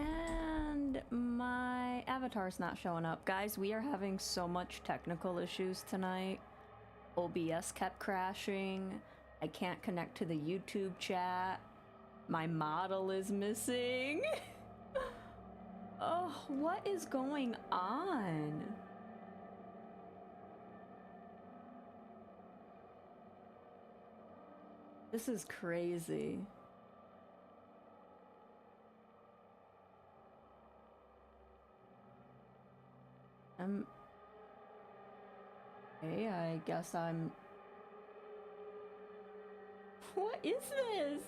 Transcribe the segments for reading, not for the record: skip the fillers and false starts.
And my avatar's not showing up. Guys, we are having so much technical issues tonight. OBS kept crashing. I can't connect to the YouTube chat. My model is missing. Oh, what is going on? This is crazy. Okay, I guess I'm... What is this?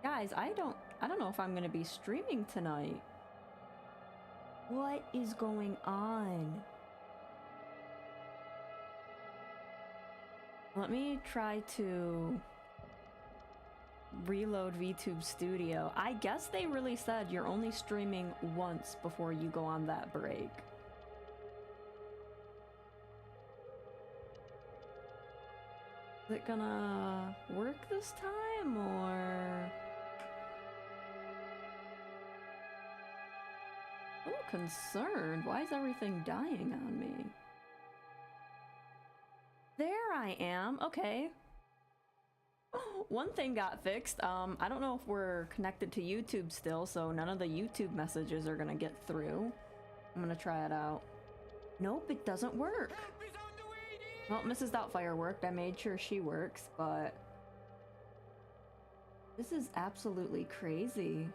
Guys, I don't know if I'm gonna be streaming tonight. What is going on? Let me try to reload VTube Studio. I guess they really said you're only streaming once before you go on that break. Is it gonna work this time, or... I'm a little concerned. Why is everything dying on me? There I am. Okay. One thing got fixed. I don't know if we're connected to YouTube still, so none of the YouTube messages are gonna get through. I'm gonna try it out. Nope, it doesn't work. Well, Mrs. Doubtfire worked. I made sure she works, but... This is absolutely crazy.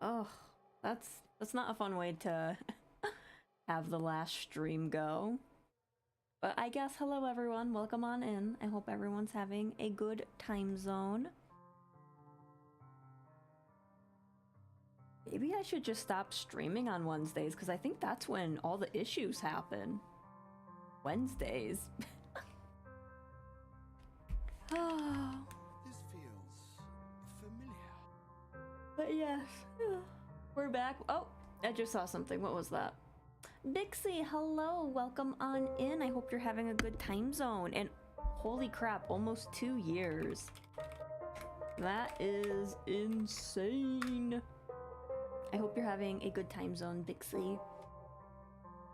Oh, that's not a fun way to have the last stream go. But I guess hello everyone, welcome on in. I hope everyone's having a good time zone. Maybe I should just stop streaming on Wednesdays, because I think that's when all the issues happen. Wednesdays. Oh. This feels familiar. But yes, we're back. Oh, I just saw something. What was that? Bixie, hello, welcome on in. I hope you're having a good time zone. And holy crap, almost 2 years. That is insane. I hope you're having a good time zone, Bixie.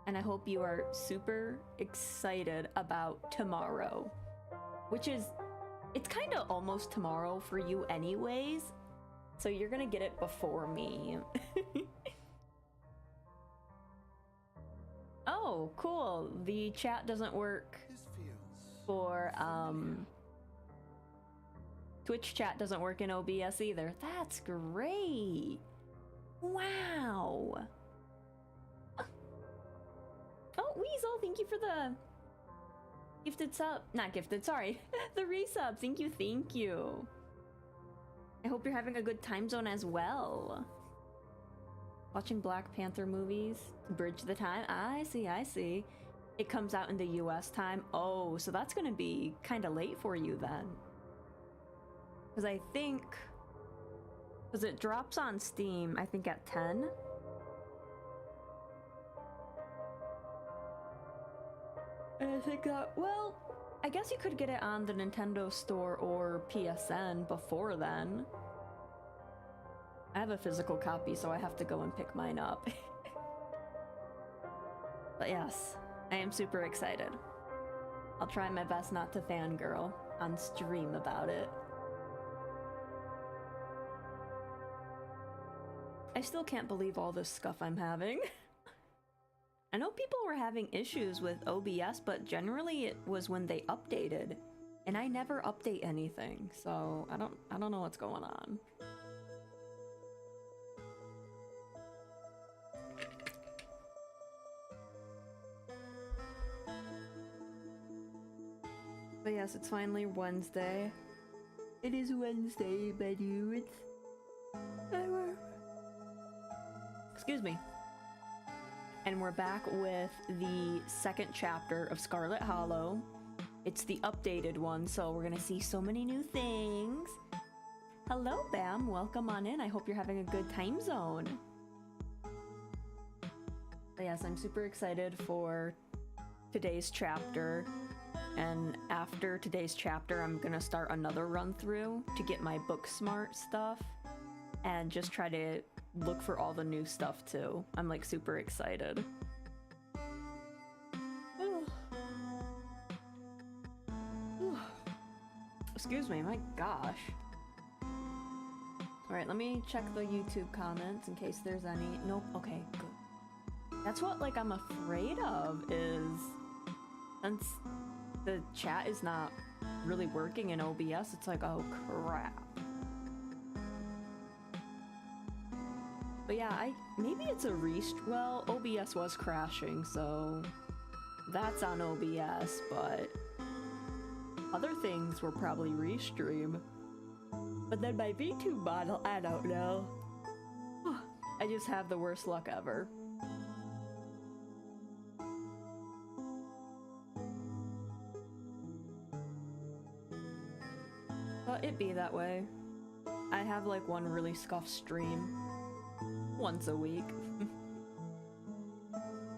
And I hope you are super excited about tomorrow. Which is, it's kind of almost tomorrow for you anyways. So you're gonna get it before me. Oh, cool. The chat doesn't work for, Twitch chat doesn't work in OBS either. That's great. Wow. Oh, Weasel, thank you for the gifted sub. Not gifted, sorry. The resub. Thank you, thank you. I hope you're having a good time zone as well. Watching Black Panther movies to bridge the time. I see, I see. It comes out in the US time. Oh, so that's gonna be kind of late for you then. Because I think... Because it drops on Steam, I think at 10. And I think that, well, I guess you could get it on the Nintendo Store or PSN before then. I have a physical copy, so I have to go and pick mine up. But yes, I am super excited. I'll try my best not to fangirl on stream about it. I still can't believe all this stuff I'm having. I know people were having issues with OBS, but generally it was when they updated. And I never update anything, so I don't know what's going on. But yes, it's finally Wednesday. It is Wednesday, my dudes. Excuse me. And we're back with the second chapter of Scarlet Hollow. It's the updated one, so we're gonna see so many new things. Hello, Bam. Welcome on in. I hope you're having a good time zone. But yes, I'm super excited for today's chapter, and after today's chapter I'm gonna start another run through to get my book smart stuff and just try to look for all the new stuff too. I'm like super excited. Excuse me, my gosh. Alright, let me check the YouTube comments in case there's any. Nope, okay, good. That's what like I'm afraid of, is since the chat is not really working in OBS, it's like, oh crap. But yeah, maybe it's a well, OBS was crashing, so that's on OBS, but other things were probably restream. But then my VTube model, I don't know. I just have the worst luck ever. But it be that way. I have like one really scuffed stream once a week.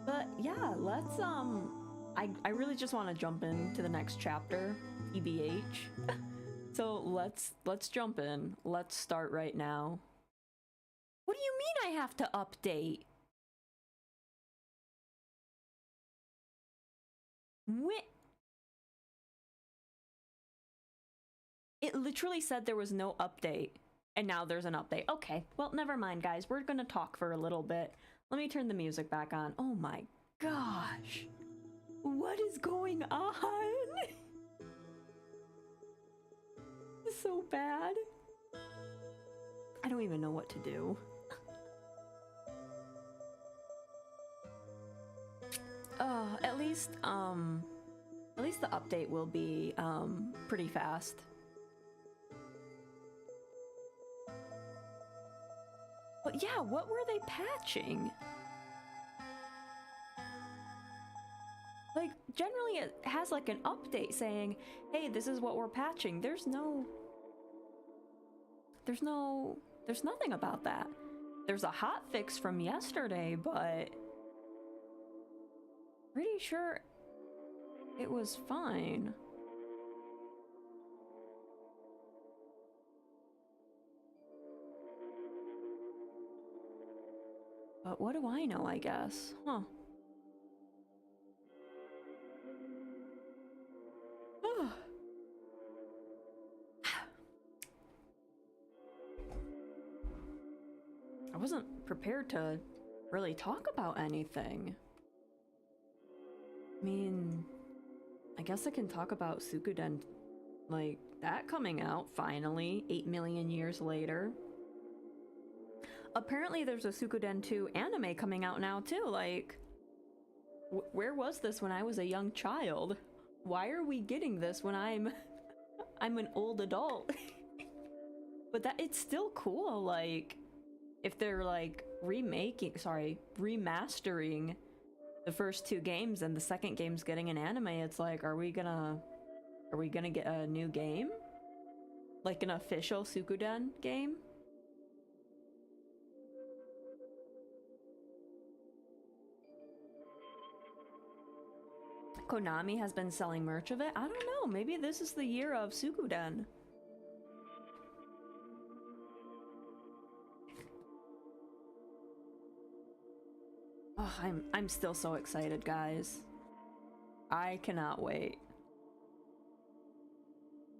But yeah, let's I really just want to jump into the next chapter, TBH. So let's jump in. Let's start right now. What do you mean I have to update? It literally said there was no update, and now there's an update. Okay, well, never mind, guys. We're gonna talk for a little bit. Let me turn the music back on. Oh my gosh. What is going on? This is so bad. I don't even know what to do. At least the update will be pretty fast. But yeah, what were they patching? Like, generally it has like an update saying, hey, this is what we're patching. There's nothing about that. There's a hotfix from yesterday, but pretty sure it was fine. But what do I know, I guess? Huh. I wasn't prepared to really talk about anything. I mean, I guess I can talk about Sukuden, like, that coming out finally, 8 million years later. Apparently there's a Sukuden 2 anime coming out now too, like, where was this when I was a young child? Why are we getting this when I'm an old adult? But it's still cool, like, if they're like remastering the first 2 games and the second game's getting an anime, it's like, are we gonna get a new game? Like an official Sukuden game? Konami has been selling merch of it? I don't know, maybe this is the year of Sukuden. Oh, I'm still so excited, guys. I cannot wait.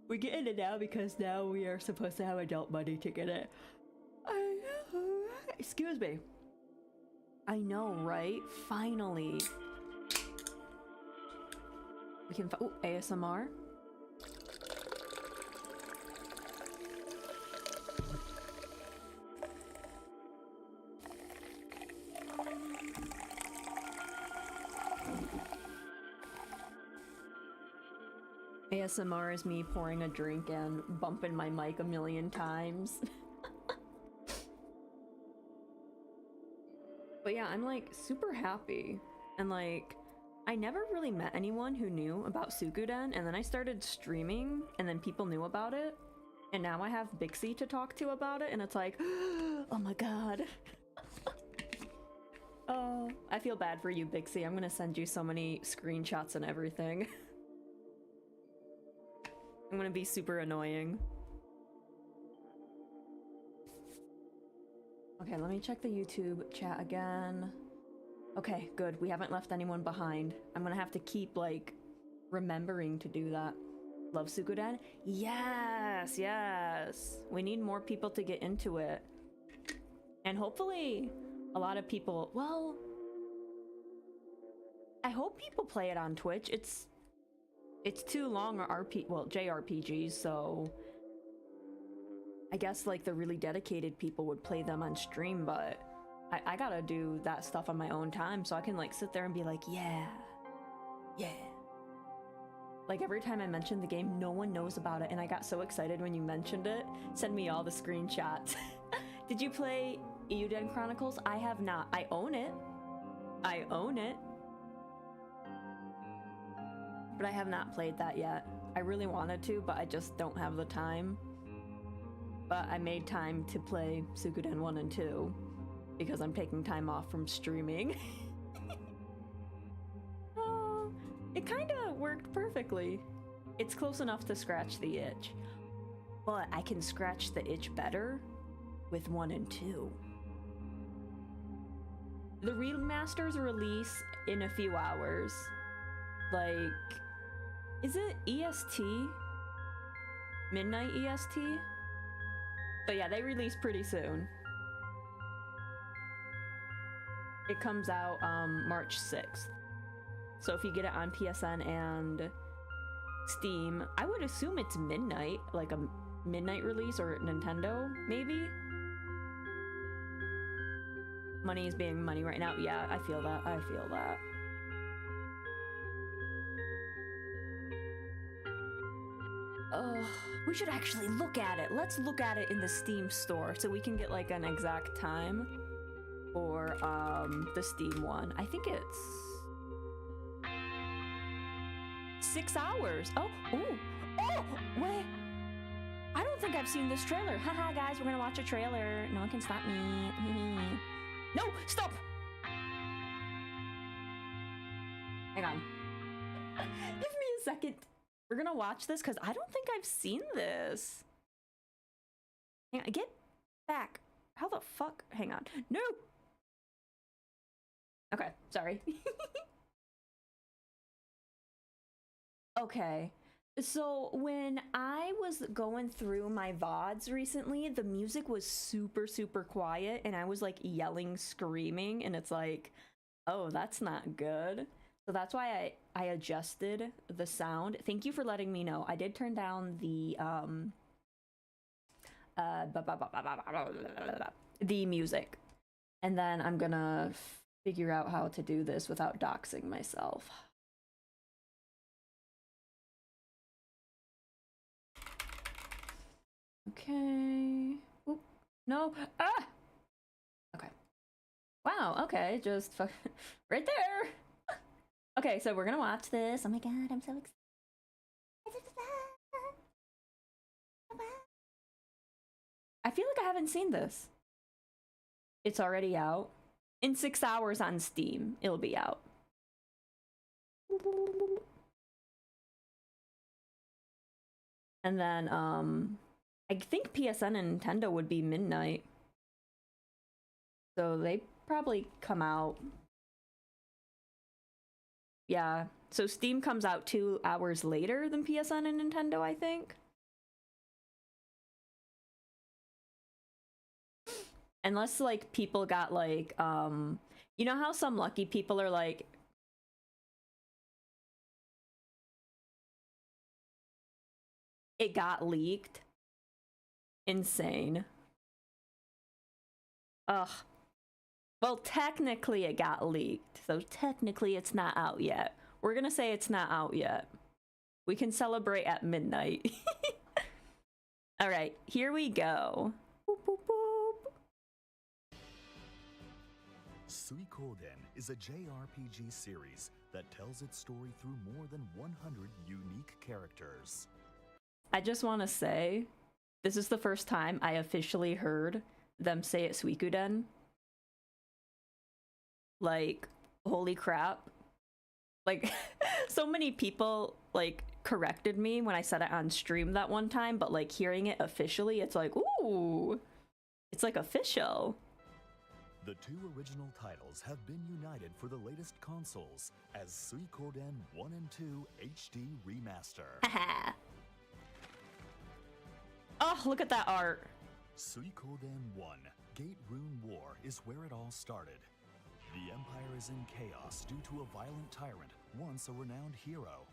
We're getting it now because now we are supposed to have adult money to get it. I know, right? Excuse me. I know, right? Finally. We can ooh, ASMR. ASMR is me pouring a drink and bumping my mic a million times. But yeah, I'm like super happy. And like, I never really met anyone who knew about Sukuden, and then I started streaming and then people knew about it. And now I have Bixie to talk to about it, and it's like, oh my god. Oh, I feel bad for you, Bixie. I'm gonna send you so many screenshots and everything. I'm gonna be super annoying. Okay, let me check the YouTube chat again. Okay, good. We haven't left anyone behind. I'm gonna have to keep, like, remembering to do that. Love Suikoden? Yes, yes. We need more people to get into it. And hopefully a lot of people, well, I hope people play it on Twitch. It's too long JRPGs, so I guess like the really dedicated people would play them on stream, but I gotta do that stuff on my own time so I can like sit there and be like, yeah. Like every time I mentioned the game, no one knows about it, and I got so excited when you mentioned it. Send me all the screenshots. Did you play Euden Chronicles? I have not. I own it. But I have not played that yet. I really wanted to, but I just don't have the time. But I made time to play Suikoden 1 and 2 because I'm taking time off from streaming. Oh, it kind of worked perfectly. It's close enough to scratch the itch. But I can scratch the itch better with 1 and 2. The remasters release in a few hours. Like, is it EST? Midnight EST? But yeah, they release pretty soon. It comes out March 6th. So if you get it on PSN and Steam, I would assume it's midnight, like a midnight release, or Nintendo, maybe? Money is being money right now. Yeah, I feel that. We should actually look at it. Let's look at it in the Steam store so we can get like an exact time for the Steam one. I think it's 6 hours. Oh, wait. I don't think I've seen this trailer. Haha, guys, we're gonna watch a trailer. No one can stop me. No, stop! Hang on. Give me a second. We're gonna watch this because I don't think I've seen this. Hang on, get back. How the fuck? Hang on. No! Okay, sorry. Okay, so when I was going through my VODs recently, the music was super, super quiet and I was like yelling, screaming, and it's like, oh, that's not good. So that's why I adjusted the sound. Thank you for letting me know. I did turn down the music. And then I'm gonna figure out how to do this without doxing myself. Okay. Oop. No. Ah! Okay. Wow, okay, just right there. Okay, so we're gonna watch this. Oh my god, I'm so excited. I feel like I haven't seen this. It's already out. In 6 hours on Steam, it'll be out. And then, I think PSN and Nintendo would be midnight. So they probably come out. Yeah, so Steam comes out 2 hours later than PSN and Nintendo, I think. Unless, like, people got, like, you know how some lucky people are, like, it got leaked? Insane. Ugh. Well, technically it got leaked, so technically it's not out yet. We're gonna say it's not out yet. We can celebrate at midnight. Alright, here we go. Boop, boop, boop. Suikoden is a JRPG series that tells its story through more than 100 unique characters. I just want to say, this is the first time I officially heard them say it Suikoden. Like, holy crap. Like, so many people, like, corrected me when I said it on stream that one time, but, like, hearing it officially, it's like, ooh, it's, like, official. The two original titles have been united for the latest consoles as Suikoden 1 and 2 HD Remaster. Haha. Oh, look at that art. Suikoden 1, Gate Rune War is where it all started. The Empire is in chaos due to a violent tyrant, once a renowned hero.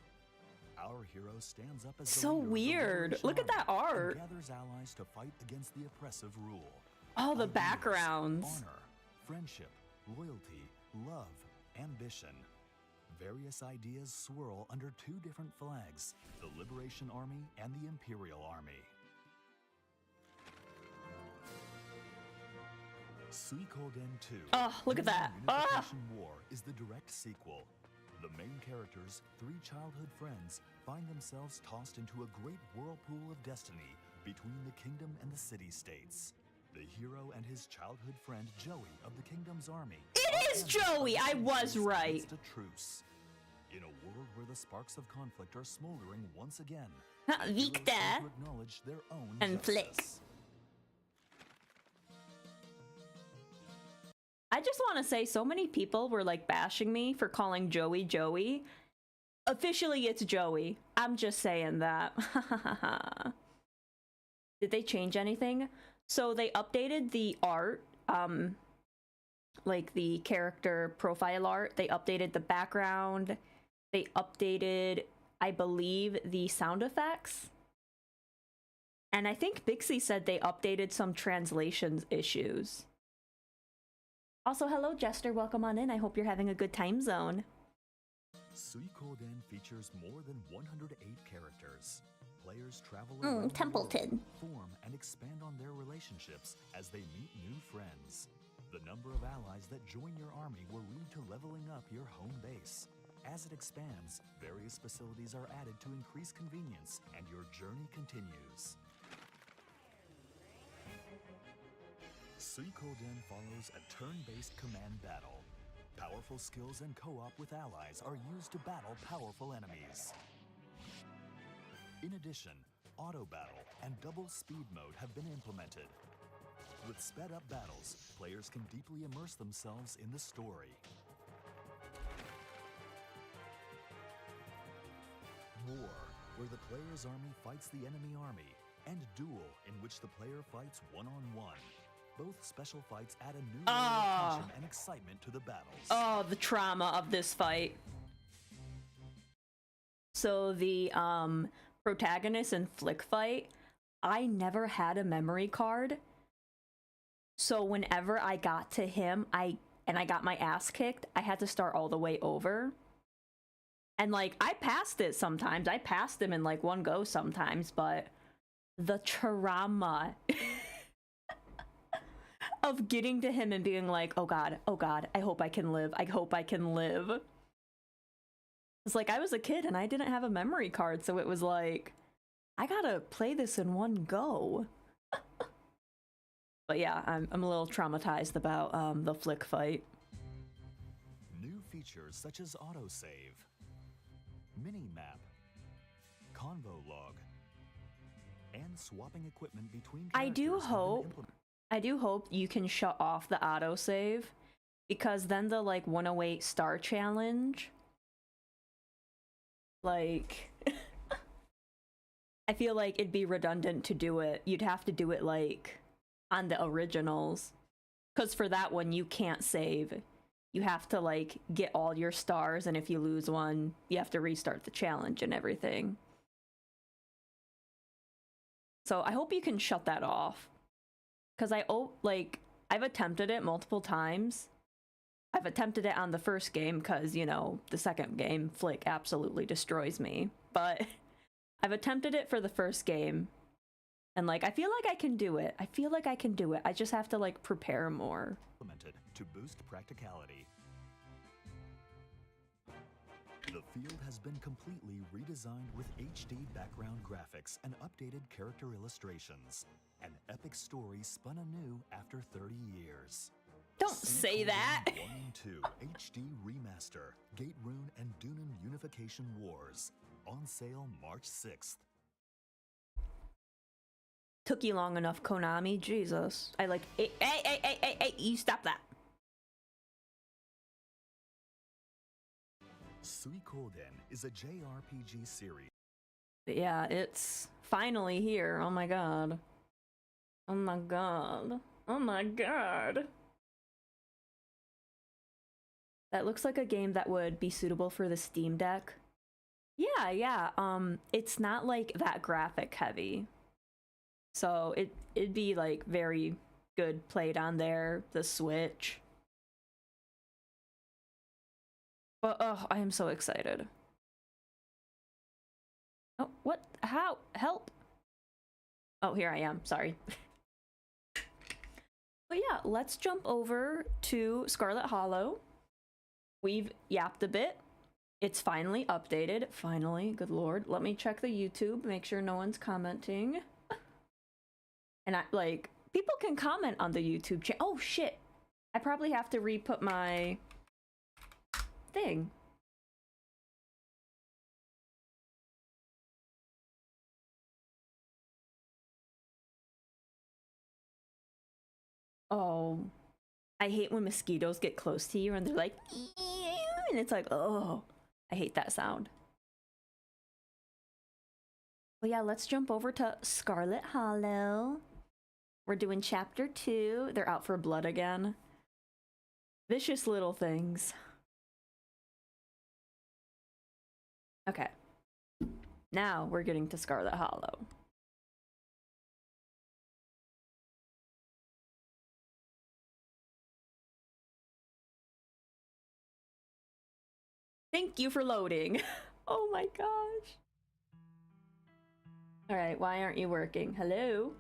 Our hero stands up as the So leader of the weird. Liberation Look at that Army art. and gathers allies to fight against the oppressive rule. Oh, the Ideals, backgrounds. Honor, friendship, loyalty, love, ambition. Various ideas swirl under two different flags, the Liberation Army and the Imperial Army. Suikoden 2. Oh, look at that. Unification War is the direct sequel. The main characters, three childhood friends, find themselves tossed into a great whirlpool of destiny between the kingdom and the city-states. The hero and his childhood friend Joey of the kingdom's army. It is Joey! I was right. A truce. In a world where the sparks of conflict are smoldering once again, Victor heroes need to acknowledge their own and Flick. justice. I just want to say, so many people were like bashing me for calling Joey Joey. Officially, it's Joey. I'm just saying that. Did they change anything? So they updated the art, like the character profile art. They updated the background. They updated, I believe, the sound effects. And I think Bixie said they updated some translations issues. Also, hello, Jester. Welcome on in. I hope you're having a good time zone. Suikoden features more than 108 characters. Players travel around Templeton. the world, form and expand on their relationships as they meet new friends. The number of allies that join your army will lead to leveling up your home base. As it expands, various facilities are added to increase convenience, and your journey continues. Suikoden follows a turn-based command battle. Powerful skills and co-op with allies are used to battle powerful enemies. In addition, auto battle and double speed mode have been implemented. With sped-up battles, players can deeply immerse themselves in the story. War, where the player's army fights the enemy army, and Duel, in which the player fights one-on-one. Both special fights add a new layer of tension and excitement to the battles. Oh, the trauma of this fight. So the protagonist in Flick fight, I never had a memory card. So whenever I got to him, I got my ass kicked, I had to start all the way over. And like, I passed it sometimes. I passed him in like one go sometimes, but the trauma of getting to him and being like, oh god, I hope I can live. I hope I can live. It's like, I was a kid and I didn't have a memory card, so it was like, I gotta play this in one go. But yeah, I'm a little traumatized about the Flick fight. New features such as autosave, mini-map, convo log, and swapping equipment between characters I do hope you can shut off the autosave, because then the like 108 star challenge, like I feel like it'd be redundant to do it. You'd have to do it like on the originals, because for that one you can't save. You have to like get all your stars, and if you lose one, you have to restart the challenge and everything. So I hope you can shut that off. Because I've attempted it multiple times. I've attempted it on the first game because, you know, the second game, Flick absolutely destroys me. But I've attempted it for the first game. And, like, I feel like I can do it. I just have to, like, prepare more. Implemented to boost practicality. The field has been completely redesigned with HD background graphics and updated character illustrations. An epic story spun anew after 30 years. Don't say that! 1 and 2 HD Master, Gate Rune and Dunan Unification Wars. On sale March 6th. Took you long enough, Konami. Jesus. I like. Hey, you stop that. Suikoden is a JRPG series. But yeah, it's finally here. Oh my god. Oh my god. Oh my god. That looks like a game that would be suitable for the Steam Deck. Yeah. It's not like that graphic heavy. So it'd be like very good played on there, the Switch. But oh, I am so excited. Oh, what? How? Help! Oh, here I am. Sorry. But yeah, let's jump over to Scarlet Hollow. We've yapped a bit. It's finally updated. Finally, good lord. Let me check the YouTube, make sure no one's commenting. And people can comment on the YouTube channel. Oh shit! I probably have to re-put my thing. Oh, I hate when mosquitoes get close to you and they're like, and it's like, oh, I hate that sound. Well, yeah, let's jump over to Scarlet Hollow. We're doing chapter 2. They're out for blood again. Vicious little things. Okay. Now we're getting to Scarlet Hollow. Thank you for loading. Oh my gosh. All right, why aren't you working? Hello?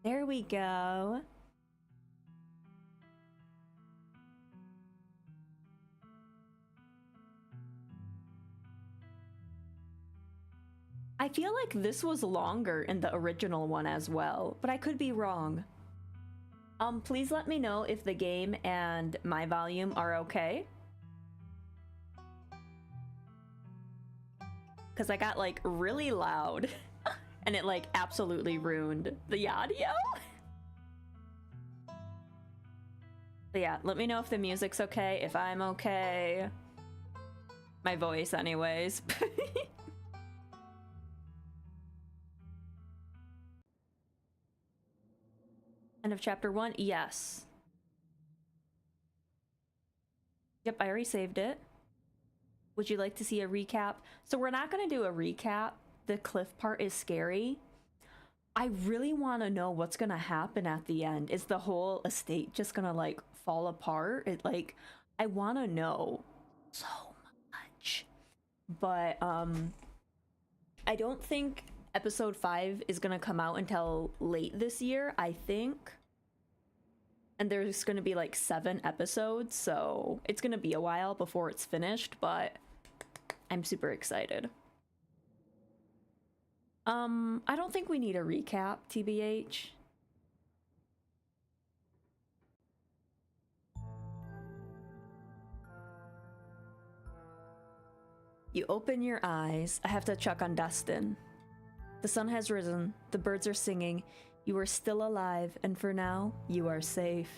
There we go. I feel like this was longer in the original one as well, but I could be wrong. Please let me know if the game and my volume are okay. Because I got like really loud and it like absolutely ruined the audio. But yeah, let me know if the music's okay, if I'm okay. My voice anyways. End of chapter 1? Yes. Yep, I already saved it. Would you like to see a recap? So we're not going to do a recap. The cliff part is scary. I really want to know what's going to happen at the end. Is the whole estate just going to like fall apart? I want to know so much. But I don't think episode 5 is going to come out until late this year, I think. And there's going to be like 7 episodes, so it's going to be a while before it's finished, but I'm super excited. I don't think we need a recap, TBH. You open your eyes. I have to check on Dustin. The sun has risen, the birds are singing, you are still alive, and for now, you are safe.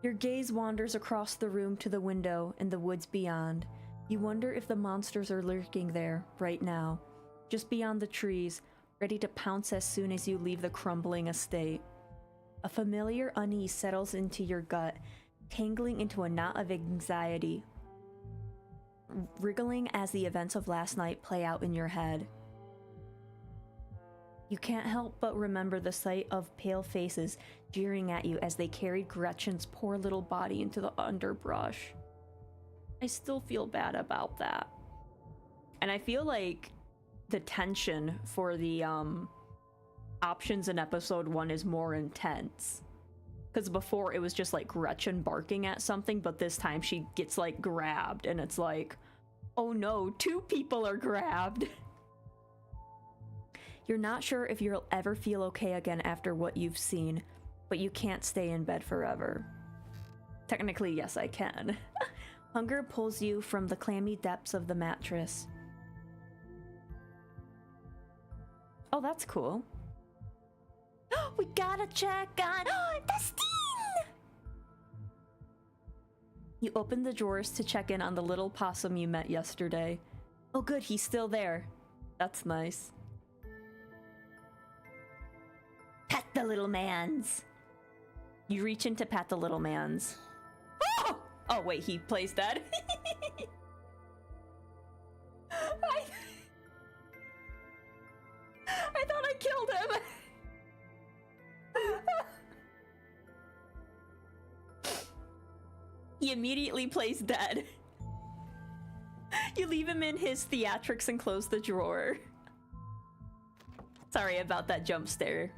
Your gaze wanders across the room to the window and the woods beyond. You wonder if the monsters are lurking there, right now, just beyond the trees, ready to pounce as soon as you leave the crumbling estate. A familiar unease settles into your gut, tangling into a knot of anxiety, wriggling as the events of last night play out in your head. You can't help but remember the sight of pale faces jeering at you as they carried Gretchen's poor little body into the underbrush. I still feel bad about that. And I feel like the tension for the options in episode 1 is more intense. Because before it was just like Gretchen barking at something, but this time she gets like grabbed and it's like, oh no, 2 people are grabbed. You're not sure if you'll ever feel okay again after what you've seen, but you can't stay in bed forever. Technically, yes, I can. Hunger pulls you from the clammy depths of the mattress. Oh, that's cool. We gotta check on Destine! You open the drawers to check in on the little possum you met yesterday. Oh good, he's still there. That's nice. Pet the little mans. You reach in to pat the little mans. Oh! Oh wait, he plays dead. I thought I killed him. He immediately plays dead. You leave him in his theatrics and close the drawer. Sorry about that jump scare,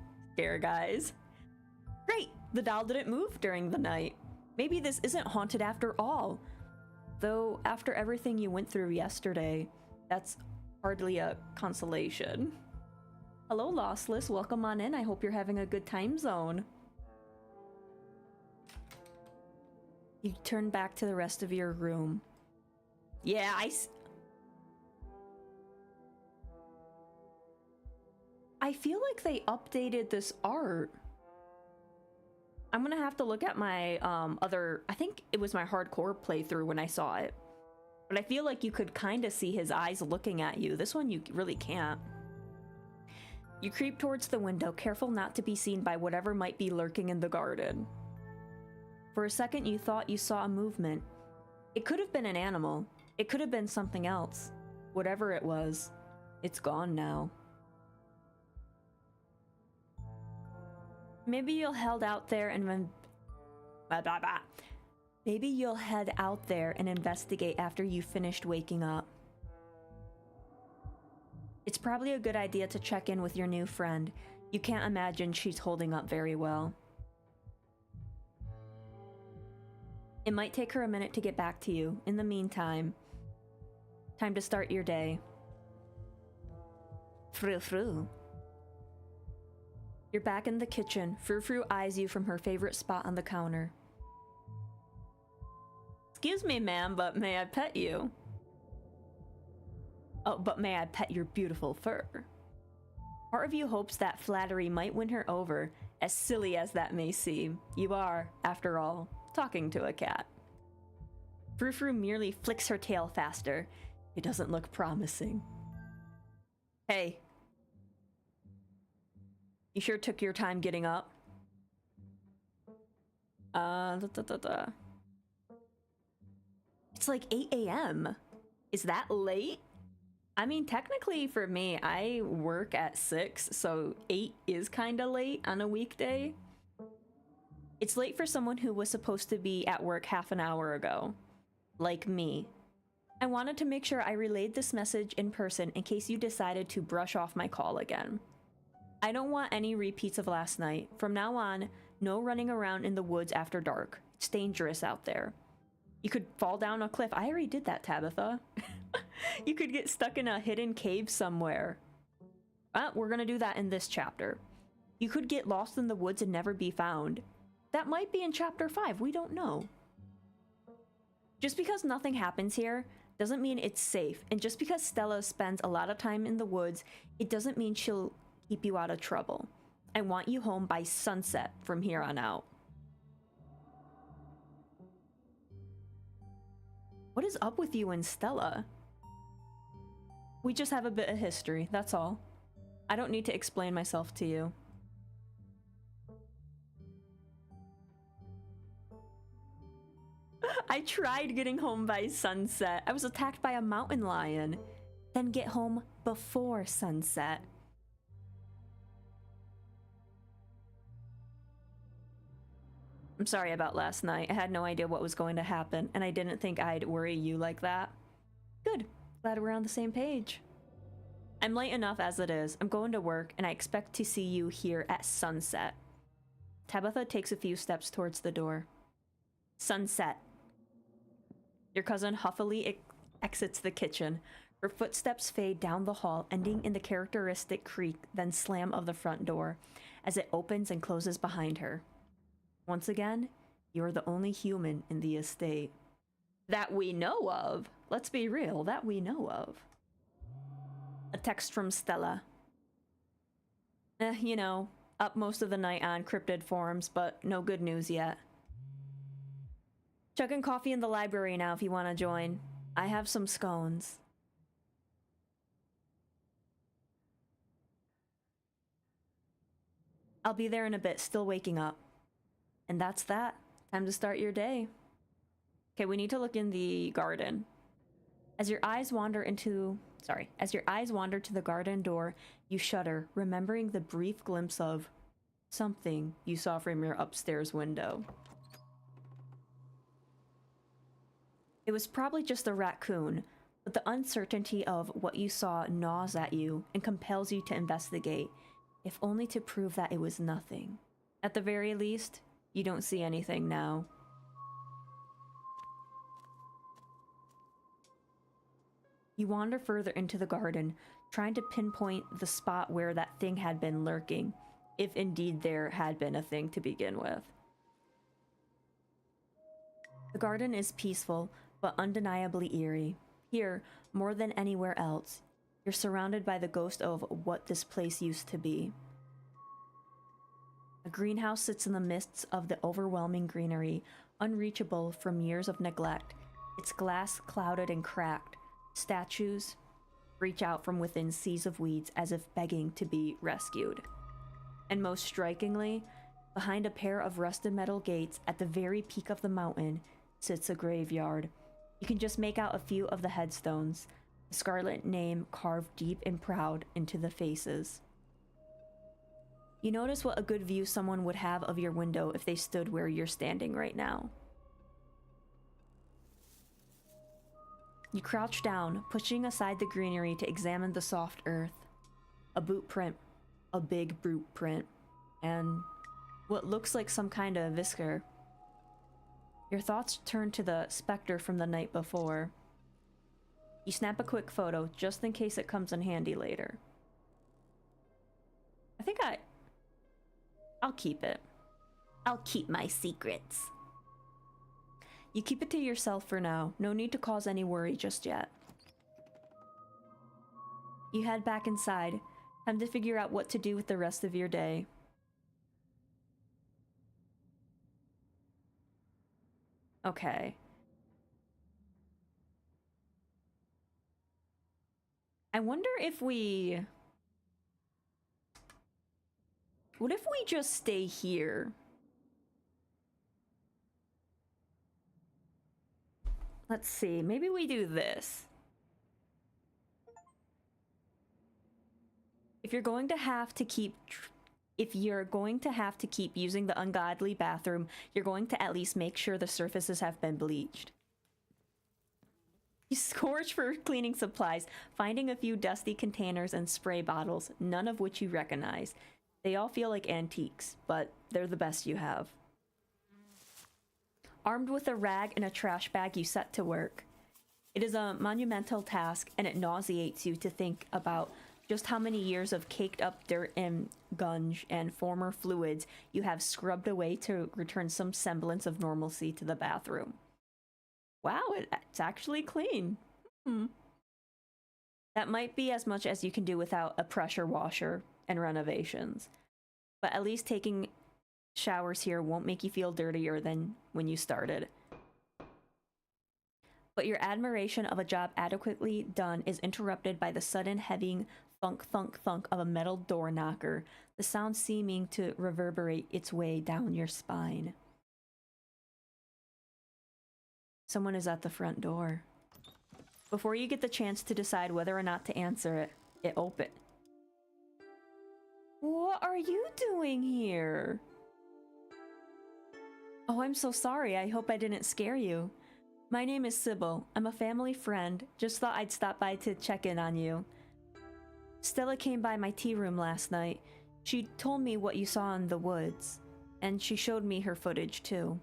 guys. Great, the doll didn't move during the night. Maybe this isn't haunted after all. Though, after everything you went through yesterday, that's hardly a consolation. Hello, Lossless. Welcome on in. I hope you're having a good time zone. You turn back to the rest of your room. Yeah, I feel like they updated this art. I'm gonna have to look at my I think it was my hardcore playthrough when I saw it. But I feel like you could kind of see his eyes looking at you. This one you really can't. You creep towards the window, careful not to be seen by whatever might be lurking in the garden. For a second you thought you saw a movement. It could have been an animal. It could have been something else. Whatever it was, it's gone now. Maybe you'll head out there and Maybe you'll head out there and investigate after you've finished waking up. It's probably a good idea to check in with your new friend. You can't imagine she's holding up very well. It might take her a minute to get back to you. In the meantime, time to start your day. Frou-frou. You're back in the kitchen. Frou-frou eyes you from her favorite spot on the counter. Excuse me, ma'am, but may I pet you? Oh, but may I pet your beautiful fur? Part of you hopes that flattery might win her over, as silly as that may seem. You are, after all, talking to a cat. Frou-frou merely flicks her tail faster. It doesn't look promising. Hey. You sure took your time getting up? It's like 8 a.m. Is that late? I mean, technically for me, I work at 6, so 8 is kinda late on a weekday. It's late for someone who was supposed to be at work half an hour ago. Like me. I wanted to make sure I relayed this message in person in case you decided to brush off my call again. I don't want any repeats of last night. From now on, no running around in the woods after dark. It's dangerous out there. You could fall down a cliff. I already did that, Tabitha. You could get stuck in a hidden cave somewhere. We're gonna do that in this chapter. You could get lost in the woods and never be found. That might be in chapter 5, we don't know. Just because nothing happens here doesn't mean it's safe, and just because Stella spends a lot of time in the woods, it doesn't mean she'll keep you out of trouble. I want you home by sunset from here on out. What is up with you and Stella? We just have a bit of history, that's all. I don't need to explain myself to you. I tried getting home by sunset. I was attacked by a mountain lion. Then get home before sunset. I'm sorry about last night. I had no idea what was going to happen, and I didn't think I'd worry you like that. Good. Glad we're on the same page. I'm late enough as it is. I'm going to work, and I expect to see you here at sunset. Tabitha takes a few steps towards the door. Sunset. Your cousin huffily exits the kitchen. Her footsteps fade down the hall, ending in the characteristic creak, then slam of the front door, as it opens and closes behind her. Once again, you're the only human in the estate. That we know of. Let's be real, that we know of. A text from Stella. You know, up most of the night on cryptid forums, but no good news yet. Chugging coffee in the library now if you want to join. I have some scones. I'll be there in a bit, still waking up. And that's that. Time to start your day. Okay, we need to look in the garden. As your eyes wander to the garden door, you shudder, remembering the brief glimpse of something you saw from your upstairs window. It was probably just a raccoon, but the uncertainty of what you saw gnaws at you and compels you to investigate, if only to prove that it was nothing. At the very least, you don't see anything now. You wander further into the garden, trying to pinpoint the spot where that thing had been lurking, if indeed there had been a thing to begin with. The garden is peaceful, but undeniably eerie. Here, more than anywhere else, you're surrounded by the ghost of what this place used to be. A greenhouse sits in the midst of the overwhelming greenery, unreachable from years of neglect, its glass clouded and cracked. Statues reach out from within seas of weeds as if begging to be rescued. And most strikingly, behind a pair of rusted metal gates at the very peak of the mountain sits a graveyard. You can just make out a few of the headstones, the scarlet name carved deep and proud into the faces. You notice what a good view someone would have of your window if they stood where you're standing right now. You crouch down, pushing aside the greenery to examine the soft earth. A boot print, a big boot print, and what looks like some kind of whisker. Your thoughts turn to the specter from the night before. You snap a quick photo, just in case it comes in handy later. I'll keep it. I'll keep my secrets. You keep it to yourself for now. No need to cause any worry just yet. You head back inside. Time to figure out what to do with the rest of your day. Okay. I wonder if we... What if we just stay here? Let's see, maybe we do this. If you're going to have to keep using the ungodly bathroom, you're going to at least make sure the surfaces have been bleached. You scourge for cleaning supplies, finding a few dusty containers and spray bottles, none of which you recognize. They all feel like antiques, but they're the best you have. Armed with a rag and a trash bag, you set to work. It is a monumental task, and it nauseates you to think about just how many years of caked up dirt and gunge and former fluids you have scrubbed away to return some semblance of normalcy to the bathroom. Wow, it's actually clean. That might be as much as you can do without a pressure washer and renovations. But at least taking showers here won't make you feel dirtier than when you started. But your admiration of a job adequately done is interrupted by the sudden heavy thunk thunk thunk of a metal door knocker, the sound seeming to reverberate its way down your spine. Someone is at the front door. Before you get the chance to decide whether or not to answer it, it opens. What are you doing here? Oh, I'm so sorry. I hope I didn't scare you. My name is Sybil. I'm a family friend. Just thought I'd stop by to check in on you. Stella came by my tea room last night. She told me what you saw in the woods, and she showed me her footage too.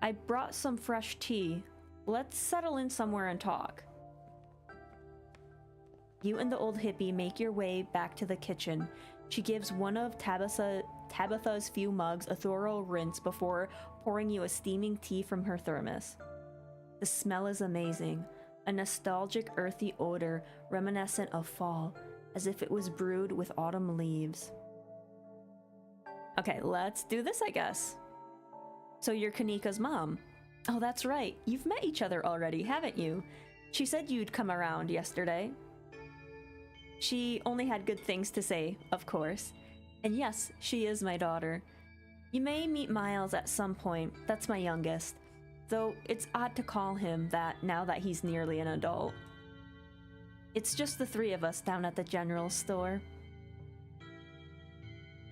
I brought some fresh tea. Let's settle in somewhere and talk. You and the old hippie make your way back to the kitchen. She gives one of Tabitha's few mugs a thorough rinse before pouring you a steaming tea from her thermos. The smell is amazing, a nostalgic earthy odor reminiscent of fall, as if it was brewed with autumn leaves. Okay, let's do this, I guess. So you're Kanika's mom. Oh, that's right. You've met each other already, haven't you? She said you'd come around yesterday. She only had good things to say, of course. And yes, she is my daughter. You may meet Miles at some point. That's my youngest. Though it's odd to call him that now that he's nearly an adult. It's just the three of us down at the general store.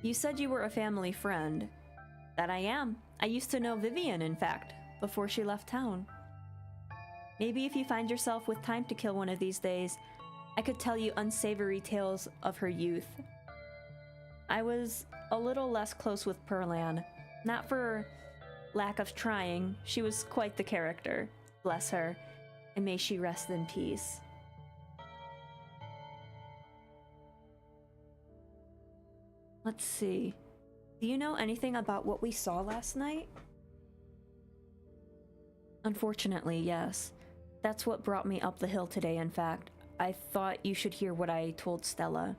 You said you were a family friend. That I am. I used to know Vivian, in fact, before she left town. Maybe if you find yourself with time to kill one of these days, I could tell you unsavory tales of her youth. I was a little less close with Perlan. Not for lack of trying, she was quite the character. Bless her, and may she rest in peace. Let's see. Do you know anything about what we saw last night? Unfortunately, yes. That's what brought me up the hill today, in fact. I thought you should hear what I told Stella.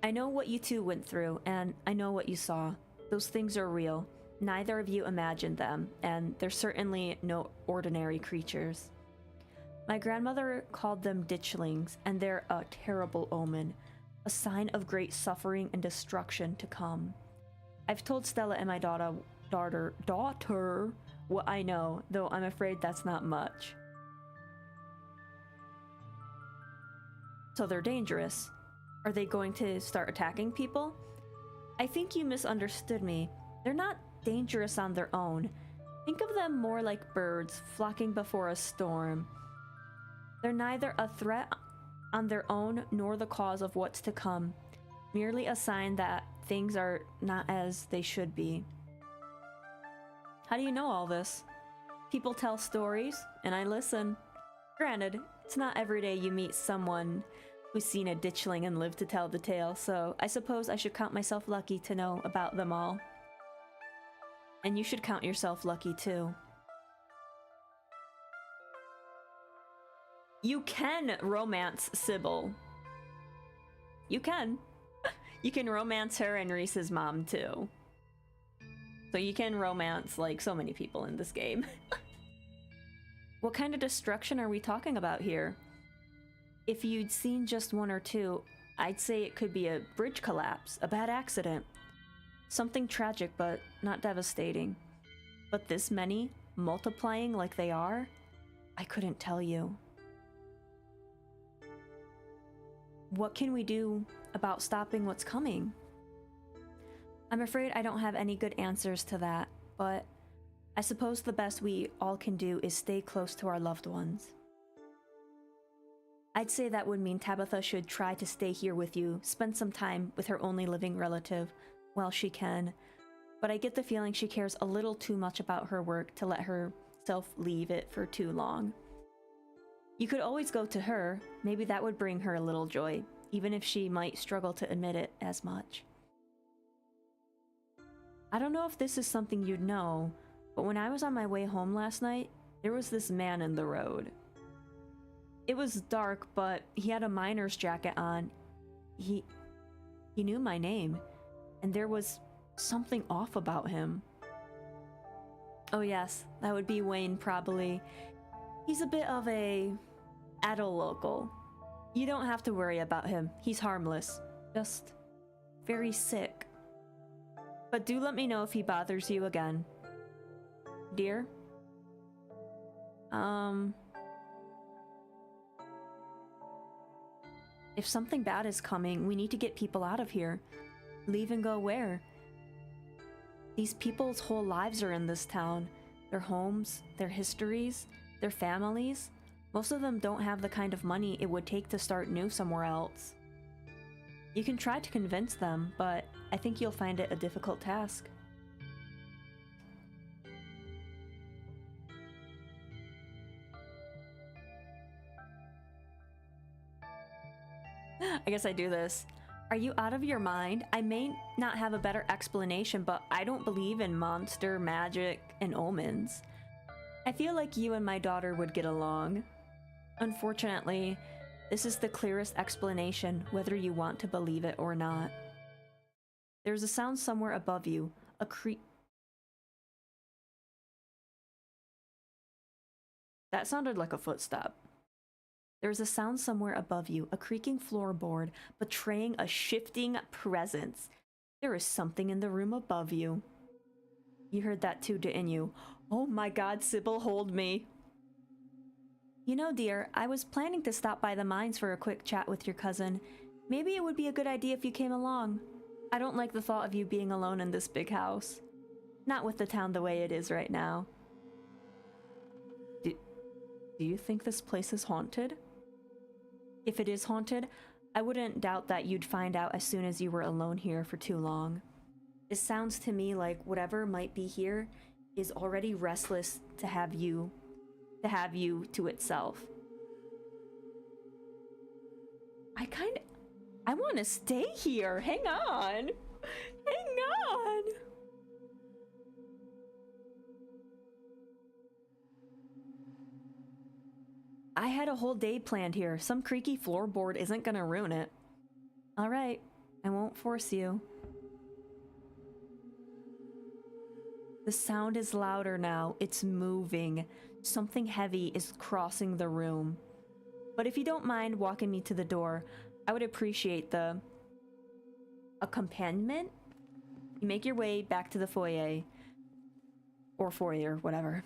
I know what you two went through, and I know what you saw. Those things are real. Neither of you imagined them, and they're certainly no ordinary creatures. My grandmother called them ditchlings, and they're a terrible omen, a sign of great suffering and destruction to come. I've told Stella and my daughter what I know, though I'm afraid that's not much. So they're dangerous. Are they going to start attacking people? I think you misunderstood me. They're not dangerous on their own. Think of them more like birds flocking before a storm. They're neither a threat on their own nor the cause of what's to come, merely a sign that things are not as they should be. How do you know all this? People tell stories, and I listen. Granted, it's not every day you meet someone who's seen a ditchling and lived to tell the tale, so I suppose I should count myself lucky to know about them all. And you should count yourself lucky too. You can romance Sybil. You can. You can romance her and Reese's mom too. So you can romance like so many people in this game. What kind of destruction are we talking about here? If you'd seen just one or two, I'd say it could be a bridge collapse, a bad accident. Something tragic, but not devastating. But this many, multiplying like they are, I couldn't tell you. What can we do about stopping what's coming? I'm afraid I don't have any good answers to that, but I suppose the best we all can do is stay close to our loved ones. I'd say that would mean Tabitha should try to stay here with you, spend some time with her only living relative while she can, but I get the feeling she cares a little too much about her work to let herself leave it for too long. You could always go to her. Maybe that would bring her a little joy, even if she might struggle to admit it as much. I don't know if this is something you'd know, but when I was on my way home last night, there was this man in the road. It was dark, but he had a miner's jacket on. He knew my name, and there was something off about him. Oh yes, that would be Wayne probably. He's a bit of a adult local. You don't have to worry about him. He's harmless. Just very sick. But do let me know if he bothers you again. Dear? If something bad is coming, we need to get people out of here. Leave and go where? These people's whole lives are in this town. Their homes, their histories, their families. Most of them don't have the kind of money it would take to start new somewhere else. You can try to convince them, but I think you'll find it a difficult task. I guess I do this. Are you out of your mind? I may not have a better explanation, but I don't believe in monster, magic, and omens. I feel like you and my daughter would get along. Unfortunately, this is the clearest explanation, whether you want to believe it or not. There's a sound somewhere above you, a That sounded like a footstep. There's a sound somewhere above you, a creaking floorboard, betraying a shifting presence. There is something in the room above you. You heard that too, didn't you? Oh my god, Sybil, hold me. You know, dear, I was planning to stop by the mines for a quick chat with your cousin. Maybe it would be a good idea if you came along. I don't like the thought of you being alone in this big house. Not with the town the way it is right now. Do you think this place is haunted? If it is haunted, I wouldn't doubt that you'd find out as soon as you were alone here for too long. It sounds to me like whatever might be here is already restless to have you to itself. I want to stay here. Hang on. Hang on. I had a whole day planned here. Some creaky floorboard isn't gonna ruin it. All right, I won't force you. The sound is louder now. It's moving. Something heavy is crossing the room. But if you don't mind walking me to the door, I would appreciate the accompaniment. You make your way back to the foyer. Or foyer, whatever.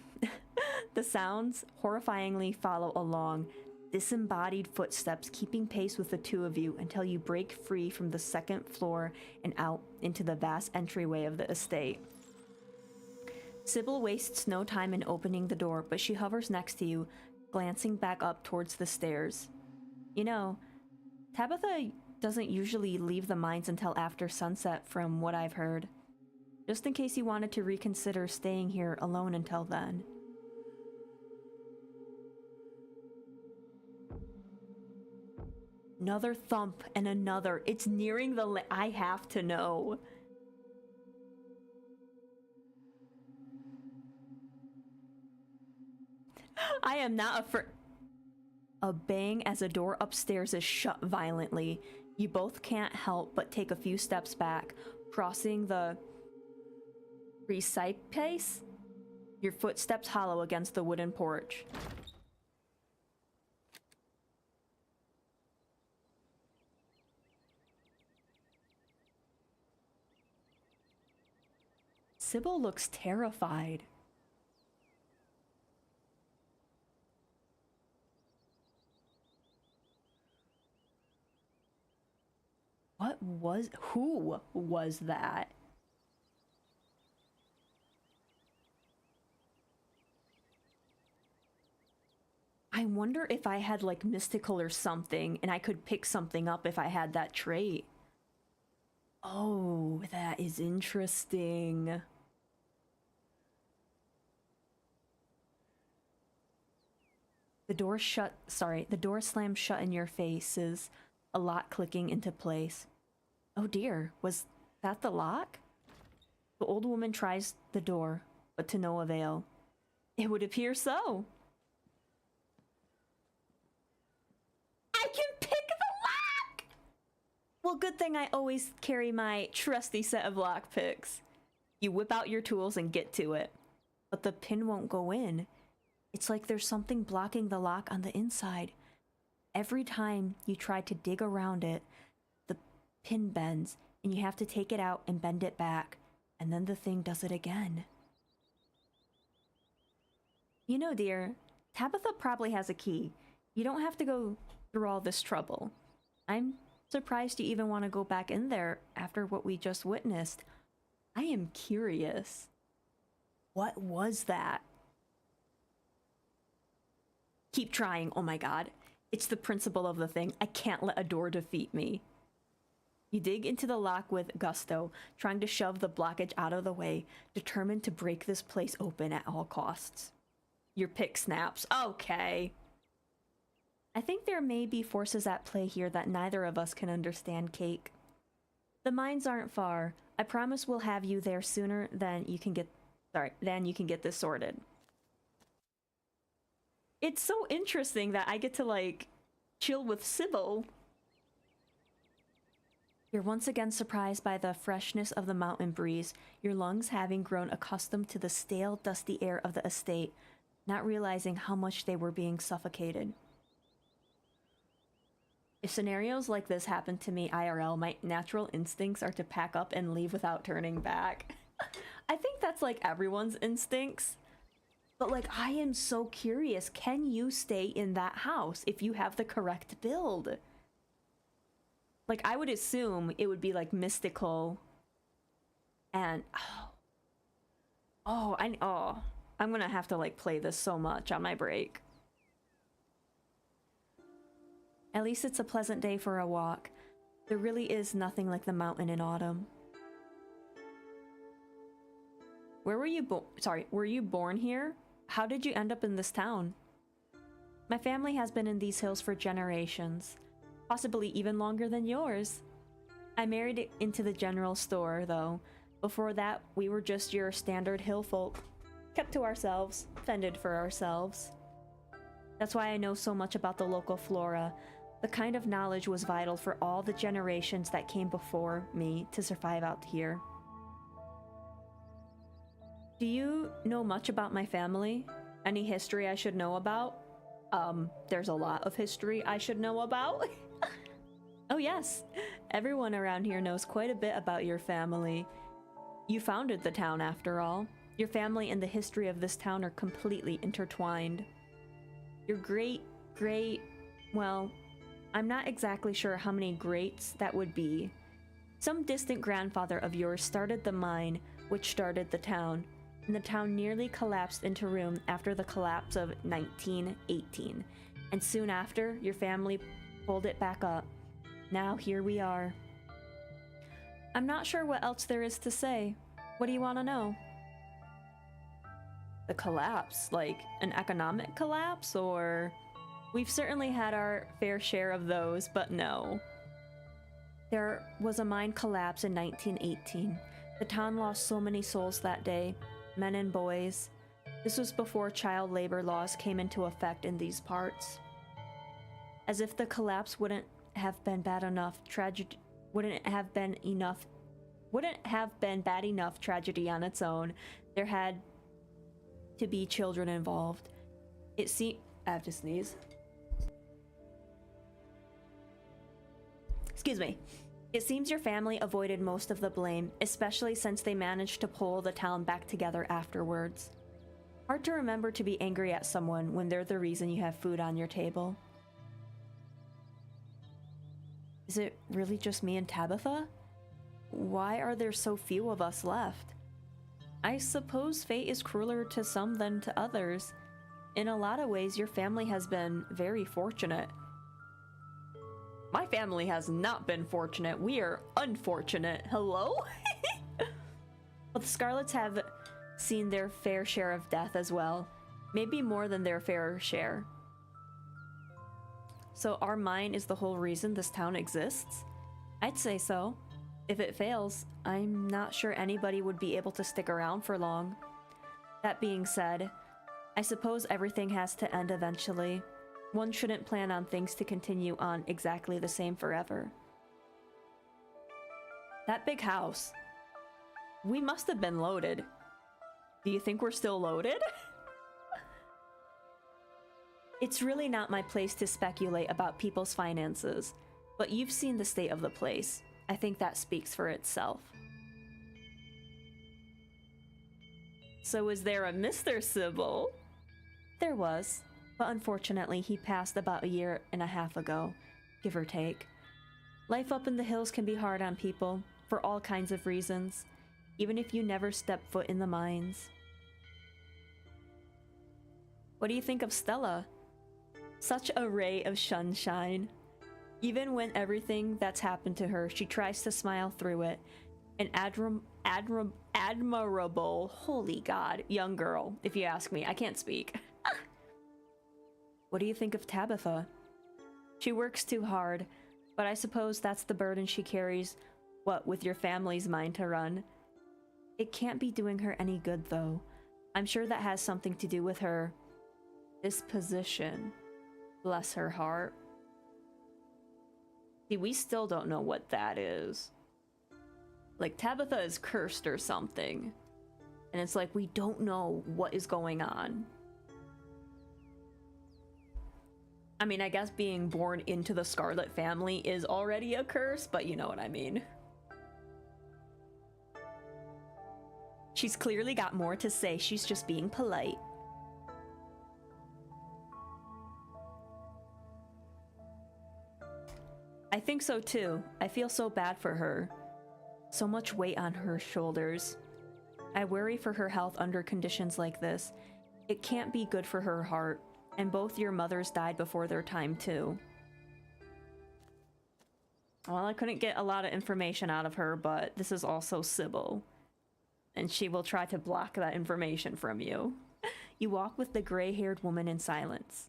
The sounds horrifyingly follow along, disembodied footsteps keeping pace with the two of you until you break free from the second floor and out into the vast entryway of the estate. Sybil wastes no time in opening the door, but she hovers next to you, glancing back up towards the stairs. You know, Tabitha doesn't usually leave the mines until after sunset, from what I've heard. Just in case you wanted to reconsider staying here alone until then. Another thump and another. It's nearing the I have to know. I am not afraid. A bang as a door upstairs is shut violently. You both can't help but take a few steps back, crossing the precipice. Your footsteps hollow against the wooden porch. Sybil looks terrified. Who was that? I wonder if I had like mystical or something and I could pick something up if I had that trait. Oh, that is interesting. The door slammed shut in your faces, a lock clicking into place. Oh dear, was that the lock? The old woman tries the door, but to no avail. It would appear so. I can pick the lock! Well, good thing I always carry my trusty set of lock picks. You whip out your tools and get to it. But the pin won't go in. It's like there's something blocking the lock on the inside. Every time you try to dig around it, the pin bends, and you have to take it out and bend it back, and then the thing does it again. You know, dear, Tabitha probably has a key. You don't have to go through all this trouble. I'm surprised you even want to go back in there after what we just witnessed. I am curious. What was that? Keep trying, oh my god. It's the principle of the thing. I can't let a door defeat me. You dig into the lock with gusto, trying to shove the blockage out of the way, determined to break this place open at all costs. Your pick snaps. Okay. I think there may be forces at play here that neither of us can understand, Cake. The mines aren't far. I promise we'll have you there sooner than you can get this sorted. It's so interesting that I get to, like, chill with Sybil. You're once again surprised by the freshness of the mountain breeze, your lungs having grown accustomed to the stale, dusty air of the estate, not realizing how much they were being suffocated. If scenarios like this happen to me IRL, my natural instincts are to pack up and leave without turning back. I think that's like everyone's instincts. But like, I am so curious, can you stay in that house if you have the correct build? Like, I would assume it would be like mystical and I'm gonna have to like play this so much on my break. At least it's a pleasant day for a walk. There really is nothing like the mountain in autumn. Where were you were you born here? How did you end up in this town? My family has been in these hills for generations, possibly even longer than yours. I married into the general store, though. Before that, we were just your standard hill folk, kept to ourselves, fended for ourselves. That's why I know so much about the local flora. The kind of knowledge was vital for all the generations that came before me to survive out here. Do you know much about my family? Any history I should know about? There's a lot of history I should know about. Oh yes, everyone around here knows quite a bit about your family. You founded the town after all. Your family and the history of this town are completely intertwined. Your well, I'm not exactly sure how many greats that would be. Some distant grandfather of yours started the mine, which started the town, and the town nearly collapsed into ruin after the collapse of 1918. And soon after, your family pulled it back up. Now here we are. I'm not sure what else there is to say. What do you want to know? The collapse, like an economic collapse, or... We've certainly had our fair share of those, but no. There was a mine collapse in 1918. The town lost so many souls that day, men and boys. This was before child labor laws came into effect in these parts. As if the collapse wouldn't have been bad enough tragedy on its own, there had to be children involved. I have to sneeze. Excuse me. It seems your family avoided most of the blame, especially since they managed to pull the town back together afterwards. Hard to remember to be angry at someone when they're the reason you have food on your table. Is it really just me and Tabitha? Why are there so few of us left? I suppose fate is crueler to some than to others. In a lot of ways, your family has been very fortunate. My family has not been fortunate. We are unfortunate. Hello? But the Scarlets have seen their fair share of death as well. Maybe more than their fair share. So our mine is the whole reason this town exists? I'd say so. If it fails, I'm not sure anybody would be able to stick around for long. That being said, I suppose everything has to end eventually. One shouldn't plan on things to continue on exactly the same forever. That big house. We must have been loaded. Do you think we're still loaded? It's really not my place to speculate about people's finances, but you've seen the state of the place. I think that speaks for itself. So is there a Mr. Sybil? There was. But unfortunately, he passed about 1.5 years ago, give or take. Life up in the hills can be hard on people, for all kinds of reasons, even if you never step foot in the mines. What do you think of Stella? Such a ray of sunshine. Even when everything that's happened to her, she tries to smile through it. An admirable, holy God, young girl, if you ask me. I can't speak. What do you think of Tabitha? She works too hard, but I suppose that's the burden she carries, what with your family's mind to run. It can't be doing her any good, though. I'm sure that has something to do with her Disposition. Bless her heart. See, we still don't know what that is. Like, Tabitha is cursed or something. And it's like, we don't know what is going on. I mean, I guess being born into the Scarlet family is already a curse, but you know what I mean. She's clearly got more to say. She's just being polite. I think so too. I feel so bad for her. So much weight on her shoulders. I worry for her health under conditions like this. It can't be good for her heart. And both your mothers died before their time too. Well, I couldn't get a lot of information out of her, but this is also Sybil. And she will try to block that information from you. You walk with the gray-haired woman in silence.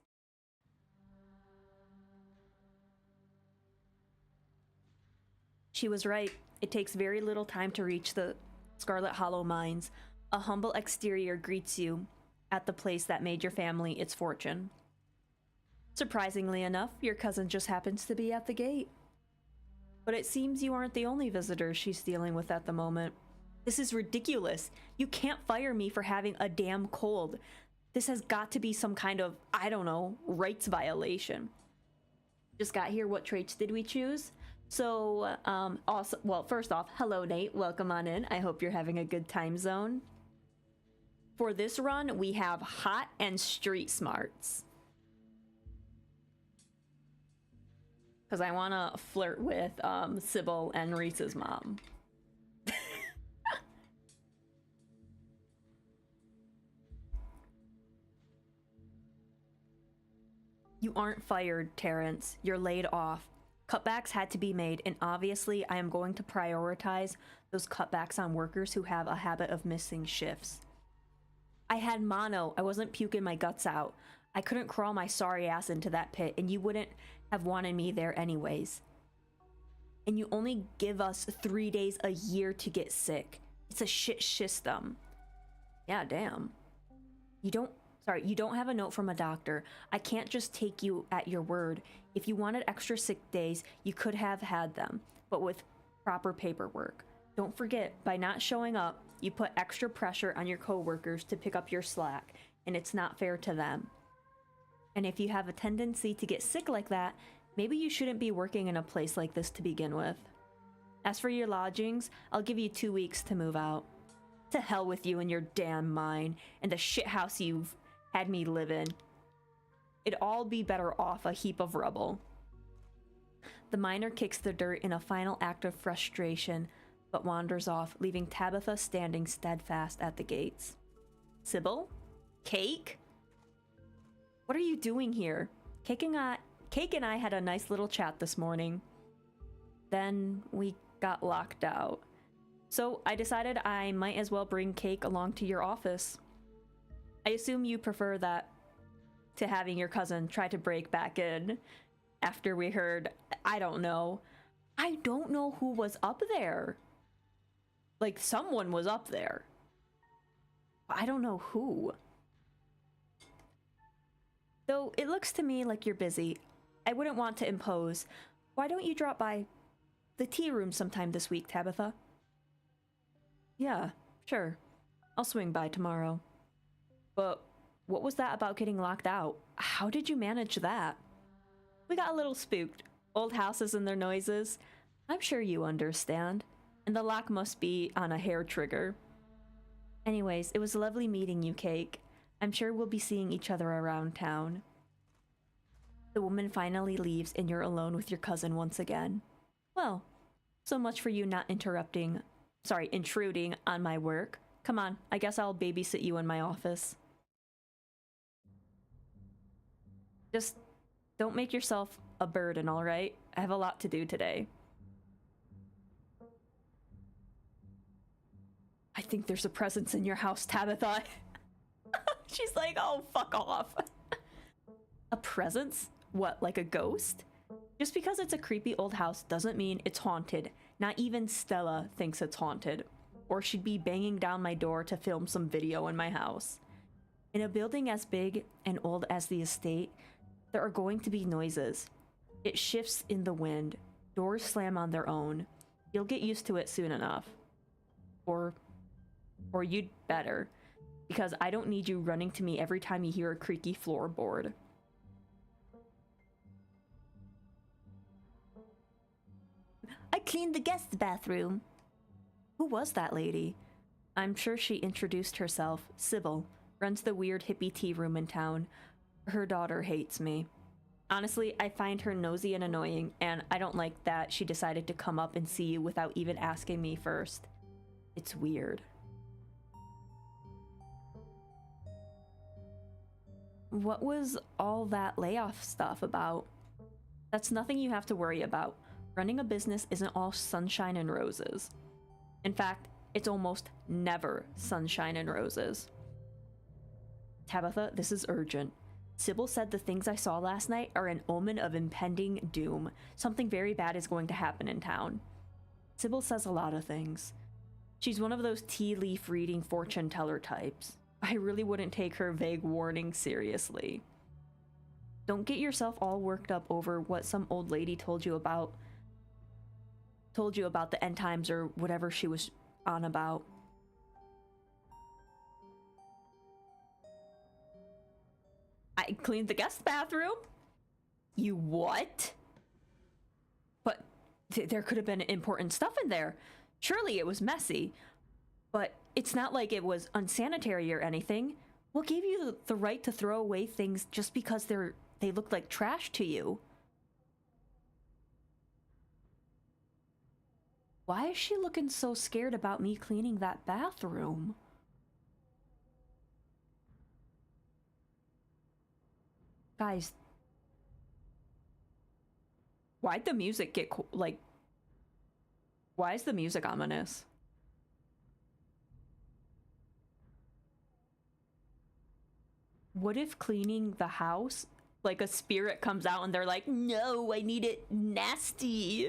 She was right. It takes very little time to reach the Scarlet Hollow mines. A humble exterior greets you at the place that made your family its fortune. Surprisingly enough, your cousin just happens to be at the gate. But it seems you aren't the only visitor she's dealing with at the moment. This is ridiculous. You can't fire me for having a damn cold. This has got to be some kind of, I don't know, rights violation. Just got here. What traits did we choose? So, also, well, first off, hello, Nate. Welcome on in. I hope you're having a good time zone. For this run, we have hot and street smarts. Because I want to flirt with Sybil and Reese's mom. You aren't fired, Terrence. You're laid off. Cutbacks had to be made, and obviously I am going to prioritize those cutbacks on workers who have a habit of missing shifts. I had mono. I wasn't puking my guts out. I couldn't crawl my sorry ass into that pit, and you wouldn't have wanted me there anyways. And you only give us 3 days a year to get sick. It's a shit system. Yeah, damn. You don't have a note from a doctor. I can't just take you at your word. If you wanted extra sick days, you could have had them, but with proper paperwork. Don't forget, by not showing up, you put extra pressure on your coworkers to pick up your slack, and it's not fair to them. And if you have a tendency to get sick like that, maybe you shouldn't be working in a place like this to begin with. As for your lodgings, I'll give you 2 weeks to move out. To hell with you and your damn mine, and the shithouse you've had me live in. It'd all be better off a heap of rubble. The miner kicks the dirt in a final act of frustration, but wanders off, leaving Tabitha standing steadfast at the gates. Sybil? Cake? What are you doing here? Cake and I had a nice little chat this morning. Then we got locked out. So I decided I might as well bring Cake along to your office. I assume you prefer that to having your cousin try to break back in after we heard, I don't know who was up there. Like, someone was up there. I don't know who. Though it looks to me like you're busy. I wouldn't want to impose. Why don't you drop by the tea room sometime this week, Tabitha? Yeah, sure. I'll swing by tomorrow. But what was that about getting locked out? How did you manage that? We got a little spooked. Old houses and their noises. I'm sure you understand. And the lock must be on a hair trigger. Anyways, it was lovely meeting you, Cake. I'm sure we'll be seeing each other around town. The woman finally leaves and you're alone with your cousin once again. Well, so much for you not intruding on my work. Come on, I guess I'll babysit you in my office. Just don't make yourself a burden, alright? I have a lot to do today. I think there's a presence in your house, Tabitha. She's like, oh, fuck off. A presence? What, like a ghost? Just because it's a creepy old house doesn't mean it's haunted. Not even Stella thinks it's haunted. Or she'd be banging down my door to film some video in my house. In a building as big and old as the estate, there are going to be noises. It shifts in the wind. Doors slam on their own. You'll get used to it soon enough. Or you'd better, because I don't need you running to me every time you hear a creaky floorboard. I cleaned the guest bathroom. Who was that lady? I'm sure she introduced herself. Sybil. Runs the weird hippie tea room in town. Her daughter hates me. Honestly, I find her nosy and annoying, and I don't like that she decided to come up and see you without even asking me first. It's weird. What was all that layoff stuff about? That's nothing you have to worry about. Running a business isn't all sunshine and roses. In fact, it's almost never sunshine and roses. Tabitha, this is urgent. Sybil said the things I saw last night are an omen of impending doom. Something very bad is going to happen in town. Sybil says a lot of things. She's one of those tea leaf reading fortune teller types. I really wouldn't take her vague warning seriously. Don't get yourself all worked up over what some old lady told you about the end times or whatever she was on about. I cleaned the guest bathroom? You what? But there could have been important stuff in there. Surely it was messy. But it's not like it was unsanitary or anything. What gave you the right to throw away things just because they look like trash to you? Why is she looking so scared about me cleaning that bathroom? Guys, why'd the music get like, why is the music ominous? What if cleaning the house, like a spirit comes out and they're like, no, I need it nasty.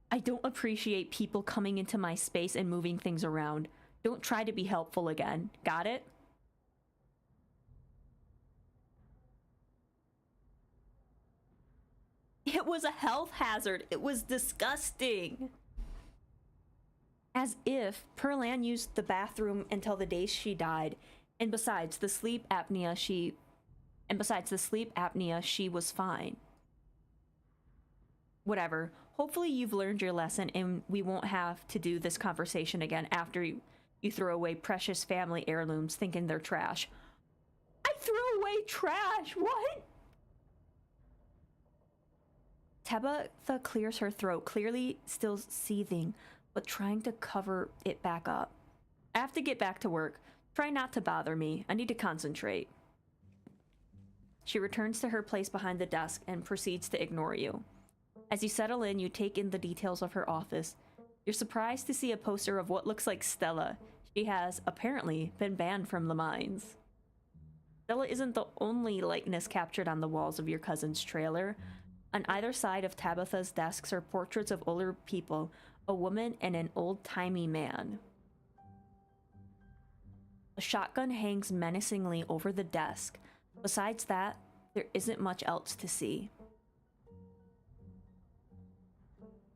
I don't appreciate people coming into my space and moving things around. Don't try to be helpful again. Got it? It was a health hazard. It was disgusting. As if Pearl Ann used the bathroom until the day she died. And besides the sleep apnea, she was fine. Whatever. Hopefully you've learned your lesson and we won't have to do this conversation again after you throw away precious family heirlooms thinking they're trash. I threw away trash. What? Tabitha clears her throat, clearly still seething, but trying to cover it back up. I have to get back to work. Try not to bother me. I need to concentrate. She returns to her place behind the desk and proceeds to ignore you. As you settle in, you take in the details of her office. You're surprised to see a poster of what looks like Stella. She has, apparently, been banned from the mines. Stella isn't the only likeness captured on the walls of your cousin's trailer. On either side of Tabitha's desks are portraits of older people, a woman and an old-timey man. A shotgun hangs menacingly over the desk. Besides that, there isn't much else to see.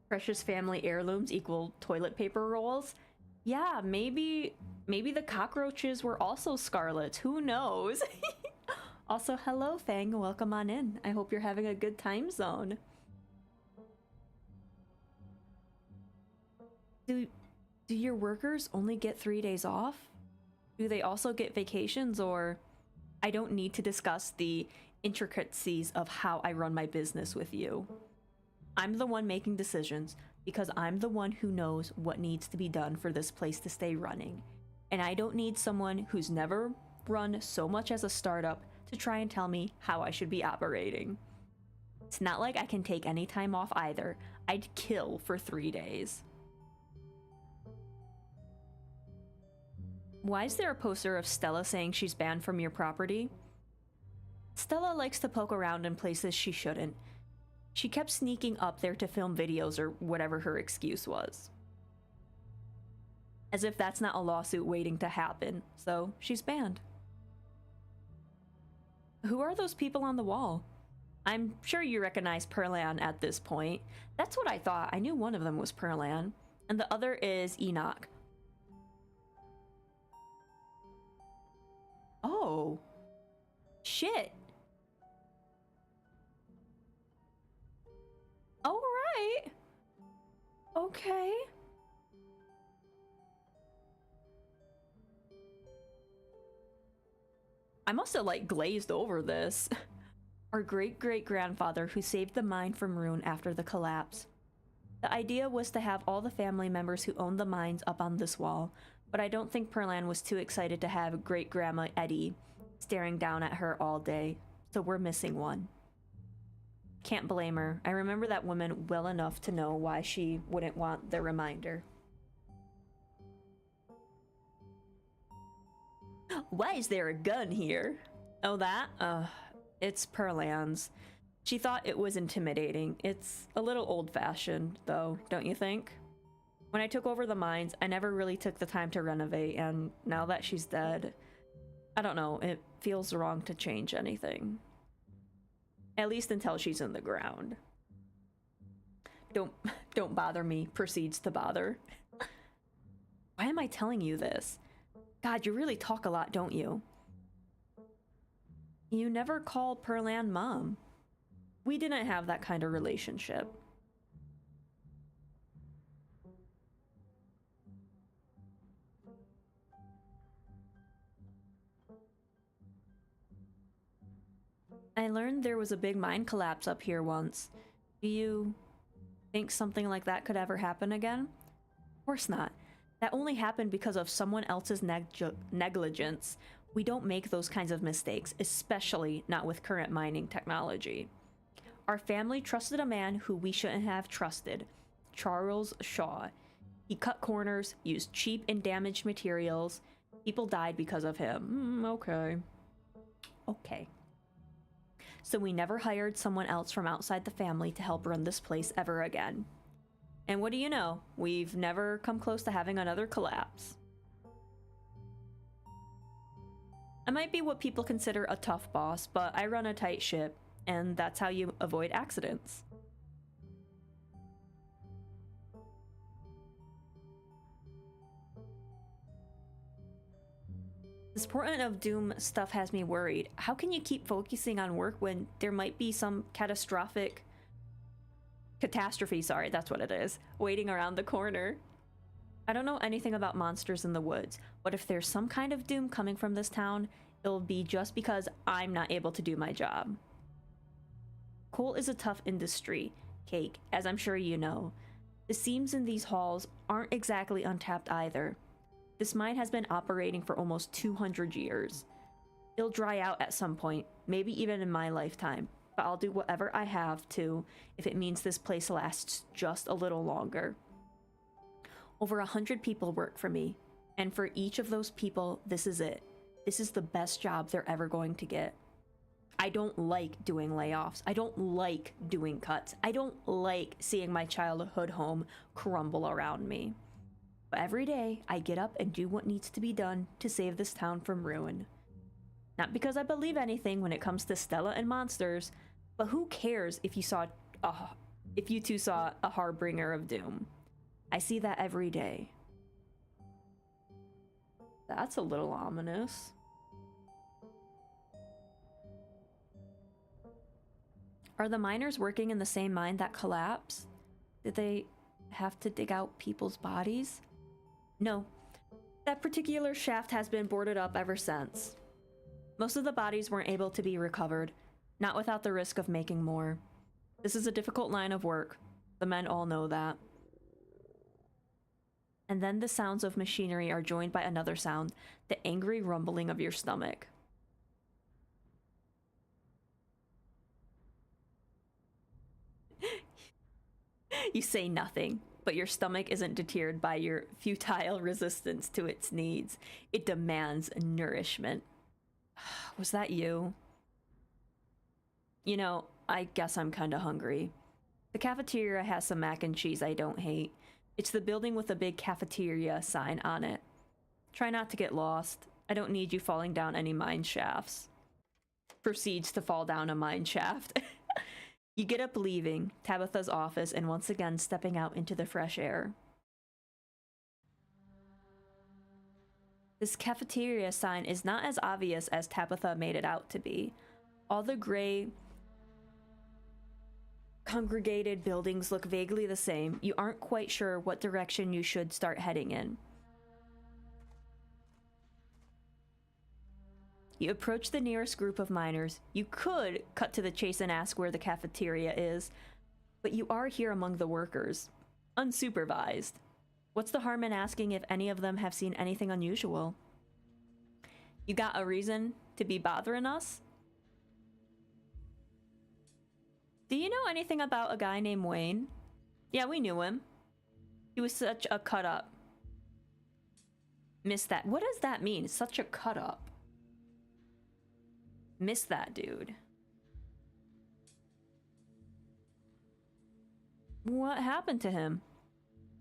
Precious family heirlooms equal toilet paper rolls? Yeah, maybe the cockroaches were also Scarlets. Who knows? Also, hello, Fang. Welcome on in. I hope you're having a good time zone. Do your workers only get 3 days off? Do they also get vacations, or... I don't need to discuss the intricacies of how I run my business with you. I'm the one making decisions because I'm the one who knows what needs to be done for this place to stay running. And I don't need someone who's never run so much as a startup to try and tell me how I should be operating. It's not like I can take any time off either. I'd kill for 3 days. Why is there a poster of Stella saying she's banned from your property? Stella likes to poke around in places she shouldn't. She kept sneaking up there to film videos or whatever her excuse was. As if that's not a lawsuit waiting to happen. So she's banned. Who are those people on the wall? I'm sure you recognize Perlan at this point. That's what I thought. I knew one of them was Perlan. And the other is Enoch. Oh. Shit. All right. Okay. I must have like glazed over this. Our great-great-grandfather who saved the mine from ruin after the collapse. The idea was to have all the family members who owned the mines up on this wall, but I don't think Perlan was too excited to have great-grandma Eddie staring down at her all day, so we're missing one. Can't blame her. I remember that woman well enough to know why she wouldn't want the reminder. Why is there a gun here? Oh, that? It's Perlan's. She thought it was intimidating. It's a little old-fashioned, though, don't you think? When I took over the mines, I never really took the time to renovate, and now that she's dead, I don't know, it feels wrong to change anything. At least until she's in the ground. Don't bother me, proceeds to bother. Why am I telling you this? God, you really talk a lot, don't you? You never call Perlan Mom. We didn't have that kind of relationship. I learned there was a big mine collapse up here once. Do you think something like that could ever happen again? Of course not. That only happened because of someone else's negligence. We don't make those kinds of mistakes, especially not with current mining technology. Our family trusted a man who we shouldn't have trusted, Charles Shaw. He cut corners, used cheap and damaged materials. People died because of him. Okay. Okay. So we never hired someone else from outside the family to help run this place ever again. And what do you know? We've never come close to having another collapse. I might be what people consider a tough boss, but I run a tight ship, and that's how you avoid accidents. This portent of doom stuff has me worried. How can you keep focusing on work when there might be some catastrophe, sorry, that's what it is, waiting around the corner? I don't know anything about monsters in the woods, but if there's some kind of doom coming from this town, it'll be just because I'm not able to do my job. Coal is a tough industry, Cake, as I'm sure you know. The seams in these halls aren't exactly untapped either. This mine has been operating for almost 200 years. It'll dry out at some point, maybe even in my lifetime, but I'll do whatever I have to if it means this place lasts just a little longer. Over 100 people work for me, and for each of those people, this is it. This is the best job they're ever going to get. I don't like doing layoffs. I don't like doing cuts. I don't like seeing my childhood home crumble around me. But every day, I get up and do what needs to be done to save this town from ruin. Not because I believe anything when it comes to Stella and monsters, but who cares if you two saw a harbinger of doom? I see that every day. That's a little ominous. Are the miners working in the same mine that collapsed? Did they have to dig out people's bodies? No. That particular shaft has been boarded up ever since. Most of the bodies weren't able to be recovered, not without the risk of making more. This is a difficult line of work. The men all know that. And then the sounds of machinery are joined by another sound, the angry rumbling of your stomach. You say nothing, but your stomach isn't deterred by your futile resistance to its needs. It demands nourishment. Was that you? You know, I guess I'm kinda hungry. The cafeteria has some mac and cheese I don't hate. It's the building with a big cafeteria sign on it. Try not to get lost. I don't need you falling down any mine shafts. Proceeds to fall down a mine shaft. You get up leaving Tabitha's office and once again stepping out into the fresh air. This cafeteria sign is not as obvious as Tabitha made it out to be. All the gray congregated buildings look vaguely the same. You aren't quite sure what direction you should start heading in. You approach the nearest group of miners. You could cut to the chase and ask where the cafeteria is, but you are here among the workers, unsupervised. What's the harm in asking if any of them have seen anything unusual? You got a reason to be bothering us? Do you know anything about a guy named Wayne? Yeah, we knew him. He was such a cut-up. Missed that. What does that mean? Such a cut-up. Missed that dude. What happened to him?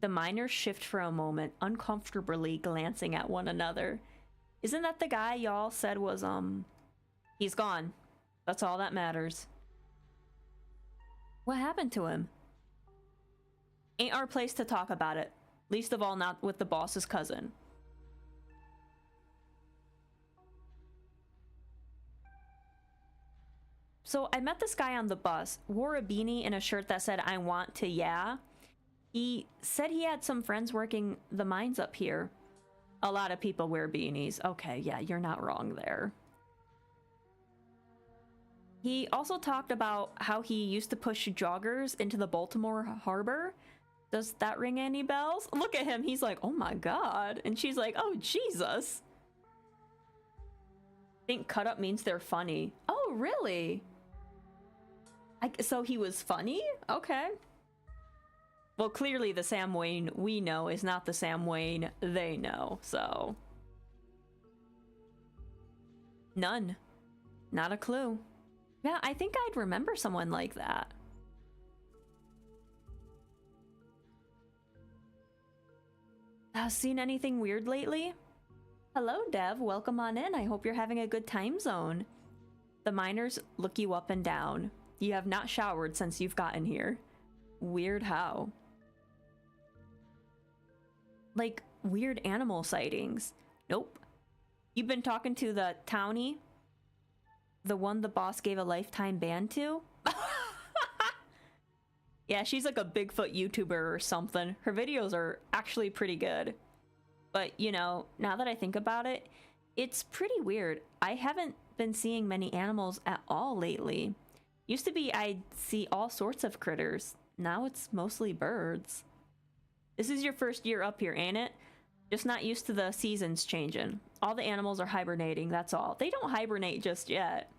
The miners shift for a moment, uncomfortably glancing at one another. Isn't that the guy y'all said was, he's gone. That's all that matters. What happened to him? Ain't our place to talk about it. Least of all not with the boss's cousin. So I met this guy on the bus, wore a beanie and a shirt that said, I want to, yeah. He said he had some friends working the mines up here. A lot of people wear beanies. Okay, yeah, you're not wrong there. He also talked about how he used to push joggers into the Baltimore harbor. Does that ring any bells? Look at him. He's like, oh my God. And she's like, oh, Jesus. I think cut up means they're funny. Oh, really? So he was funny? Okay. Well, clearly the Sam Wayne we know is not the Sam Wayne they know, so. None. Not a clue. Yeah, I think I'd remember someone like that. Seen anything weird lately? Hello, Dev. Welcome on in. I hope you're having a good time zone. The miners look you up and down. You have not showered since you've gotten here. Weird how? Like, weird animal sightings. Nope. You've been talking to the townie? The one the boss gave a lifetime ban to? Yeah, she's like a Bigfoot YouTuber or something. Her videos are actually pretty good. But, you know, now that I think about it, it's pretty weird. I haven't been seeing many animals at all lately. Used to be I'd see all sorts of critters. Now it's mostly birds. This is your first year up here, ain't it? Just not used to the seasons changing. All the animals are hibernating, that's all. They don't hibernate just yet.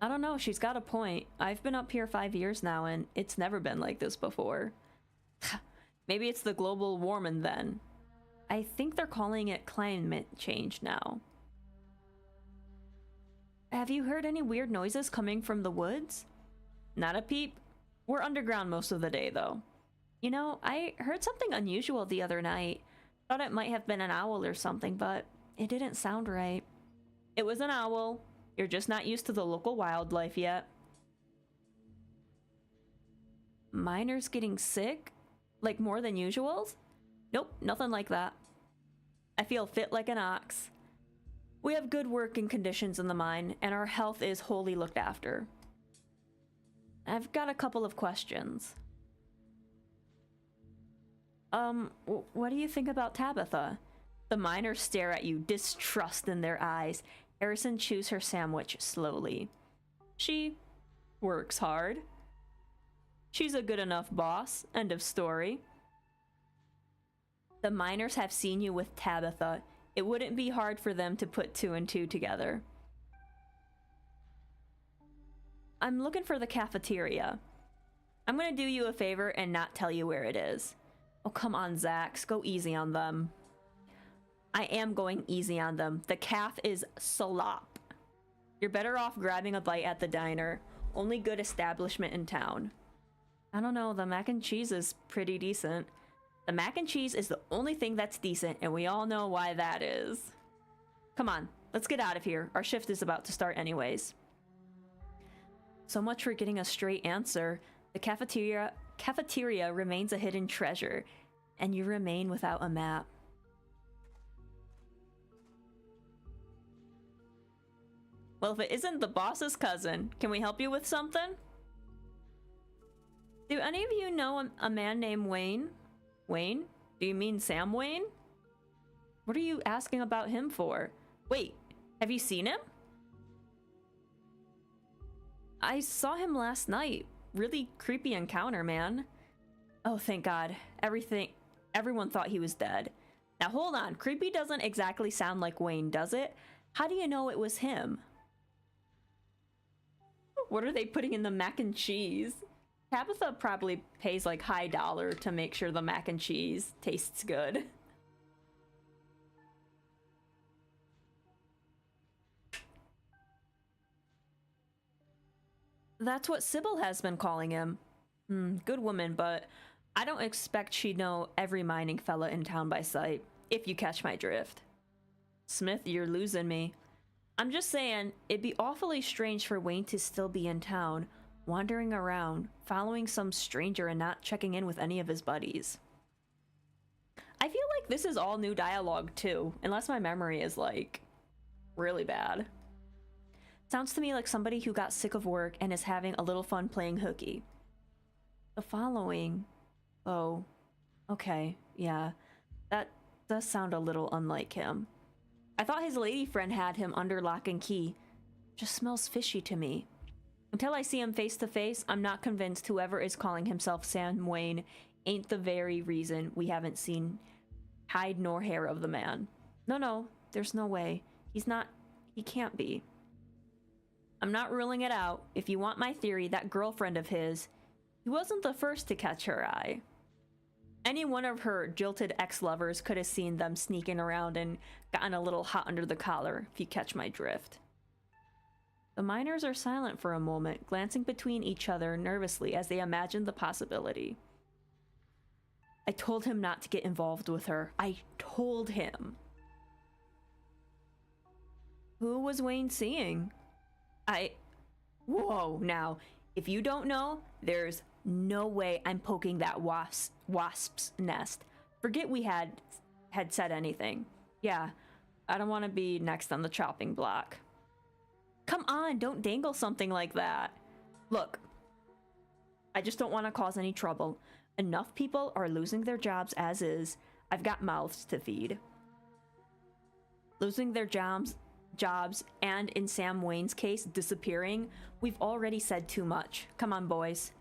I don't know, she's got a point. I've been up here 5 years now and it's never been like this before. Maybe it's the global warming then. I think they're calling it climate change now. Have you heard any weird noises coming from the woods? Not a peep. We're underground most of the day though. You know, I heard something unusual the other night. Thought it might have been an owl or something, but it didn't sound right. It was an owl. You're just not used to the local wildlife yet. Miners getting sick? Like more than usual? Nope, nothing like that. I feel fit like an ox. We have good working conditions in the mine, and our health is wholly looked after. I've got a couple of questions. What do you think about Tabitha? The miners stare at you, distrust in their eyes. Harrison chews her sandwich slowly. She works hard. She's a good enough boss. End of story. The miners have seen you with Tabitha. It wouldn't be hard for them to put two and two together. I'm looking for the cafeteria. I'm gonna do you a favor and not tell you where it is. Oh, come on, Zax. Go easy on them. I am going easy on them. The calf is slop. You're better off grabbing a bite at the diner. Only good establishment in town. I don't know, the mac and cheese is pretty decent. The mac and cheese is the only thing that's decent, and we all know why that is. Come on, let's get out of here. Our shift is about to start anyways. So much for getting a straight answer. The cafeteria remains a hidden treasure, and you remain without a map. Well, if it isn't the boss's cousin, can we help you with something? Do any of you know a man named Wayne? Wayne? Do you mean Sam Wayne? What are you asking about him for? Wait, have you seen him? I saw him last night. Really creepy encounter, man. Oh, thank God. Everyone thought he was dead. Now hold on, creepy doesn't exactly sound like Wayne, does it? How do you know it was him? What are they putting in the mac and cheese? Tabitha probably pays like high dollar to make sure the mac and cheese tastes good. That's what Sybil has been calling him. Good woman, but I don't expect she'd know every mining fella in town by sight, if you catch my drift. Smith, you're losing me. I'm just saying, it'd be awfully strange for Wayne to still be in town, wandering around, following some stranger and not checking in with any of his buddies. I feel like this is all new dialogue too, unless my memory is like really bad. Sounds to me like somebody who got sick of work and is having a little fun playing hooky. The following... Oh, okay, yeah. That does sound a little unlike him. I thought his lady friend had him under lock and key. Just smells fishy to me. Until I see him face to face, I'm not convinced whoever is calling himself Sam Wayne ain't the very reason we haven't seen hide nor hair of the man. No, there's no way. He can't be. I'm not ruling it out. If you want my theory, that girlfriend of his, he wasn't the first to catch her eye. Any one of her jilted ex-lovers could have seen them sneaking around and gotten a little hot under the collar, if you catch my drift. The miners are silent for a moment, glancing between each other nervously as they imagine the possibility. I told him not to get involved with her. I told him. Who was Wayne seeing? Whoa, now, if you don't know, there's no way I'm poking that wasp's nest. Forget we had said anything. Yeah, I don't want to be next on the chopping block. Come on, don't dangle something like that. Look, I just don't want to cause any trouble. Enough people are losing their jobs as is. I've got mouths to feed. Losing their jobs, and in Sam Wayne's case, disappearing, we've already said too much. Come on, boys.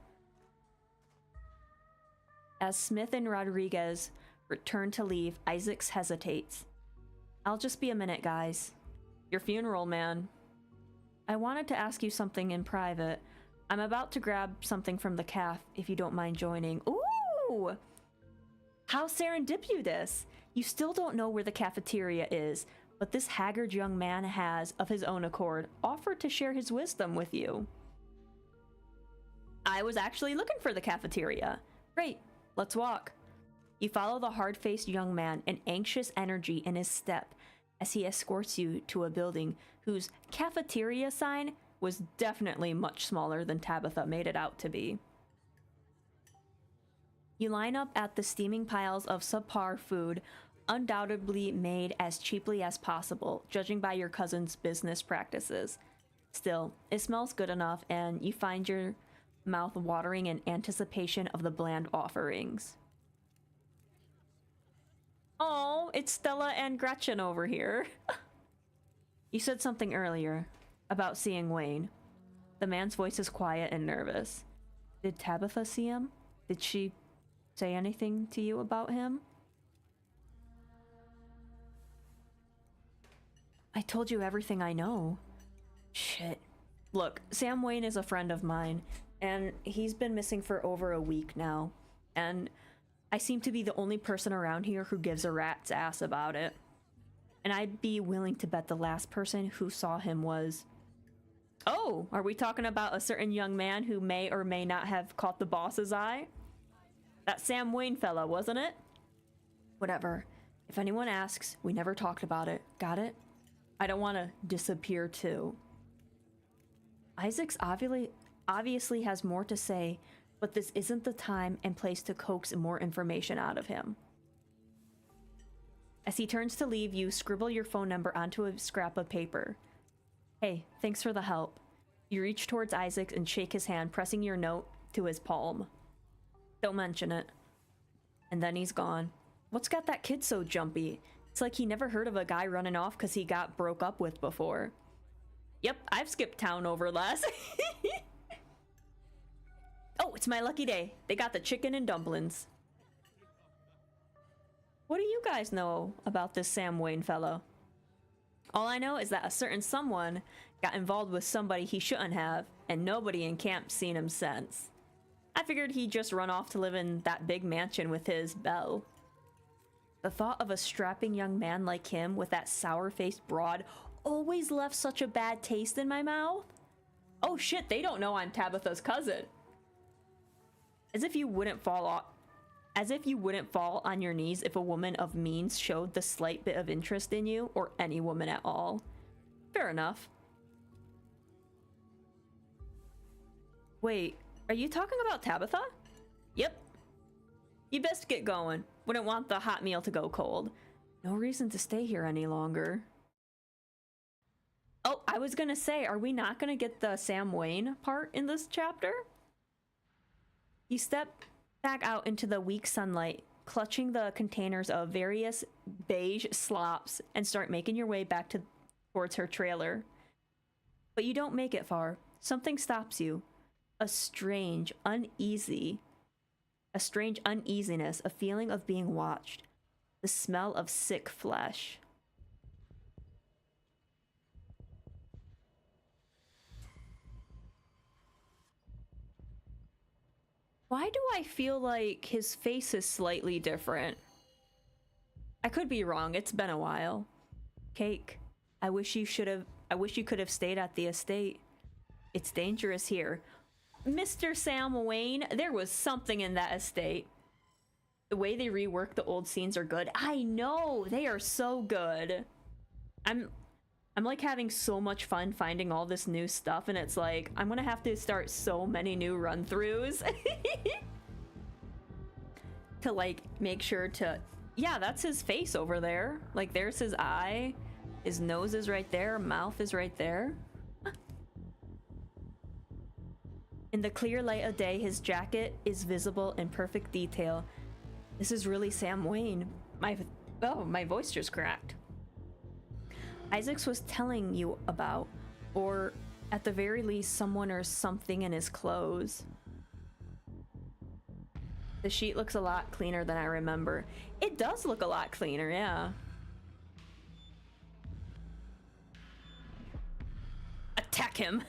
As Smith and Rodriguez return to leave, Isaacs hesitates. I'll just be a minute, guys. Your funeral, man. I wanted to ask you something in private. I'm about to grab something from the caf, if you don't mind joining. Ooh! How serendipitous! You still don't know where the cafeteria is, but this haggard young man has, of his own accord, offered to share his wisdom with you. I was actually looking for the cafeteria. Great, let's walk. You follow the hard-faced young man, an anxious energy in his step, as he escorts you to a building whose cafeteria sign was definitely much smaller than Tabitha made it out to be. You line up at the steaming piles of subpar food, undoubtedly made as cheaply as possible, judging by your cousin's business practices. Still, it smells good enough, and you find your mouth watering in anticipation of the bland offerings. Oh, it's Stella and Gretchen over here. You said something earlier about seeing Wayne. The man's voice is quiet and nervous. Did Tabitha see him? Did she say anything to you about him? I told you everything I know. Shit. Look, Sam Wayne is a friend of mine, and he's been missing for over a week now, and I seem to be the only person around here who gives a rat's ass about it. And I'd be willing to bet the last person who saw him was Oh, are we talking about a certain young man who may or may not have caught the boss's eye? That Sam Wayne fella, wasn't it? Whatever. If anyone asks, we never talked about it. Got it? I don't want to disappear too. Isaacs obviously has more to say, but this isn't the time and place to coax more information out of him. As he turns to leave, you scribble your phone number onto a scrap of paper. Hey, thanks for the help. You reach towards Isaac and shake his hand, pressing your note to his palm. Don't mention it. And then he's gone. What's got that kid so jumpy? It's like he never heard of a guy running off because he got broke up with before. Yep, I've skipped town over less. Oh, it's my lucky day. They got the chicken and dumplings. What do you guys know about this Sam Wayne fellow? All I know is that a certain someone got involved with somebody he shouldn't have, and nobody in camp seen him since. I figured he'd just run off to live in that big mansion with his Belle. The thought of a strapping young man like him with that sour-faced broad always left such a bad taste in my mouth. Oh shit, they don't know I'm Tabitha's cousin. As if you wouldn't fall on your knees if a woman of means showed the slight bit of interest in you, or any woman at all. Fair enough. Wait, are you talking about Tabitha? Yep. You best get going. Wouldn't want the hot meal to go cold. No reason to stay here any longer. Oh, I was gonna say, are we not gonna get the Sam Wayne part in this chapter? You step back out into the weak sunlight, clutching the containers of various beige slops, and start making your way back towards her trailer. But you don't make it far. Something stops you. A strange uneasiness, a feeling of being watched. The smell of sick flesh. Why do I feel like his face is slightly different? I could be wrong, it's been a while. Cake, I wish you could have stayed at the estate. It's dangerous here. Mr. Sam Wayne, there was something in that estate. The way they rework the old scenes are good. I know, they are so good. I'm like having so much fun finding all this new stuff, and it's like, I'm gonna have to start so many new run-throughs to like make sure to, yeah, that's his face over there. Like there's his eye, his nose is right there, mouth is right there. In the clear light of day, his jacket is visible in perfect detail. This is really Sam Wayne. My voice just cracked. Isaacs was telling you about, or at the very least, someone or something in his clothes. The sheet looks a lot cleaner than I remember. It does look a lot cleaner, yeah. Attack him!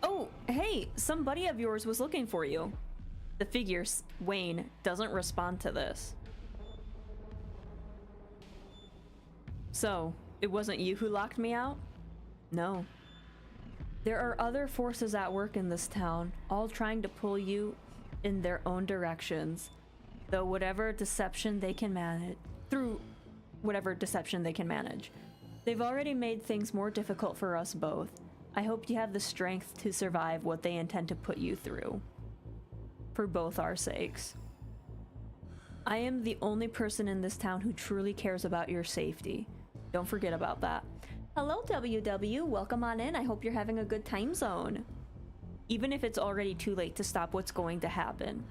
Oh, hey, some buddy of yours was looking for you. The figure, Wayne, doesn't respond to this. So, it wasn't you who locked me out? No. There are other forces at work in this town, all trying to pull you in their own directions. Through whatever deception they can manage. They've already made things more difficult for us both. I hope you have the strength to survive what they intend to put you through. For both our sakes. I am the only person in this town who truly cares about your safety. Don't forget about that. Hello, WW. Welcome on in. I hope you're having a good time zone. Even if it's already too late to stop what's going to happen.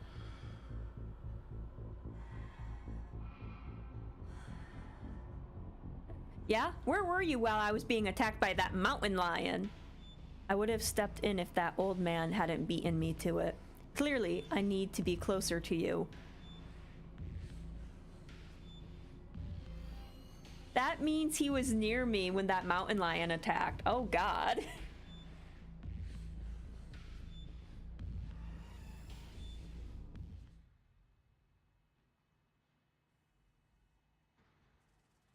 Yeah? Where were you while I was being attacked by that mountain lion? I would have stepped in if that old man hadn't beaten me to it. Clearly, I need to be closer to you. That means he was near me when that mountain lion attacked. Oh god.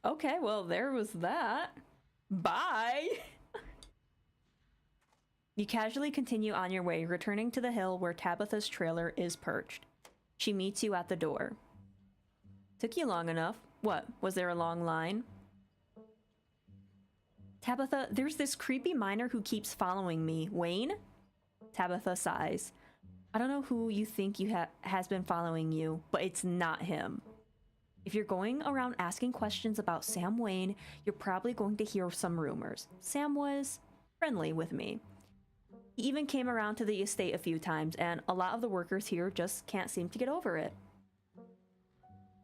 Okay, well, there was that. Bye. You casually continue on your way, returning to the hill where Tabitha's trailer is perched. She meets you at the door. Took you long enough. What, was there a long line? Tabitha, there's this creepy miner who keeps following me. Wayne? Tabitha sighs. I don't know who you think has been following you, but it's not him. If you're going around asking questions about Sam Wayne, you're probably going to hear some rumors. Sam was friendly with me. He even came around to the estate a few times, and a lot of the workers here just can't seem to get over it.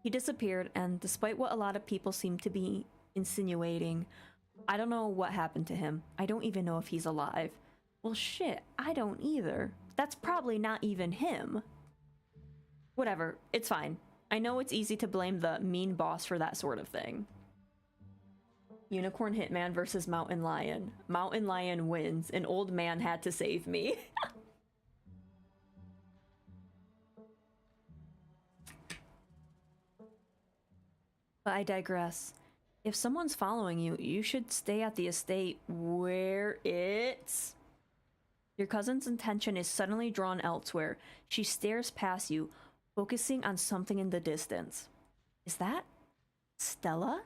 He disappeared, and despite what a lot of people seem to be insinuating, I don't know what happened to him. I don't even know if he's alive. Well, shit, I don't either. That's probably not even him. Whatever, it's fine. I know it's easy to blame the mean boss for that sort of thing. Unicorn Hitman versus Mountain Lion. Mountain Lion wins. An old man had to save me. But I digress. If someone's following you, you should stay at the estate where it's... Your cousin's attention is suddenly drawn elsewhere. She stares past you, focusing on something in the distance. Is that Stella?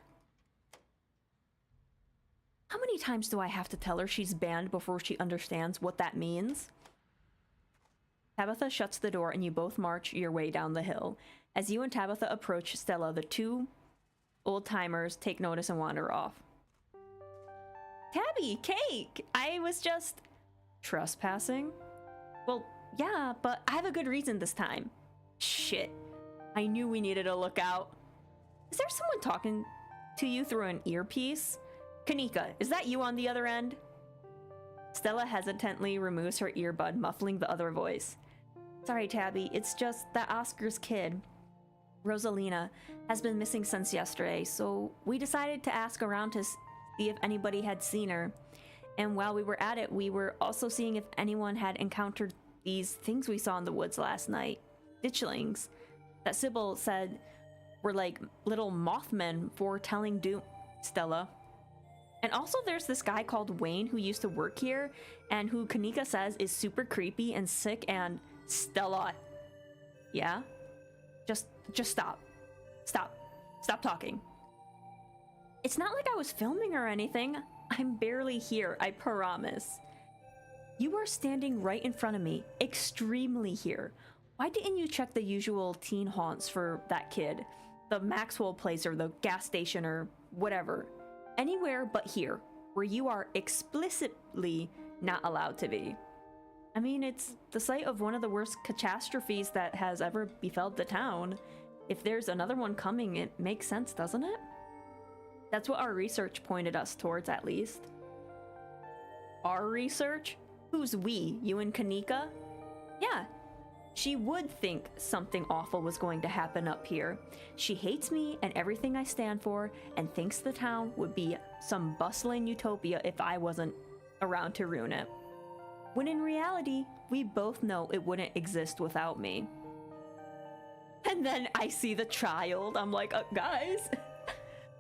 How many times do I have to tell her she's banned before she understands what that means? Tabitha shuts the door and you both march your way down the hill. As you and Tabitha approach Stella, the two old-timers take notice and wander off. Tabby, cake! I was just... Trespassing? Well, yeah, but I have a good reason this time. Shit. I knew we needed a lookout. Is there someone talking to you through an earpiece? Kanika, is that you on the other end? Stella hesitantly removes her earbud, muffling the other voice. Sorry, Tabby, it's just that Oscar's kid, Rosalina, has been missing since yesterday, so we decided to ask around to see if anybody had seen her. And while we were at it, we were also seeing if anyone had encountered these things we saw in the woods last night. Ditchlings that Sybil said were like little mothmen foretelling doom. Stella. And also there's this guy called Wayne who used to work here and who Kanika says is super creepy and sick and... Stella. Yeah? Just stop. Stop talking. It's not like I was filming or anything. I'm barely here, I promise. You were standing right in front of me, extremely here. Why didn't you check the usual teen haunts for that kid? The Maxwell place or the gas station or whatever. Anywhere but here, where you are explicitly not allowed to be. I mean, it's the site of one of the worst catastrophes that has ever befell the town. If there's another one coming, it makes sense, doesn't it? That's what our research pointed us towards, at least. Our research? Who's we? You and Kanika? Yeah. She would think something awful was going to happen up here. She hates me and everything I stand for, and thinks the town would be some bustling utopia if I wasn't around to ruin it. When in reality, we both know it wouldn't exist without me. And then I see the child. I'm like, guys,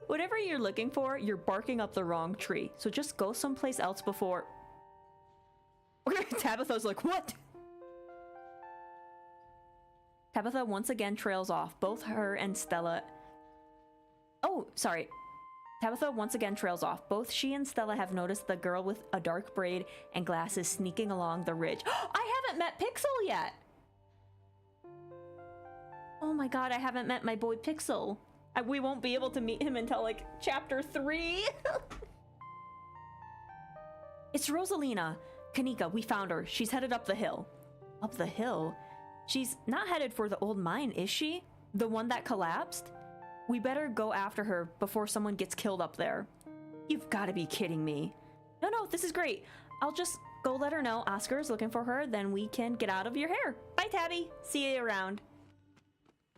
whatever you're looking for, you're barking up the wrong tree. So just go someplace else before... Tabitha's like, what? Tabitha once again trails off. Both her and Stella... Oh, sorry. Tabitha once again trails off. Both she and Stella have noticed the girl with a dark braid and glasses sneaking along the ridge. I haven't met Pixel yet! Oh my god, I haven't met my boy Pixel. We won't be able to meet him until, like, chapter 3. It's Rosalina. Kanika, we found her. She's headed up the hill. Up the hill? She's not headed for the old mine, is she? The one that collapsed? We better go after her before someone gets killed up there. You've got to be kidding me. No, this is great. I'll just go let her know Oscar's looking for her, then we can get out of your hair. Bye, Tabby. See you around.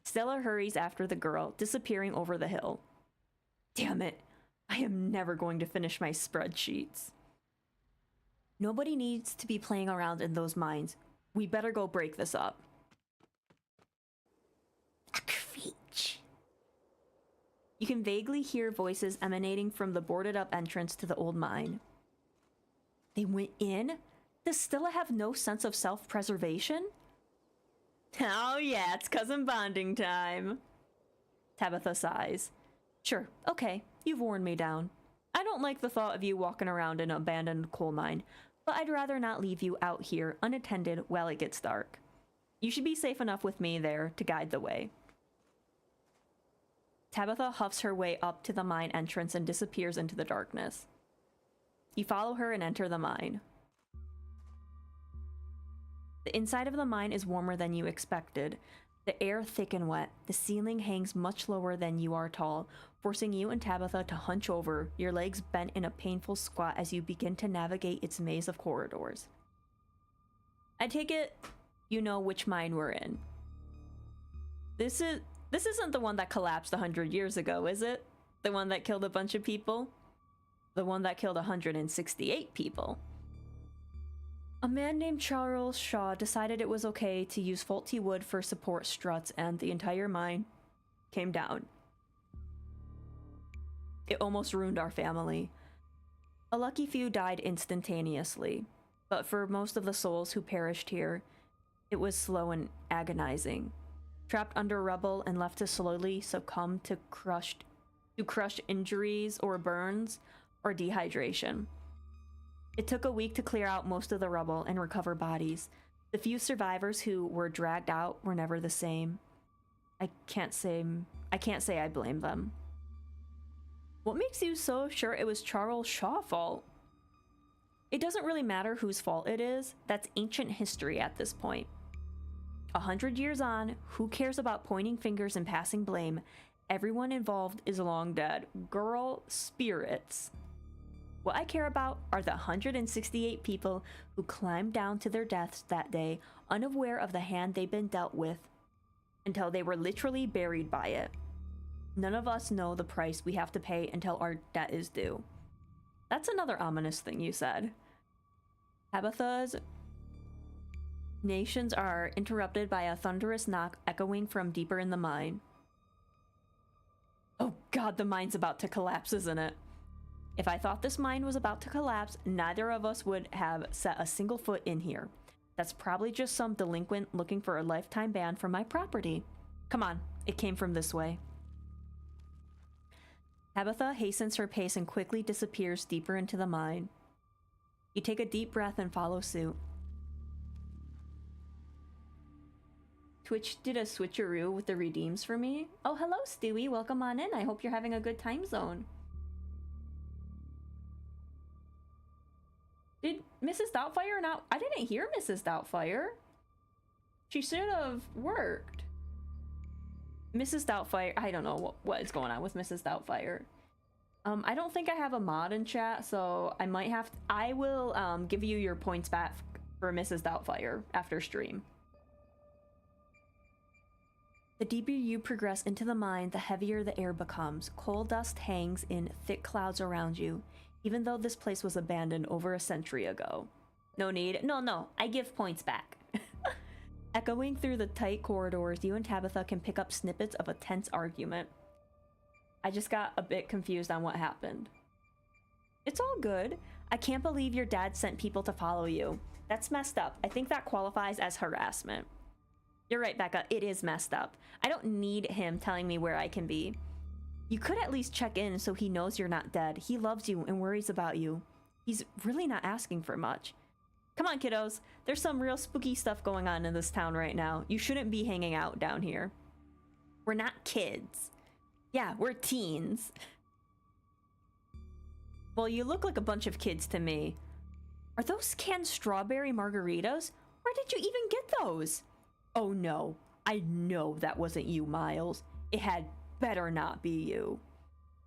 Stella hurries after the girl, disappearing over the hill. Damn it. I am never going to finish my spreadsheets. Nobody needs to be playing around in those mines. We better go break this up. You can vaguely hear voices emanating from the boarded up entrance to the old mine. They went in? Does Stella have no sense of self-preservation? Oh yeah, it's cousin bonding time. Tabitha sighs. Sure, okay, you've worn me down. I don't like the thought of you walking around in an abandoned coal mine, but I'd rather not leave you out here unattended while it gets dark. You should be safe enough with me there to guide the way. Tabitha huffs her way up to the mine entrance and disappears into the darkness. You follow her and enter the mine. The inside of the mine is warmer than you expected. The air thick and wet. The ceiling hangs much lower than you are tall, forcing you and Tabitha to hunch over, your legs bent in a painful squat as you begin to navigate its maze of corridors. I take it you know which mine we're in. This isn't the one that collapsed 100 years ago, is it? The one that killed a bunch of people? The one that killed 168 people. A man named Charles Shaw decided it was okay to use faulty wood for support struts, and the entire mine came down. It almost ruined our family. A lucky few died instantaneously, but for most of the souls who perished here, it was slow and agonizing. Trapped under rubble and left to slowly succumb to crushed injuries or burns or dehydration. It took a week to clear out most of the rubble and recover bodies. The few survivors who were dragged out were never the same. I can't say I blame them. What makes you so sure it was Charles Shaw's fault? It doesn't really matter whose fault it is. That's ancient history at this point. 100 years on, who cares about pointing fingers and passing blame? Everyone involved is long dead. Girl, spirits. What I care about are the 168 people who climbed down to their deaths that day, unaware of the hand they've been dealt with, until they were literally buried by it. None of us know the price we have to pay until our debt is due. That's another ominous thing you said. Tabitha's nations are interrupted by a thunderous knock echoing from deeper in the mine. Oh god, the mine's about to collapse, isn't it? If I thought this mine was about to collapse, neither of us would have set a single foot in here. That's probably just some delinquent looking for a lifetime ban from my property. Come on, it came from this way. Tabitha hastens her pace and quickly disappears deeper into the mine. You take a deep breath and follow suit. Twitch did a switcheroo with the redeems for me. Oh, hello, Stewie. Welcome on in. I hope you're having a good time zone. Did Mrs. Doubtfire not? I didn't hear Mrs. Doubtfire. She should have worked. Mrs. Doubtfire, I don't know what is going on with Mrs. Doubtfire. I don't think I have a mod in chat, so I might have to, I will give you your points back for Mrs. Doubtfire after stream. The deeper you progress into the mine, the heavier the air becomes. Coal dust hangs in thick clouds around you, even though this place was abandoned over a century ago. No need. No, I give points back. Echoing through the tight corridors, you and Tabitha can pick up snippets of a tense argument. I just got a bit confused on what happened. It's all good. I can't believe your dad sent people to follow you. That's messed up. I think that qualifies as harassment. You're right, Becca. It is messed up. I don't need him telling me where I can be. You could at least check in so he knows you're not dead. He loves you and worries about you. He's really not asking for much. Come on, kiddos. There's some real spooky stuff going on in this town right now. You shouldn't be hanging out down here. We're not kids. Yeah, we're teens. Well, you look like a bunch of kids to me. Are those canned strawberry margaritas? Where did you even get those? Oh no, I know that wasn't you, Miles. It had better not be you.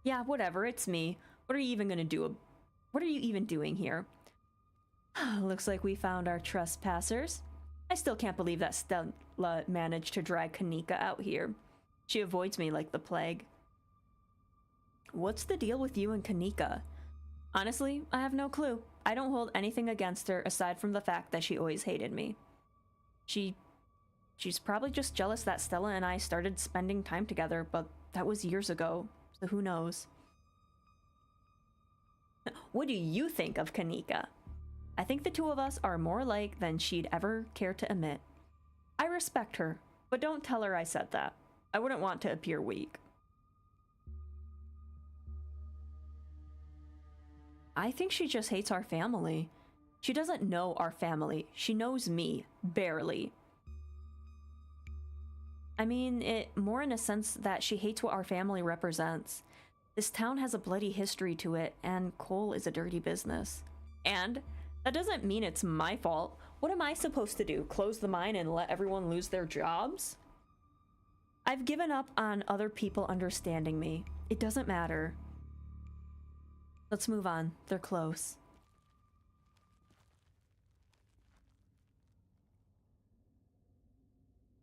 Yeah, whatever, it's me. What are you even gonna do? What are you even doing here? Looks like we found our trespassers. I still can't believe that Stella managed to drag Kanika out here. She avoids me like the plague. What's the deal with you and Kanika? Honestly, I have no clue. I don't hold anything against her aside from the fact that she always hated me. She's probably just jealous that Stella and I started spending time together, but that was years ago, so who knows? What do you think of Kanika? I think the two of us are more alike than she'd ever care to admit. I respect her, but don't tell her I said that. I wouldn't want to appear weak. I think she just hates our family. She doesn't know our family. She knows me, barely. I mean, it more in a sense that she hates what our family represents. This town has a bloody history to it, and coal is a dirty business. And that doesn't mean it's my fault. What am I supposed to do? Close the mine and let everyone lose their jobs? I've given up on other people understanding me. It doesn't matter. Let's move on. They're close.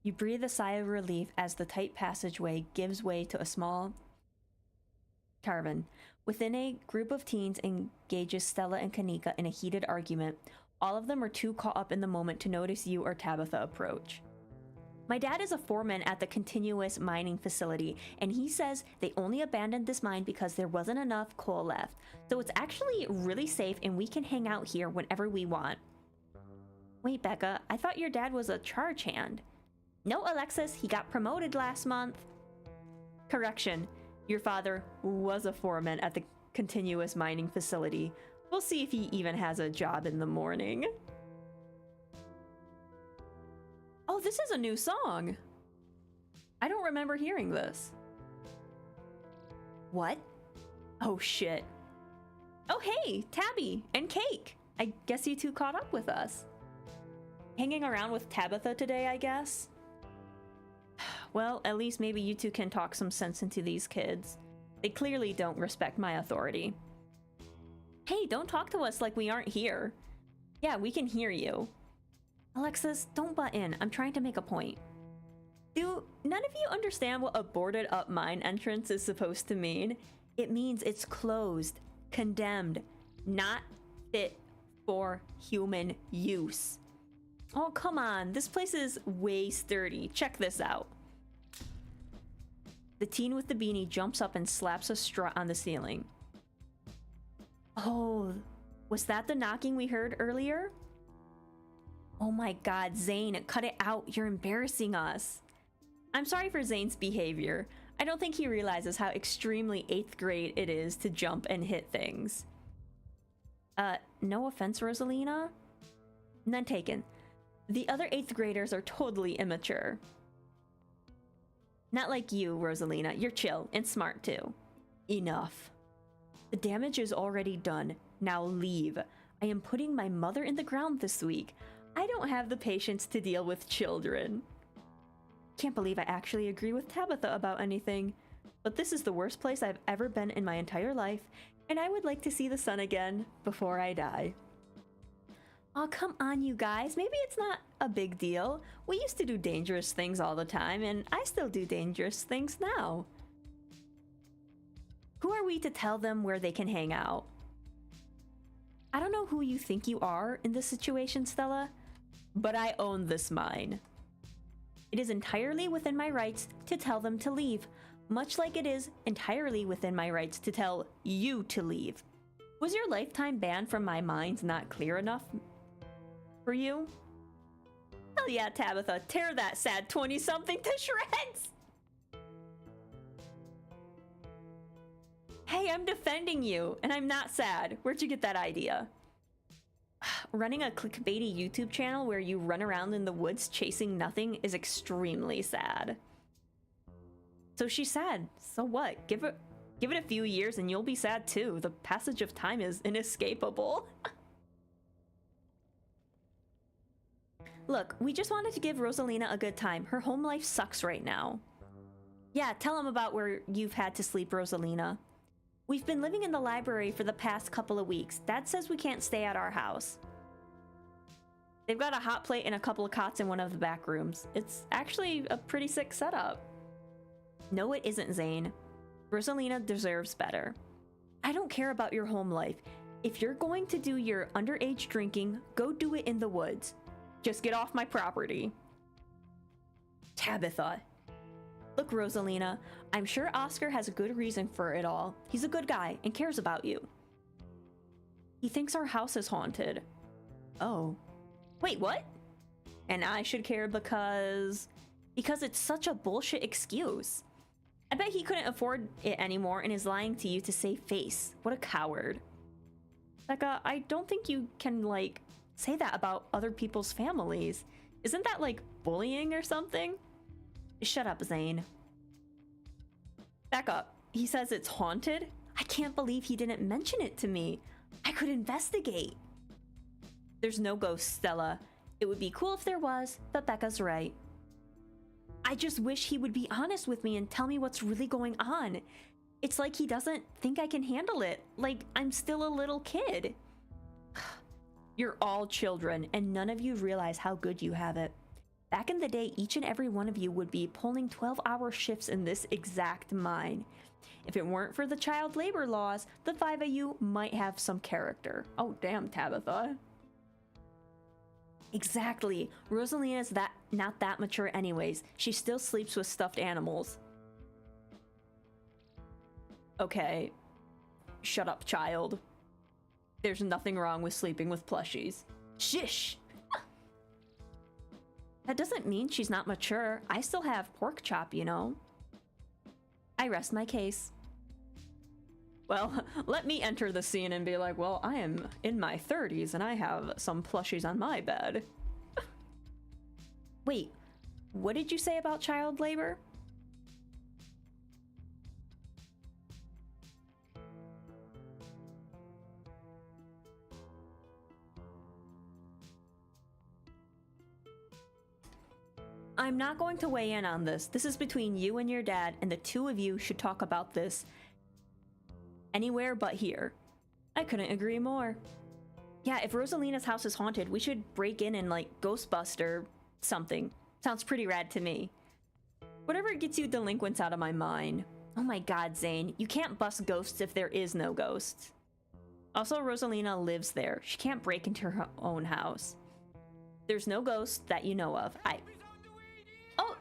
You breathe a sigh of relief as the tight passageway gives way to a small caravan. Within, a group of teens engages Stella and Kanika in a heated argument. All of them are too caught up in the moment to notice you or Tabitha approach. My dad is a foreman at the continuous mining facility, and he says they only abandoned this mine because there wasn't enough coal left. So it's actually really safe and we can hang out here whenever we want. Wait, Becca, I thought your dad was a charge hand. No, Alexis, he got promoted last month. Correction, your father was a foreman at the continuous mining facility. We'll see if he even has a job in the morning. Oh, this is a new song. I don't remember hearing this. What? Oh, shit. Oh, hey, Tabby and Cake. I guess you two caught up with us. Hanging around with Tabitha today, I guess? Well, at least maybe you two can talk some sense into these kids. They clearly don't respect my authority. Hey, don't talk to us like we aren't here. Yeah, we can hear you. Alexis, don't butt in. I'm trying to make a point. Do none of you understand what a boarded up mine entrance is supposed to mean? It means it's closed, condemned, not fit for human use. Oh, come on. This place is way sturdy. Check this out. The teen with the beanie jumps up and slaps a strut on the ceiling. Oh, was that the knocking we heard earlier? Oh my god, Zane, cut it out. You're embarrassing us. I'm sorry for Zane's behavior. I don't think he realizes how extremely 8th grade it is to jump and hit things. No offense, Rosalina. None taken. The other 8th graders are totally immature. Not like you, Rosalina. You're chill and smart too. Enough. The damage is already done. Now leave. I am putting my mother in the ground this week. I don't have the patience to deal with children. Can't believe I actually agree with Tabitha about anything. But this is the worst place I've ever been in my entire life, and I would like to see the sun again before I die. Oh, come on, you guys. Maybe it's not a big deal. We used to do dangerous things all the time, and I still do dangerous things now. Who are we to tell them where they can hang out? I don't know who you think you are in this situation, Stella, but I own this mine. It is entirely within my rights to tell them to leave, much like it is entirely within my rights to tell you to leave. Was your lifetime ban from my mines not clear enough for you? Hell yeah, Tabitha, tear that sad 20-something to shreds! Hey, I'm defending you, and I'm not sad. Where'd you get that idea? Running a clickbaity YouTube channel where you run around in the woods chasing nothing is extremely sad. So she's sad. So what? Give it a few years and you'll be sad too. The passage of time is inescapable. Look, we just wanted to give Rosalina a good time. Her home life sucks right now. Yeah, tell them about where you've had to sleep, Rosalina. We've been living in the library for the past couple of weeks. Dad says we can't stay at our house. They've got a hot plate and a couple of cots in one of the back rooms. It's actually a pretty sick setup. No, it isn't, Zane. Rosalina deserves better. I don't care about your home life. If you're going to do your underage drinking, go do it in the woods. Just get off my property. Tabitha. Look, Rosalina, I'm sure Oscar has a good reason for it all. He's a good guy and cares about you. He thinks our house is haunted. Oh. Wait, what? And I should care because it's such a bullshit excuse. I bet he couldn't afford it anymore and is lying to you to save face. What a coward. Becca, I don't think you can, like, say that about other people's families. Isn't that, like, bullying or something? Shut up, Zane. Becca, he says it's haunted? I can't believe he didn't mention it to me. I could investigate. There's no ghost, Stella. It would be cool if there was, but Becca's right. I just wish he would be honest with me and tell me what's really going on. It's like he doesn't think I can handle it, like I'm still a little kid. You're all children, and none of you realize how good you have it. Back in the day, each and every one of you would be pulling 12-hour shifts in this exact mine. If it weren't for the child labor laws, the 5 of you might have some character. Oh, damn, Tabitha. Exactly. Rosalina's not that mature anyways. She still sleeps with stuffed animals. Okay. Shut up, child. There's nothing wrong with sleeping with plushies. Shish! That doesn't mean she's not mature. I still have pork chop, you know. I rest my case. Well, let me enter the scene and be like, well, I am in my 30s and I have some plushies on my bed. Wait, what did you say about child labor? I'm not going to weigh in on this. This is between you and your dad, and the two of you should talk about this anywhere but here. I couldn't agree more. Yeah, if Rosalina's house is haunted, we should break in and, like, Ghostbuster something. Sounds pretty rad to me. Whatever gets you delinquents out of my mind. Oh my god, Zane. You can't bust ghosts if there is no ghosts. Also, Rosalina lives there. She can't break into her own house. There's no ghost that you know of. Oh!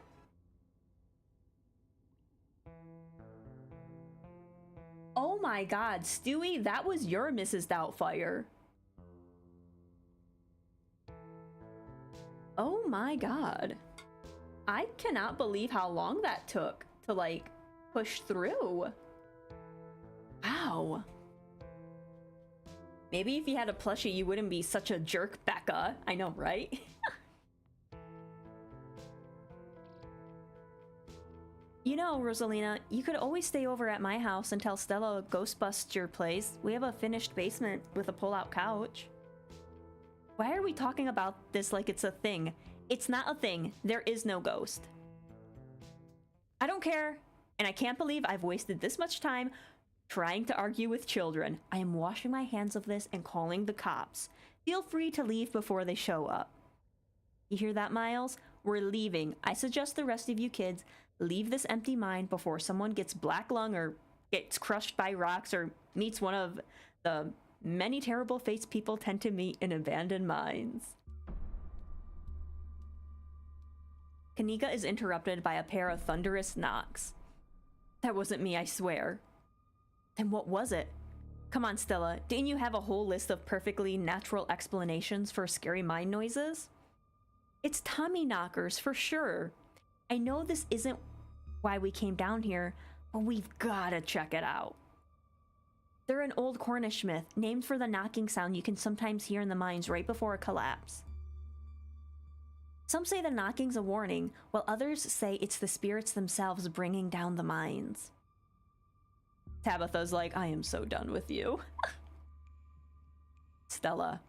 Oh my god, Stewie, that was your Mrs. Doubtfire. Oh my god. I cannot believe how long that took to, like, push through. Wow. Maybe if you had a plushie, you wouldn't be such a jerk, Becca. I know, right? You know, Rosalina, you could always stay over at my house until Stella ghostbusts your place. We have a finished basement with a pull-out couch. Why are we talking about this like it's a thing? It's not a thing. There is no ghost. I don't care, and I can't believe I've wasted this much time trying to argue with children. I am washing my hands of this and calling the cops. Feel free to leave before they show up. You hear that, Miles? We're leaving. I suggest the rest of you kids leave this empty mine before someone gets black lung or gets crushed by rocks or meets one of the many terrible fates people tend to meet in abandoned mines. Kanika is interrupted by a pair of thunderous knocks. That wasn't me, I swear. Then what was it? Come on, Stella, didn't you have a whole list of perfectly natural explanations for scary mine noises? It's Tommy knockers, for sure. I know this isn't why we came down here, but we've gotta check it out. They're an old Cornish myth, named for the knocking sound you can sometimes hear in the mines right before a collapse. Some say the knocking's a warning, while others say it's the spirits themselves bringing down the mines. Tabitha's like, I am so done with you. Stella.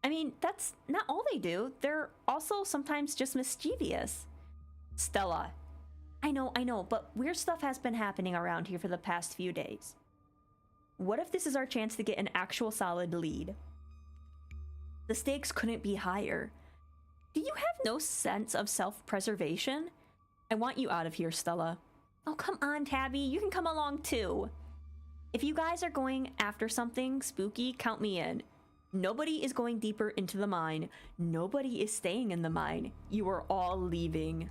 I mean, that's not all they do. They're also sometimes just mischievous. Stella. I know, but weird stuff has been happening around here for the past few days. What if this is our chance to get an actual solid lead? The stakes couldn't be higher. Do you have no sense of self-preservation? I want you out of here, Stella. Oh, come on, Tabby. You can come along too. If you guys are going after something spooky, count me in. Nobody is going deeper into the mine. Nobody is staying in the mine. You are all leaving.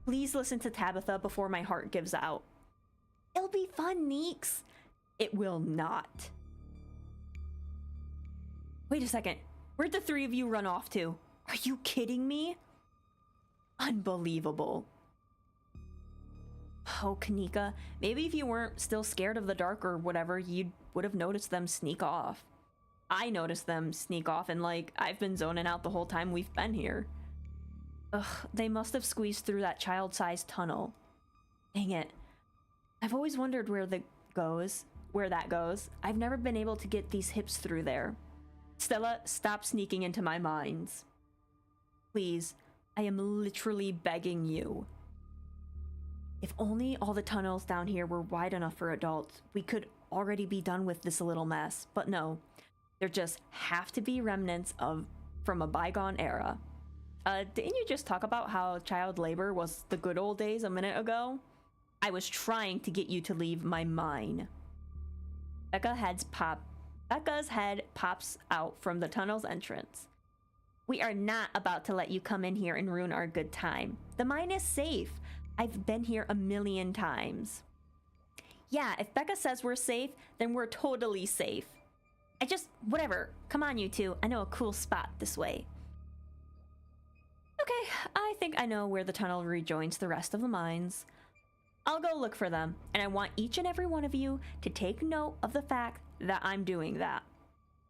Please listen to Tabitha before my heart gives out. It'll be fun, Neeks. It will not. Wait a second. Where'd the three of you run off to? Are you kidding me? Unbelievable. Oh, Kanika, maybe if you weren't still scared of the dark or whatever, you would have noticed them sneak off. I noticed them sneak off, and like, I've been zoning out the whole time we've been here. Ugh, they must have squeezed through that child-sized tunnel. Dang it. I've always wondered where that goes. I've never been able to get these hips through there. Stella, stop sneaking into my minds. Please, I am literally begging you. If only all the tunnels down here were wide enough for adults, we could already be done with this little mess. But no, there just have to be remnants from a bygone era. Didn't you just talk about how child labor was the good old days a minute ago? I was trying to get you to leave my mine. Becca's head pops out from the tunnel's entrance. We are not about to let you come in here and ruin our good time. The mine is safe. I've been here a million times. Yeah, if Becca says we're safe, then we're totally safe. Whatever. Come on, you two. I know a cool spot this way. Okay, I think I know where the tunnel rejoins the rest of the mines. I'll go look for them, and I want each and every one of you to take note of the fact that I'm doing that.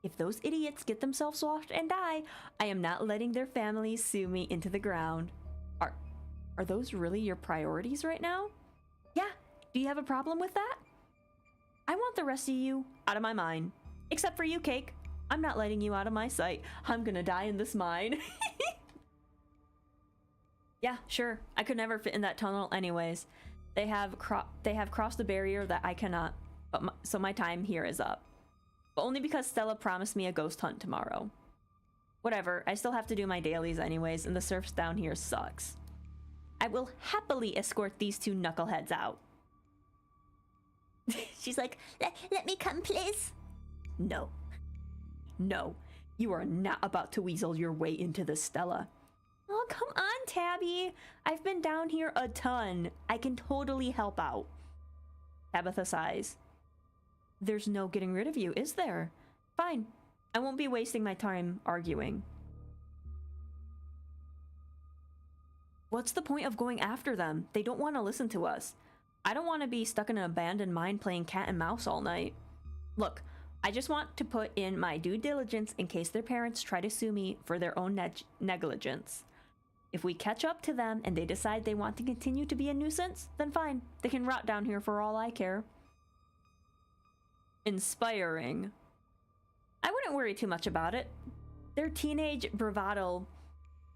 If those idiots get themselves washed and die, I am not letting their families sue me into the ground. Are those really your priorities right now? Yeah, do you have a problem with that? I want the rest of you out of my mind. Except for you, Cake. I'm not letting you out of my sight. I'm gonna die in this mine. Yeah, sure. I could never fit in that tunnel anyways. They have crossed the barrier that I cannot, so my time here is up. But only because Stella promised me a ghost hunt tomorrow. Whatever, I still have to do my dailies anyways, and the surf down here sucks. I will happily escort these two knuckleheads out. She's like, let me come, please. No. No, you are not about to weasel your way into this, Stella. Oh, come on, Tabby. I've been down here a ton. I can totally help out. Tabitha sighs. There's no getting rid of you, is there? Fine. I won't be wasting my time arguing. What's the point of going after them? They don't want to listen to us. I don't want to be stuck in an abandoned mine playing cat and mouse all night. Look, I just want to put in my due diligence in case their parents try to sue me for their own negligence. If we catch up to them and they decide they want to continue to be a nuisance, then fine. They can rot down here for all I care. Inspiring. I wouldn't worry too much about it. Their teenage bravado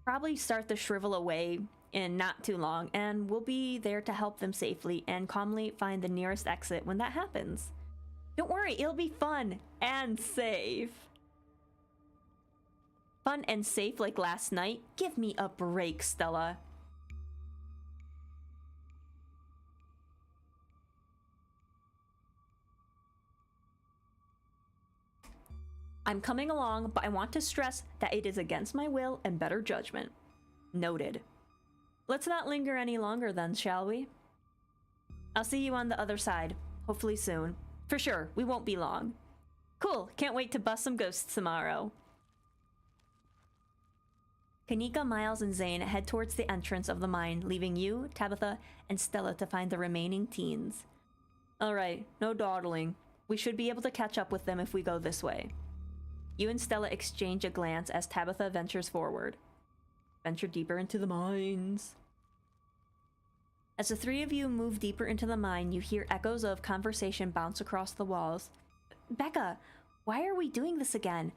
probably start to shrivel away in not too long, and we'll be there to help them safely and calmly find the nearest exit when that happens. Don't worry, it'll be fun and safe. Fun and safe like last night? Give me a break, Stella. I'm coming along, but I want to stress that it is against my will and better judgment. Noted. Let's not linger any longer then, shall we? I'll see you on the other side, hopefully soon. For sure, we won't be long. Cool, can't wait to bust some ghosts tomorrow. Kanika, Miles, and Zane head towards the entrance of the mine, leaving you, Tabitha, and Stella to find the remaining teens. Alright, no dawdling. We should be able to catch up with them if we go this way. You and Stella exchange a glance as Tabitha ventures forward. Venture deeper into the mines. As the three of you move deeper into the mine, you hear echoes of conversation bounce across the walls. Becca, why are we doing this again?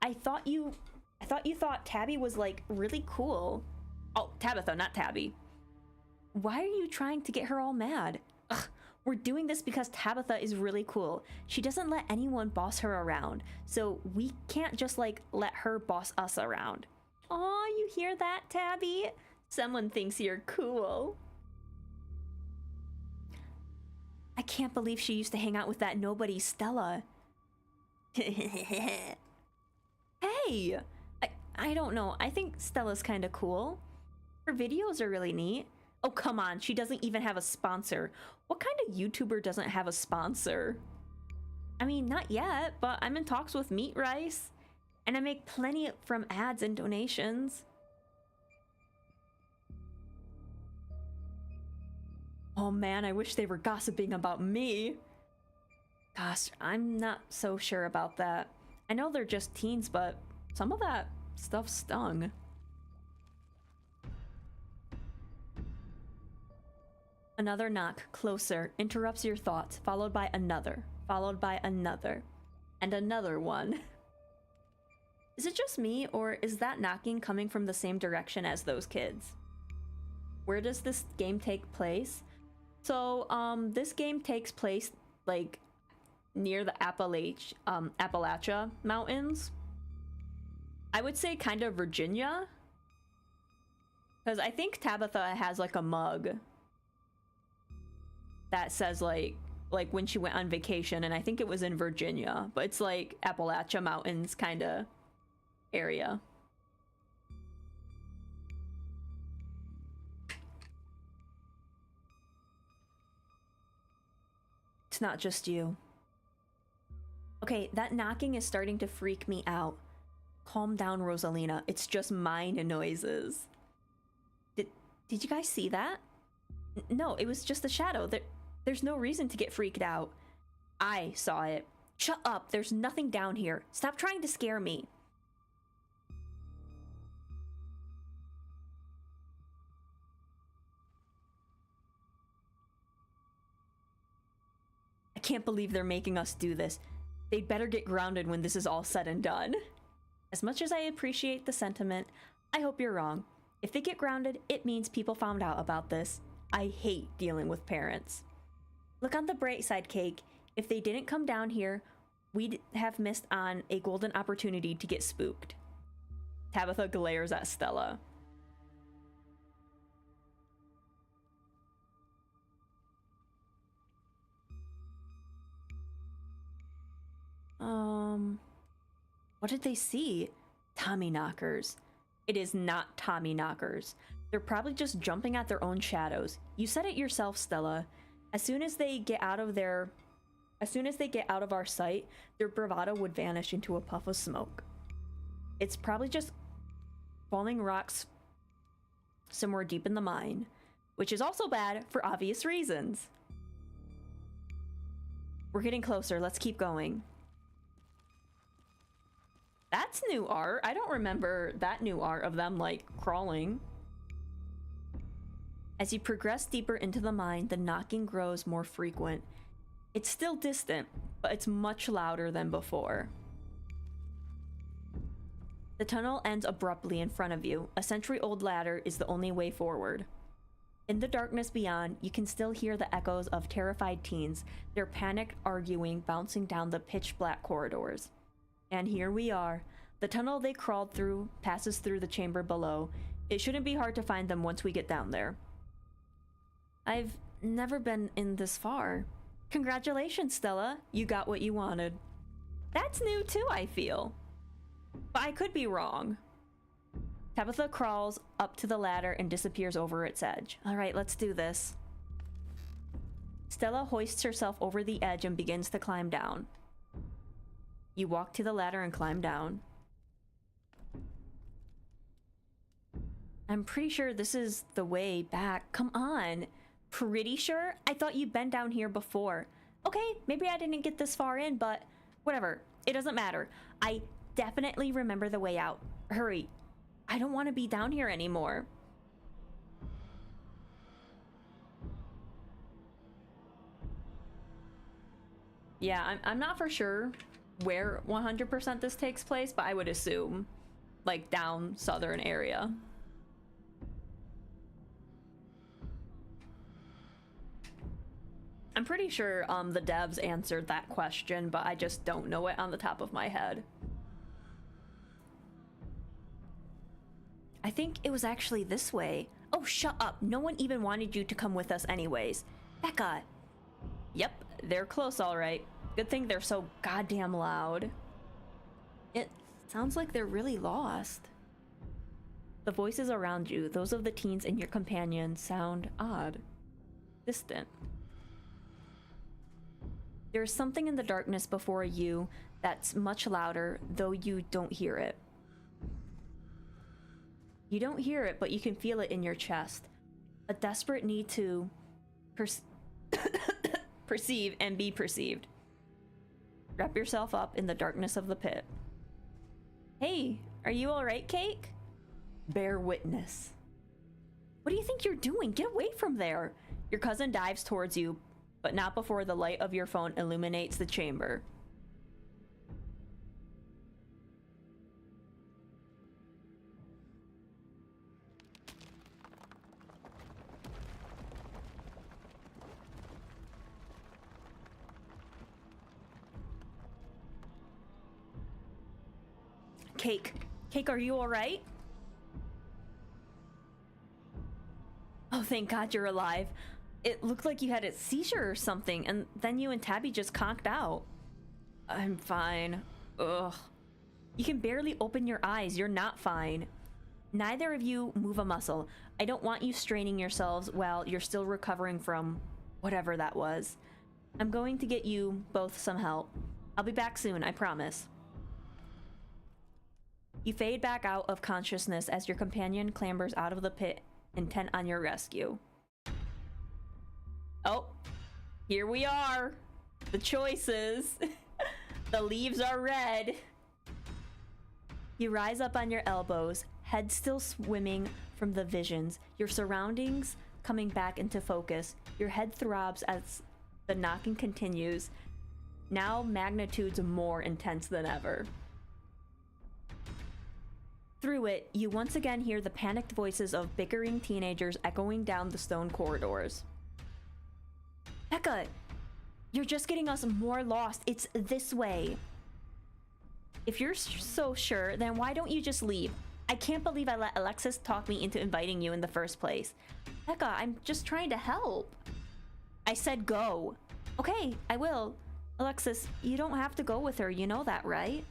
I thought you thought Tabby was like really cool. Oh, Tabitha, not Tabby. Why are you trying to get her all mad? Ugh, we're doing this because Tabitha is really cool. She doesn't let anyone boss her around, so we can't just like let her boss us around. Aw, you hear that, Tabby? Someone thinks you're cool. I can't believe she used to hang out with that nobody Stella. Hey! I don't know. I think Stella's kind of cool. Her videos are really neat. Oh, come on. She doesn't even have a sponsor. What kind of YouTuber doesn't have a sponsor? I mean, not yet, but I'm in talks with Meat Rice. And I make plenty from ads and donations. Oh man, I wish they were gossiping about me. Gosh, I'm not so sure about that. I know they're just teens, but some of that stuff stung. Another knock, closer, interrupts your thoughts, followed by another, and another one. Is it just me, or is that knocking coming from the same direction as those kids? Where does this game take place? So, this game takes place, like, near the Appalachia Mountains. I would say kind of Virginia. Because I think Tabitha has, like, a mug that says, like when she went on vacation, and I think it was in Virginia. But it's, like, Appalachia Mountains kind of area. It's not just you. Okay, that knocking is starting to freak me out. Calm down, Rosalina. It's just mind noises. Did you guys see that? No, it was just a shadow. There's no reason to get freaked out. I saw it. Shut up. There's nothing down here. Stop trying to scare me. I can't believe they're making us do this. They'd better get grounded when this is all said and done. As much as I appreciate the sentiment, I hope you're wrong. If they get grounded, it means people found out about this. I hate dealing with parents. Look on the bright side, Cake. If they didn't come down here, we'd have missed on a golden opportunity to get spooked. Tabitha glares at Stella. What did they see? Tommyknockers. It is not Tommyknockers. They're probably just jumping at their own shadows. You said it yourself, Stella. As soon as they get out of our sight, their bravado would vanish into a puff of smoke. It's probably just falling rocks somewhere deep in the mine, which is also bad for obvious reasons. We're getting closer. Let's keep going. That's new art. I don't remember that new art of them, like, crawling. As you progress deeper into the mine, the knocking grows more frequent. It's still distant, but it's much louder than before. The tunnel ends abruptly in front of you. A century-old ladder is the only way forward. In the darkness beyond, you can still hear the echoes of terrified teens, their panicked arguing bouncing down the pitch-black corridors. And here we are. The tunnel they crawled through passes through the chamber below. It shouldn't be hard to find them once we get down there. I've never been in this far. Congratulations, Stella. You got what you wanted. That's new too, I feel. But I could be wrong. Tabitha crawls up to the ladder and disappears over its edge. All right, let's do this. Stella hoists herself over the edge and begins to climb down. You walk to the ladder and climb down. I'm pretty sure this is the way back. Come on. Pretty sure? I thought you'd been down here before. Okay, maybe I didn't get this far in, but whatever. It doesn't matter. I definitely remember the way out. Hurry. I don't want to be down here anymore. Yeah, I'm not for sure where 100% this takes place, but I would assume, like, down southern area. I'm pretty sure the devs answered that question, but I just don't know it on the top of my head. I think it was actually this way. Oh, shut up. No one even wanted you to come with us anyways. Becca. Yep, they're close all right. Good thing they're so goddamn loud. It sounds like they're really lost. The voices around you, those of the teens and your companions, sound odd. Distant. There is something in the darkness before you that's much louder, though you don't hear it. You don't hear it, but you can feel it in your chest. A desperate need to perceive and be perceived. Wrap yourself up in the darkness of the pit. Hey, are you alright, Cake? Bear witness. What do you think you're doing? Get away from there! Your cousin dives towards you, but not before the light of your phone illuminates the chamber. Cake. Cake, are you alright? Oh, thank God you're alive. It looked like you had a seizure or something, and then you and Tabby just conked out. I'm fine. Ugh. You can barely open your eyes. You're not fine. Neither of you move a muscle. I don't want you straining yourselves while you're still recovering from whatever that was. I'm going to get you both some help. I'll be back soon, I promise. You fade back out of consciousness as your companion clambers out of the pit, intent on your rescue. Oh, here we are. The choices. The leaves are red. You rise up on your elbows, head still swimming from the visions, your surroundings coming back into focus. Your head throbs as the knocking continues, now magnitudes more intense than ever. Through it, you once again hear the panicked voices of bickering teenagers echoing down the stone corridors. Becca, you're just getting us more lost. It's this way. If you're so sure, then why don't you just leave? I can't believe I let Alexis talk me into inviting you in the first place. Becca, I'm just trying to help. I said go. Okay, I will. Alexis, you don't have to go with her. You know that, right?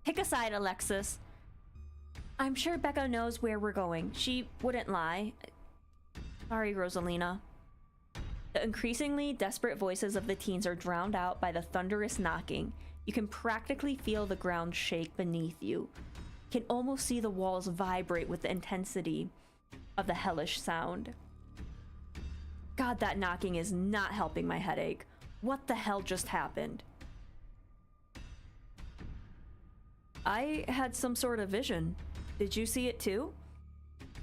Pick a side, Alexis. I'm sure Becca knows where we're going. She wouldn't lie. Sorry, Rosalina. The increasingly desperate voices of the teens are drowned out by the thunderous knocking. You can practically feel the ground shake beneath you. You can almost see the walls vibrate with the intensity of the hellish sound. God, that knocking is not helping my headache. What the hell just happened? I had some sort of vision. Did you see it too?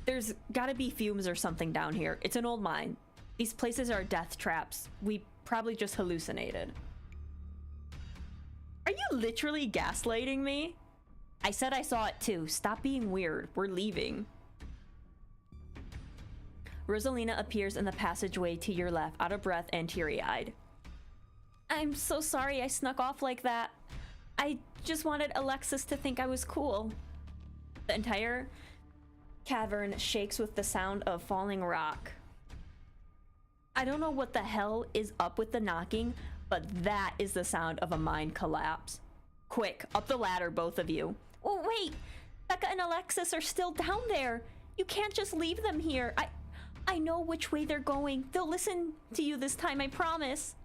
There's gotta be fumes or something down here. It's an old mine. These places are death traps. We probably just hallucinated. Are you literally gaslighting me? I said I saw it too. Stop being weird. We're leaving. Rosalina appears in the passageway to your left, out of breath and teary-eyed. I'm so sorry I snuck off like that. I just wanted Alexis to think I was cool. The entire cavern shakes with the sound of falling rock. I don't know what the hell is up with the knocking, but that is the sound of a mine collapse. Quick, up the ladder, both of you. Oh, wait! Becca and Alexis are still down there! You can't just leave them here. I know which way they're going. They'll listen to you this time, I promise.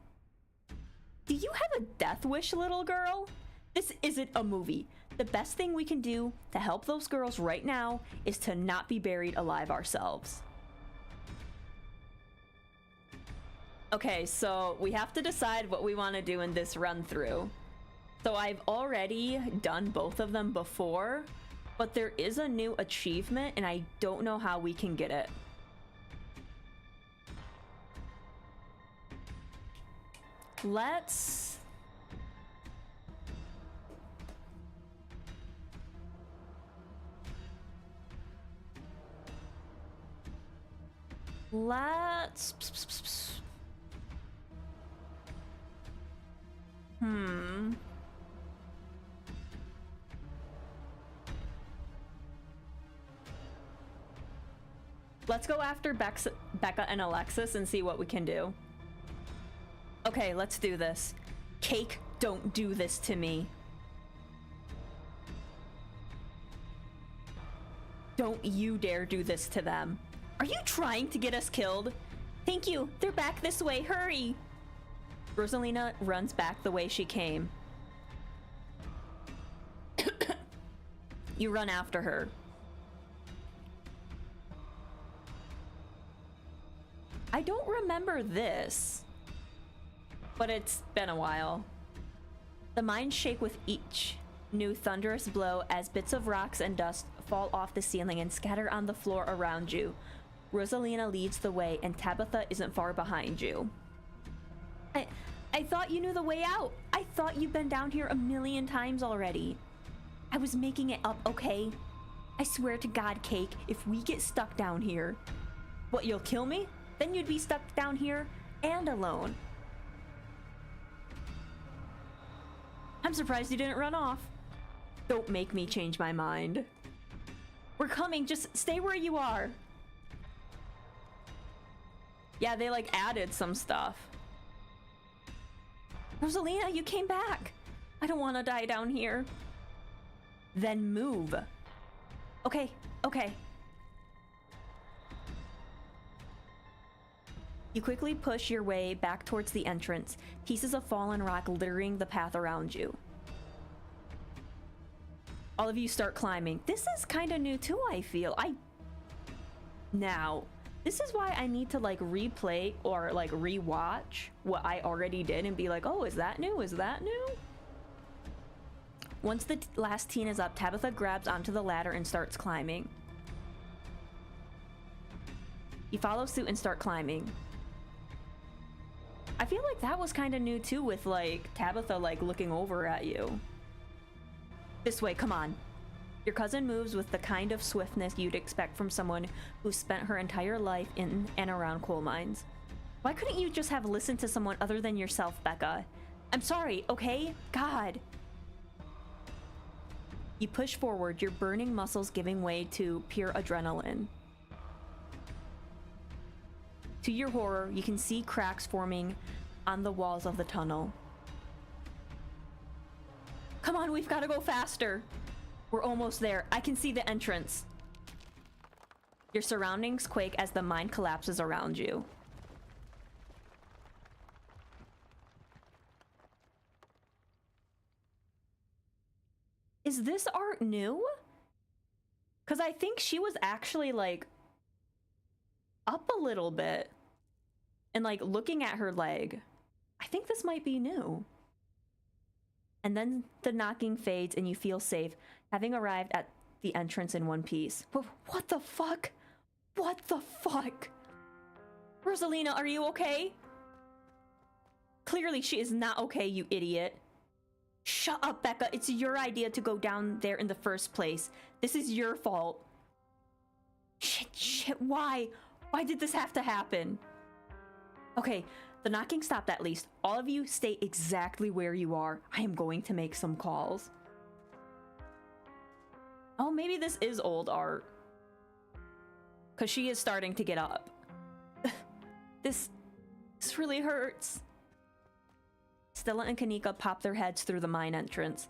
Do you have a death wish, little girl? This isn't a movie. The best thing we can do to help those girls right now is to not be buried alive ourselves. Okay, so we have to decide what we want to do in this run through. So I've already done both of them before, but there is a new achievement and I don't know how we can get it. Let's Let's go after Becca and Alexis and see what we can do. Okay, let's do this. Cake, don't do this to me. Don't you dare do this to them. Are you trying to get us killed? Thank you. They're back this way. Hurry. Rosalina runs back the way she came. You run after her. I don't remember this, but it's been a while. The mines shake with each new thunderous blow as bits of rocks and dust fall off the ceiling and scatter on the floor around you. Rosalina leads the way, and Tabitha isn't far behind you. I thought you knew the way out. I thought you've been down here a million times already. I was making it up, okay? I swear to God, Cake, if we get stuck down here... What, you'll kill me? Then you'd be stuck down here and alone. I'm surprised you didn't run off. Don't make me change my mind. We're coming, just stay where you are. Yeah, they like added some stuff. Rosalina, you came back. I don't want to die down here. Then move. Okay, okay. You quickly push your way back towards the entrance, pieces of fallen rock littering the path around you. All of you start climbing. This is kind of new too, I feel. Now, this is why I need to like replay or like rewatch what I already did and be like, oh, is that new? Is that new? Once the last teen is up, Tabitha grabs onto the ladder and starts climbing. You follow suit and start climbing. I feel like that was kind of new too, with like Tabitha like looking over at you. This way, come on. Your cousin moves with the kind of swiftness you'd expect from someone who spent her entire life in and around coal mines. Why couldn't you just have listened to someone other than yourself, Becca? I'm sorry, okay? God. You push forward, your burning muscles giving way to pure adrenaline. To your horror, you can see cracks forming on the walls of the tunnel. Come on, we've got to go faster. We're almost there. I can see the entrance. Your surroundings quake as the mine collapses around you. Is this art new? Because I think she was actually like up a little bit and like looking at her leg. I think this might be new. And then the knocking fades and you feel safe, having arrived at the entrance in one piece. What the fuck? What the fuck? Rosalina, are you okay? Clearly she is not okay, you idiot. Shut up, Becca. It's your idea to go down there in the first place. This is your fault. Shit, why? Why did this have to happen? Okay, the knocking stopped at least. All of you stay exactly where you are. I am going to make some calls. Oh, maybe this is old art. Because she is starting to get up. This really hurts. Stella and Kanika pop their heads through the mine entrance.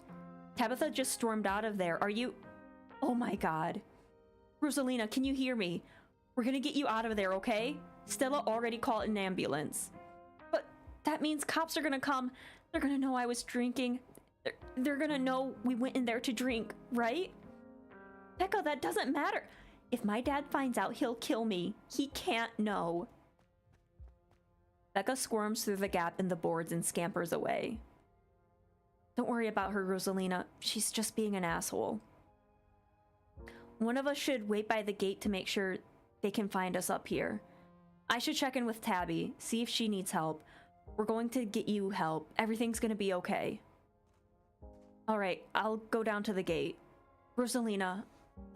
Tabitha just stormed out of there. Are you... Oh my god. Rosalina, can you hear me? We're gonna get you out of there, okay? Stella already called an ambulance. But that means cops are gonna come. They're gonna know I was drinking. They're gonna know we went in there to drink, right? Becca, that doesn't matter. If my dad finds out, he'll kill me. He can't know. Becca squirms through the gap in the boards and scampers away. Don't worry about her, Rosalina. She's just being an asshole. One of us should wait by the gate to make sure they can find us up here. I should check in with Tabby, see if she needs help. We're going to get you help. Everything's gonna be okay. Alright, I'll go down to the gate. Rosalina,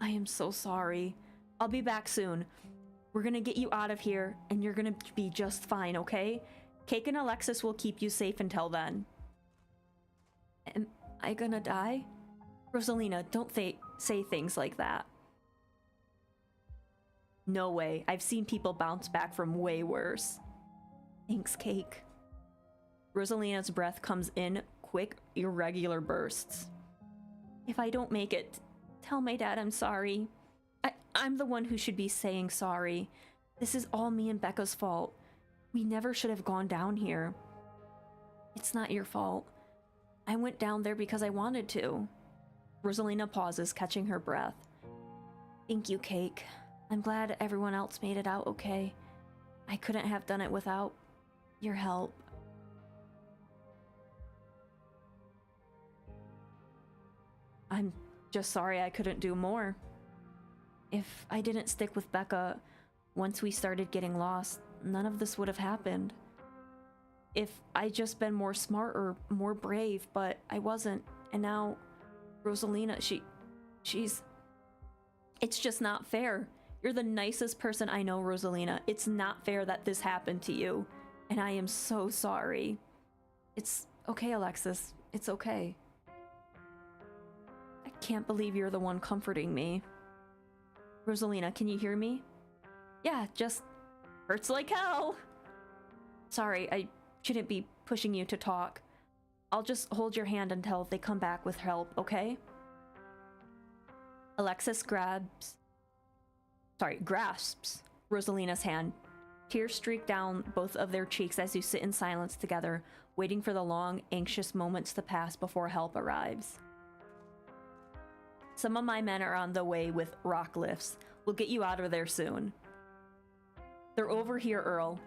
I am so sorry. I'll be back soon. We're gonna get you out of here, and you're gonna be just fine, okay? Cake and Alexis will keep you safe until then. Am I gonna die? Rosalina, don't say things like that. No way. I've seen people bounce back from way worse. Thanks, Cake. Rosalina's breath comes in quick, irregular bursts. If I don't make it, tell my dad I'm sorry. I'm the one who should be saying sorry. This is all me and Becca's fault. We never should have gone down here. It's not your fault. I went down there because I wanted to. Rosalina pauses, catching her breath. Thank you, Cake. I'm glad everyone else made it out okay. I couldn't have done it without your help. I'm just sorry I couldn't do more. If I didn't stick with Becca once we started getting lost, none of this would have happened. If I just been more smart or more brave, but I wasn't. And now Rosalina, she's... It's just not fair. You're the nicest person I know, Rosalina. It's not fair that this happened to you. And I am so sorry. It's okay, Alexis. It's okay. I can't believe you're the one comforting me. Rosalina, can you hear me? Yeah, just hurts like hell. Sorry, I shouldn't be pushing you to talk. I'll just hold your hand until they come back with help, okay? Alexis grasps Rosalina's hand. Tears streak down both of their cheeks as you sit in silence together, waiting for the long, anxious moments to pass before help arrives. Some of my men are on the way with rock lifts. We'll get you out of there soon. They're over here, Earl.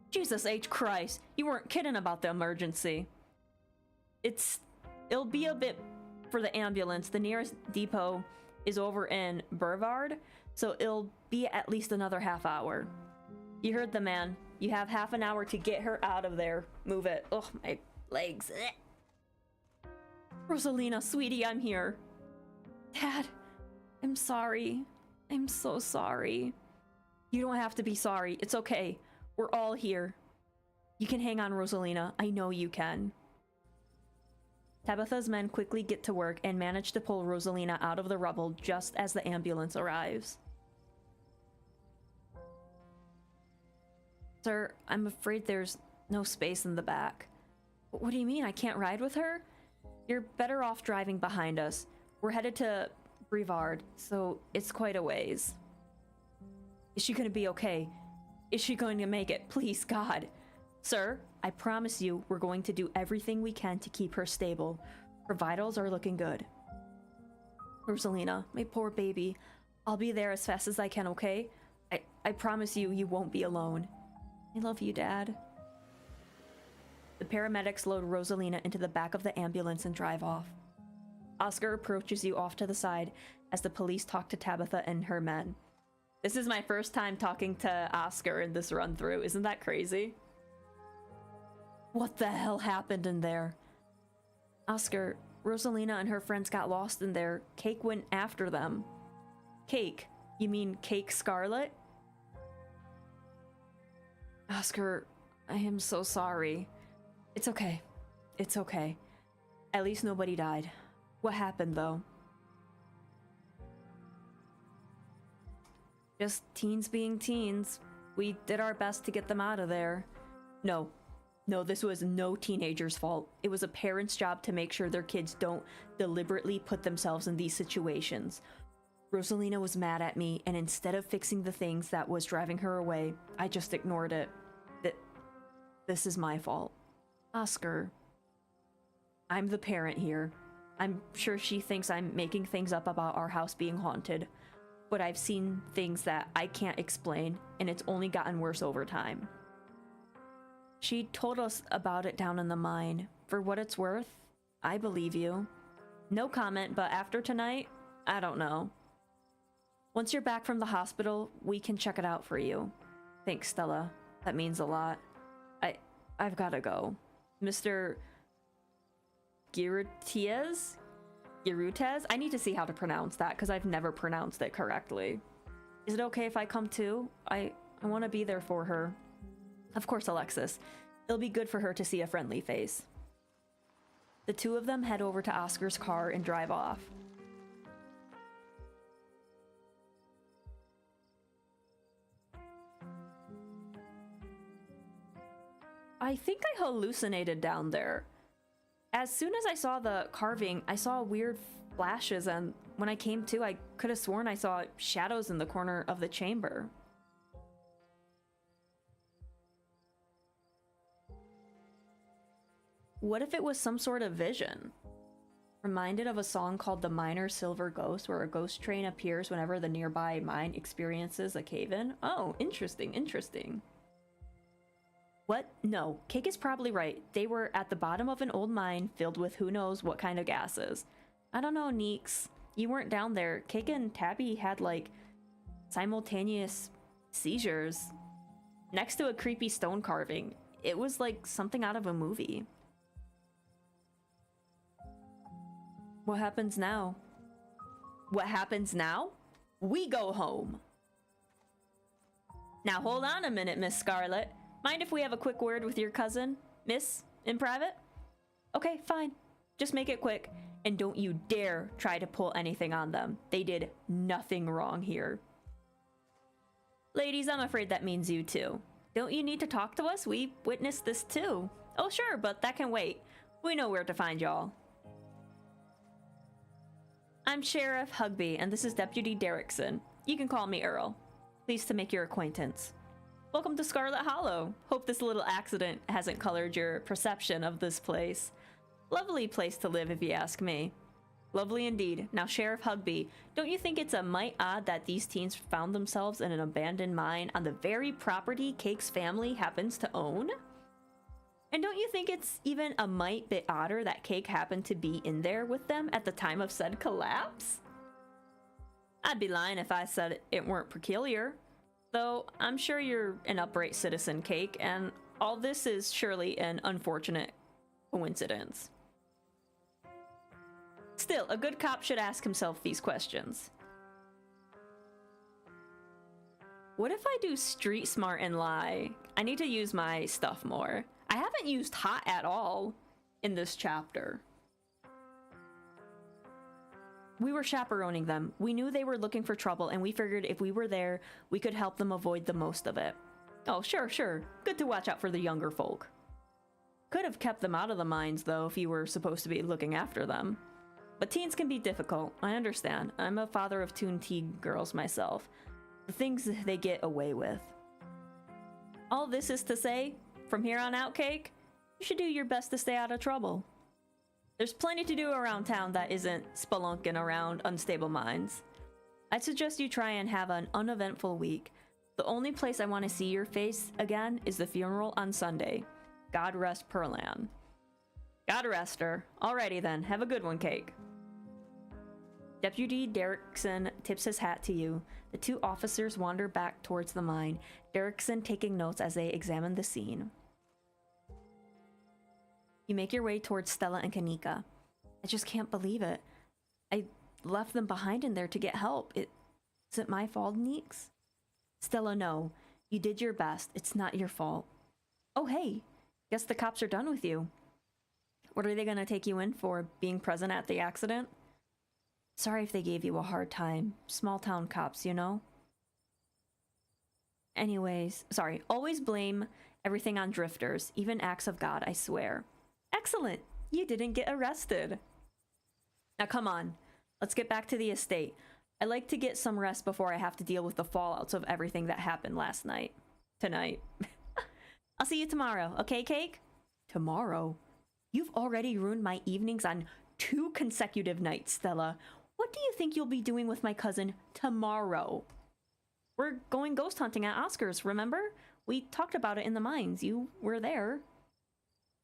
Jesus H. Christ, you weren't kidding about the emergency. It'll be a bit for the ambulance. The nearest depot is over in Brevard, so it'll be at least another half hour. You heard the man. You have half an hour to get her out of there. Move it. Ugh, my legs. Rosalina, sweetie, I'm here. Dad, I'm sorry. I'm so sorry. You don't have to be sorry. It's okay. We're all here. You can hang on, Rosalina. I know you can. Tabitha's men quickly get to work and manage to pull Rosalina out of the rubble just as the ambulance arrives. Sir, I'm afraid there's no space in the back. What do you mean? I can't ride with her? You're better off driving behind us. We're headed to Brevard, so it's quite a ways. Is she gonna be okay? Is she going to make it? Please, God. Sir, I promise you we're going to do everything we can to keep her stable. Her vitals are looking good. Rosalina, my poor baby. I'll be there as fast as I can, okay? I promise you, you won't be alone. I love you, Dad. The paramedics load Rosalina into the back of the ambulance and drive off. Oscar approaches you off to the side as the police talk to Tabitha and her men. This is my first time talking to Oscar in this run-through. Isn't that crazy? What the hell happened in there? Oscar, Rosalina and her friends got lost in there. Cake went after them. Cake? You mean Cake Scarlet? Oscar, I am so sorry. It's okay. It's okay. At least nobody died. What happened, though? Just teens being teens. We did our best to get them out of there. No, this was no teenager's fault. It was a parent's job to make sure their kids don't deliberately put themselves in these situations. Rosalina was mad at me, and instead of fixing the things that was driving her away, I just ignored it. This is my fault. Oscar. I'm the parent here. I'm sure she thinks I'm making things up about our house being haunted, but I've seen things that I can't explain, and it's only gotten worse over time. She told us about it down in the mine. For what it's worth, I believe you. No comment, but after tonight, I don't know. Once you're back from the hospital, we can check it out for you. Thanks, Stella. That means a lot. I've gotta go. Mr. Girutez? I need to see how to pronounce that, because I've never pronounced it correctly. Is it okay if I come too? I want to be there for her. Of course, Alexis. It'll be good for her to see a friendly face. The two of them head over to Oscar's car and drive off. I think I hallucinated down there. As soon as I saw the carving, I saw weird flashes, and when I came to, I could have sworn I saw shadows in the corner of the chamber. What if it was some sort of vision? Reminded of a song called The Minor Silver Ghost, where a ghost train appears whenever the nearby mine experiences a cave-in. Oh, interesting, interesting. What? No, Cake is probably right. They were at the bottom of an old mine filled with who knows what kind of gases. I don't know, Neeks. You weren't down there. Cake and Tabby had, like, simultaneous seizures next to a creepy stone carving. It was like something out of a movie. What happens now? What happens now? We go home. Now hold on a minute, Miss Scarlet. Mind if we have a quick word with your cousin, Miss, in private? Okay, fine. Just make it quick. And don't you dare try to pull anything on them. They did nothing wrong here. Ladies, I'm afraid that means you too. Don't you need to talk to us? We witnessed this too. Oh sure, but that can wait. We know where to find y'all. I'm Sheriff Hugby, and this is Deputy Derrickson. You can call me Earl. Pleased to make your acquaintance. Welcome to Scarlet Hollow. Hope this little accident hasn't colored your perception of this place. Lovely place to live, if you ask me. Lovely indeed. Now, Sheriff Hugby, don't you think it's a mite odd that these teens found themselves in an abandoned mine on the very property Cake's family happens to own? And don't you think it's even a mite bit odder that Cake happened to be in there with them at the time of said collapse? I'd be lying if I said it weren't peculiar. Though, I'm sure you're an upright citizen, Cake, and all this is surely an unfortunate coincidence. Still, a good cop should ask himself these questions. What if I do street smart and lie? I need to use my stuff more. I haven't used hot at all in this chapter. We were chaperoning them. We knew they were looking for trouble, and we figured if we were there, we could help them avoid the most of it. Oh, sure, sure. Good to watch out for the younger folk. Could have kept them out of the mines, though, if you were supposed to be looking after them. But teens can be difficult. I understand. I'm a father of two teen girls myself. The things they get away with. All this is to say, from here on out, Cake, you should do your best to stay out of trouble. There's plenty to do around town that isn't spelunking around unstable mines. I'd suggest you try and have an uneventful week. The only place I want to see your face again is the funeral on Sunday. God rest Perlan. God rest her. Alrighty then, have a good one, Cake. Deputy Derrickson tips his hat to you. The two officers wander back towards the mine, Derrickson taking notes as they examine the scene. You make your way towards Stella and Kanika. I just can't believe it. I left them behind in there to get help. Is it my fault, Neeks? Stella, no. You did your best. It's not your fault. Oh, hey. Guess the cops are done with you. What are they gonna take you in for? Being present at the accident? Sorry if they gave you a hard time. Small town cops, you know? Anyways, sorry. Always blame everything on drifters, even acts of God, I swear. Excellent! You didn't get arrested. Now come on, let's get back to the estate. I like to get some rest before I have to deal with the fallouts of everything that happened last night. Tonight. I'll see you tomorrow, okay, Cake? Tomorrow? You've already ruined my evenings on 2 consecutive nights, Stella. What do you think you'll be doing with my cousin tomorrow? We're going ghost hunting at Oscar's, remember? We talked about it in the mines. You were there.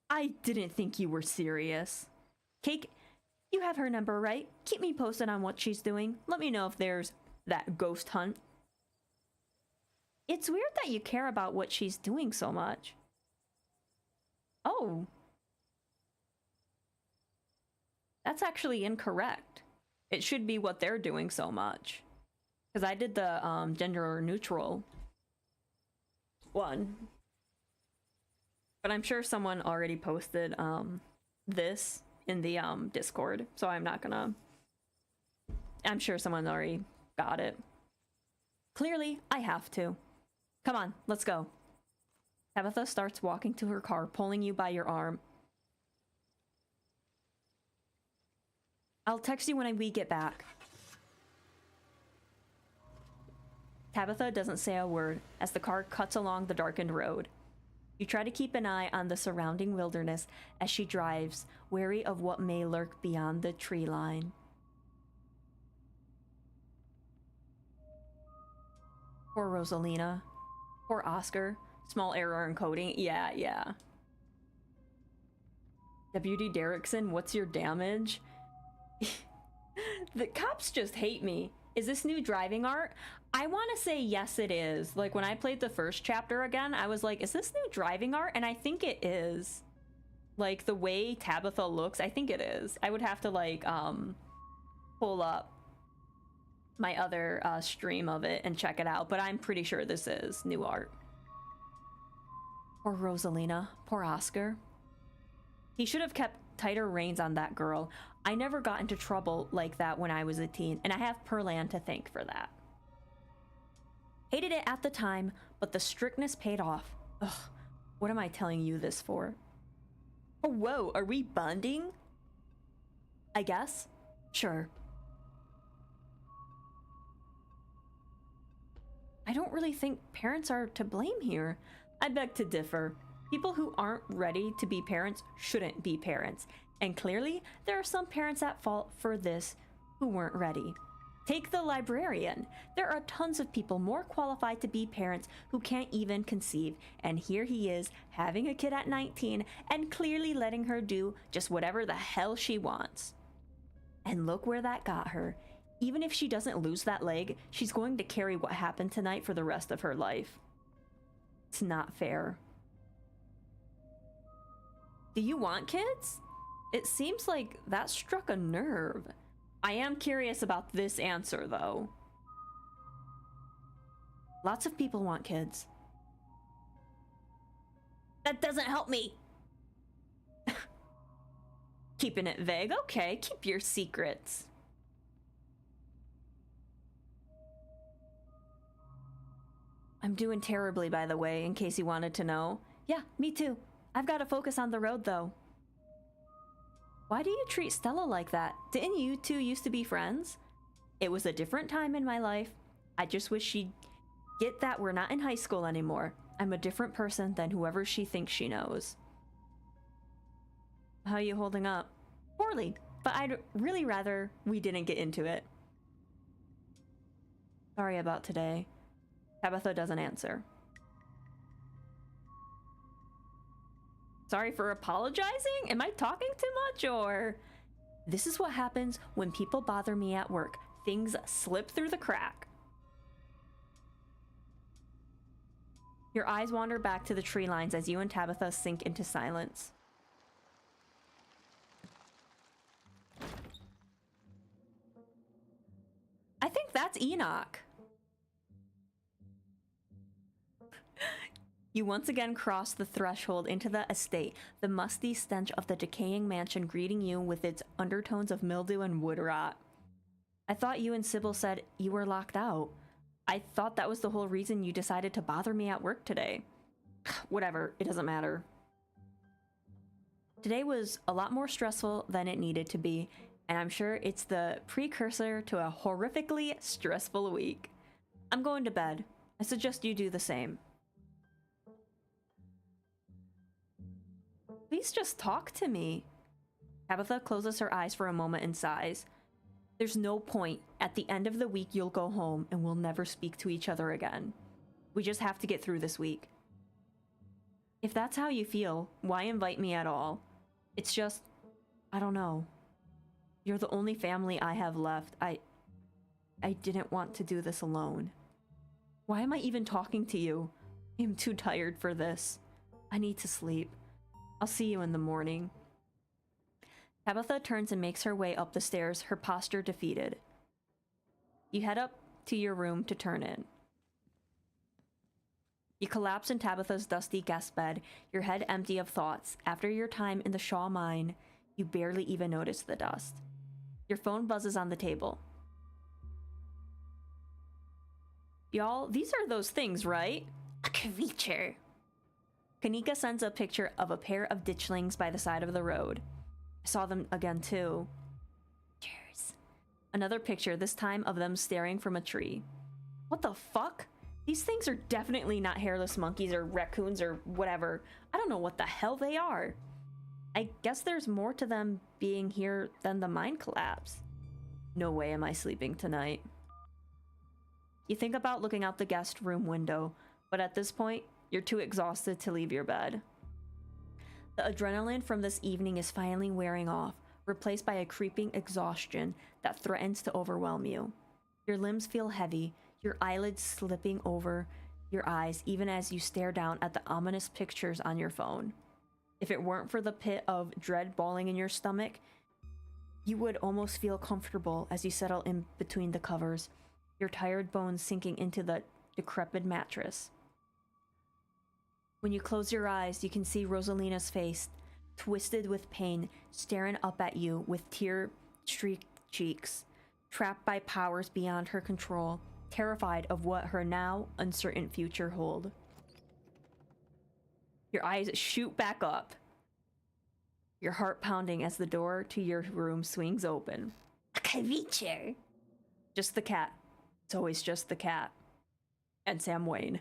I didn't think you were serious. Cake, you have her number, right? Keep me posted on what she's doing. Let me know if there's that ghost hunt. It's weird that you care about what she's doing so much. Oh. That's actually incorrect. It should be what they're doing so much. Because I did the gender neutral one. But I'm sure someone already posted this in the Discord, so I'm not gonna... I'm sure someone already got it. Clearly, I have to. Come on, let's go. Tabitha starts walking to her car, pulling you by your arm. I'll text you when we get back. Tabitha doesn't say a word as the car cuts along the darkened road. You try to keep an eye on the surrounding wilderness as she drives, wary of what may lurk beyond the tree line. Poor Rosalina. Poor Oscar. Small error in coding. Yeah. W.D. Derrickson, what's your damage? The cops just hate me. Is this new driving art? I want to say yes, it is. Like, when I played the first chapter again, I was like, is this new driving art? And I think it is. Like, the way Tabitha looks, I think it is. I would have to, like, pull up my other stream of it and check it out, but I'm pretty sure this is new art. Poor Rosalina. Poor Oscar. He should have kept tighter reins on that girl. I never got into trouble like that when I was a teen, and I have Perlan to thank for that. Hated it at the time, but the strictness paid off. Ugh, what am I telling you this for? Oh, whoa, are we bonding? I guess. Sure. I don't really think parents are to blame here. I beg to differ. People who aren't ready to be parents shouldn't be parents. And clearly, there are some parents at fault for this who weren't ready. Take the librarian. There are tons of people more qualified to be parents who can't even conceive. And here he is, having a kid at 19 and clearly letting her do just whatever the hell she wants. And look where that got her. Even if she doesn't lose that leg, she's going to carry what happened tonight for the rest of her life. It's not fair. Do you want kids? It seems like that struck a nerve. I am curious about this answer, though. Lots of people want kids. That doesn't help me. Keeping it vague. Okay, keep your secrets. I'm doing terribly, by the way, in case you wanted to know. Yeah, me too. I've got to focus on the road, though. Why do you treat Stella like that? Didn't you two used to be friends? It was a different time in my life. I just wish she'd get that we're not in high school anymore. I'm a different person than whoever she thinks she knows. How are you holding up? Poorly, but I'd really rather we didn't get into it. Sorry about today. Tabitha doesn't answer. Sorry for apologizing? Am I talking too much, or? This is what happens when people bother me at work. Things slip through the crack. Your eyes wander back to the tree lines as you and Tabitha sink into silence. I think that's Enoch. You once again cross the threshold into the estate, the musty stench of the decaying mansion greeting you with its undertones of mildew and wood rot. I thought you and Sybil said you were locked out. I thought that was the whole reason you decided to bother me at work today. Whatever, it doesn't matter. Today was a lot more stressful than it needed to be, and I'm sure it's the precursor to a horrifically stressful week. I'm going to bed. I suggest you do the same. Please just talk to me. Tabitha closes her eyes for a moment and sighs. There's no point. At the end of the week, you'll go home and we'll never speak to each other again. We just have to get through this week. If that's how you feel, why invite me at all? It's just, I don't know. You're the only family I have left. I didn't want to do this alone. Why am I even talking to you? I'm too tired for this. I need to sleep. I'll see you in the morning. Tabitha turns and makes her way up the stairs, her posture defeated. You head up to your room to turn in. You collapse in Tabitha's dusty guest bed, your head empty of thoughts. After your time in the Shaw mine, you barely even notice the dust. Your phone buzzes on the table. Y'all, these are those things, right? A creature. Kanika sends a picture of a pair of ditchlings by the side of the road. I saw them again too. Cheers. Another picture, this time of them staring from a tree. What the fuck? These things are definitely not hairless monkeys or raccoons or whatever. I don't know what the hell they are. I guess there's more to them being here than the mine collapse. No way am I sleeping tonight. You think about looking out the guest room window, but at this point, you're too exhausted to leave your bed. The adrenaline from this evening is finally wearing off, replaced by a creeping exhaustion that threatens to overwhelm you. Your limbs feel heavy, your eyelids slipping over your eyes even as you stare down at the ominous pictures on your phone. If it weren't for the pit of dread balling in your stomach, you would almost feel comfortable as you settle in between the covers, your tired bones sinking into the decrepit mattress. When you close your eyes, you can see Rosalina's face, twisted with pain, staring up at you with tear-streaked cheeks, trapped by powers beyond her control, terrified of what her now uncertain future hold. Your eyes shoot back up, your heart pounding as the door to your room swings open. A creature! Just the cat. It's always just the cat. And Sam Wayne.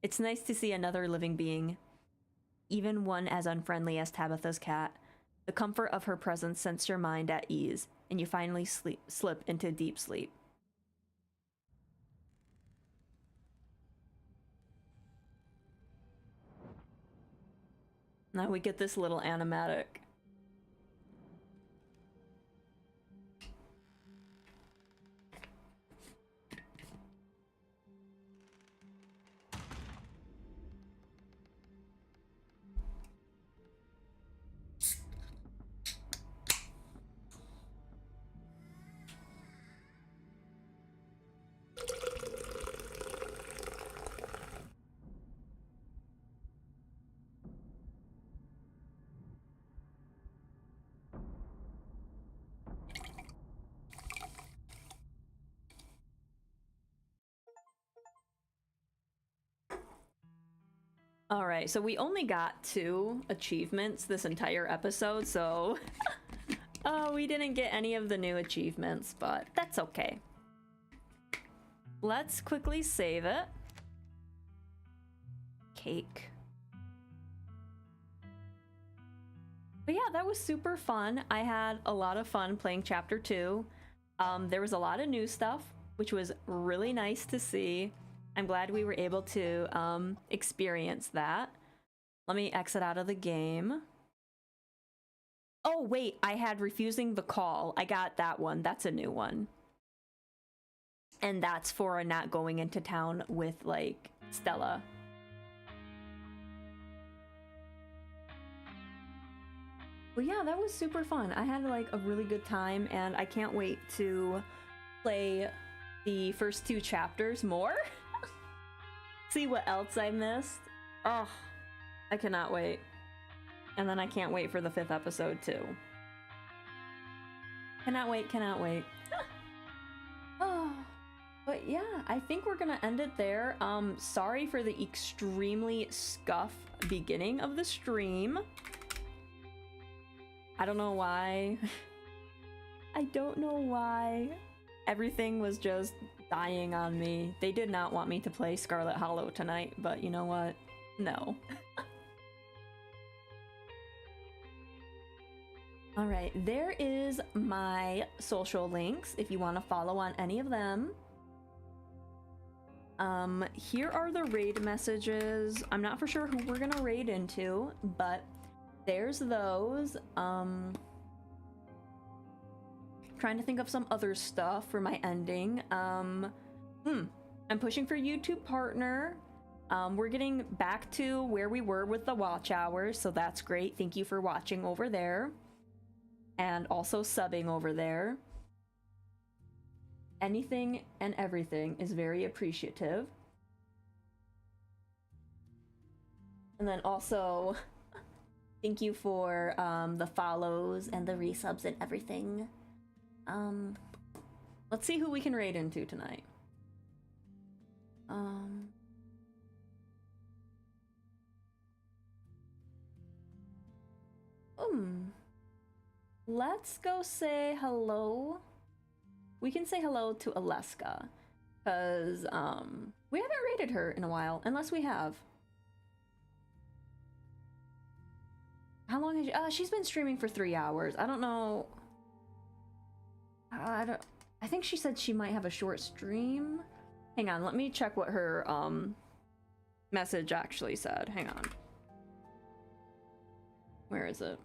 It's nice to see another living being, even one as unfriendly as Tabitha's cat. The comfort of her presence sets your mind at ease, and you finally slip into deep sleep. Now we get this little animatic. Alright, so we only got 2 achievements this entire episode, so we didn't get any of the new achievements, but that's okay. Let's quickly save it. Cake. But yeah, that was super fun. I had a lot of fun playing Chapter 2. There was a lot of new stuff, which was really nice to see. I'm glad we were able to experience that. Let me exit out of the game. Oh, wait, I had refusing the call. I got that one. That's a new one. And that's for not going into town with, like, Stella. Well, yeah, that was super fun. I had, like, a really good time, and I can't wait to play the first 2 chapters more. See what else I missed. Oh, I cannot wait. And then I can't wait for the 5th episode too. Cannot wait, cannot wait. Oh, but yeah, I think we're gonna end it there. Sorry for the extremely scuff beginning of the stream. I don't know why. I don't know why. Everything was just dying on me. They did not want me to play Scarlet Hollow tonight, but you know what? No. Alright, there is my social links if you want to follow on any of them. Here are the raid messages. I'm not for sure who we're gonna raid into, but there's those. Trying to think of some other stuff for my ending. I'm pushing for YouTube partner. We're getting back to where we were with the watch hours, so that's great. Thank you for watching over there. And also subbing over there. Anything and everything is very appreciative. And then also, thank you for the follows and the resubs and everything. Let's see who we can raid into tonight. Let's go say hello. We can say hello to Aleska. Because, we haven't rated her in a while, unless we have. How long has she, she's been streaming for 3 hours. I don't know. I think she said she might have a short stream. Hang on, let me check what her, message actually said. Hang on. Where is it?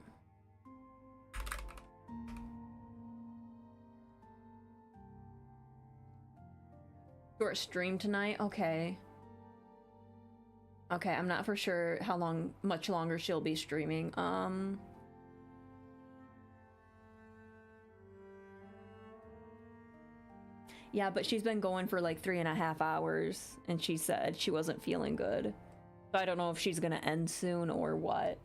Short stream tonight? Okay. Okay, I'm not for sure how long, much longer she'll be streaming. Yeah, but she's been going for like 3.5 hours, and she said she wasn't feeling good. So I don't know if she's gonna end soon or what.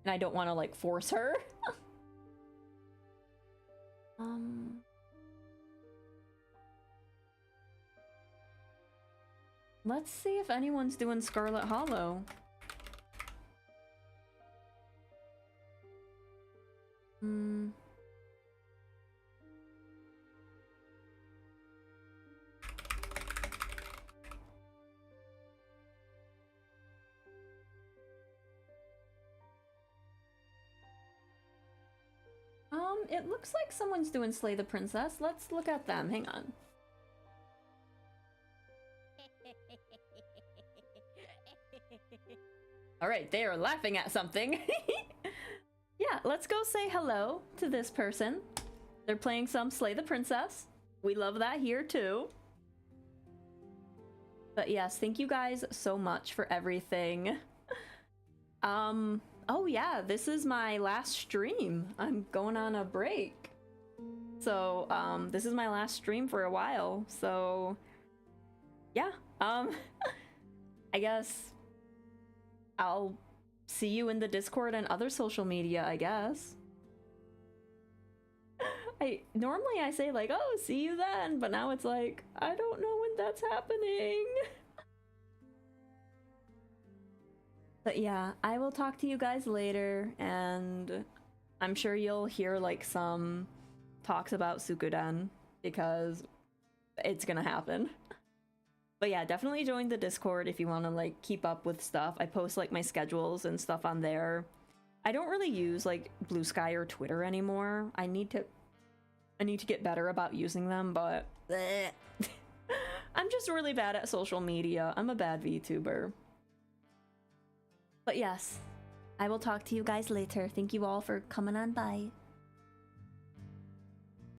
And I don't want to like force her. Let's see if anyone's doing Scarlet Hollow. It looks like someone's doing Slay the Princess. Let's look at them. Hang on. All right, they are laughing at something. Yeah, let's go say hello to this person. They're playing some Slay the Princess. We love that here too. But yes, thank you guys so much for everything. Oh yeah, this is my last stream. I'm going on a break. So, this is my last stream for a while. So, yeah, I guess I'll see you in the Discord and other social media, I guess. Normally I say like, oh, see you then, but now it's like, I don't know when that's happening. But yeah, I will talk to you guys later, and I'm sure you'll hear like some talks about Sukuden, because it's gonna happen. But yeah, definitely join the Discord if you want to like keep up with stuff. I post like my schedules and stuff on there. I don't really use like Blue Sky or Twitter anymore. I need to get better about using them, but I'm just really bad at social media. I'm a bad VTuber. But yes, I will talk to you guys later. Thank you all for coming on by.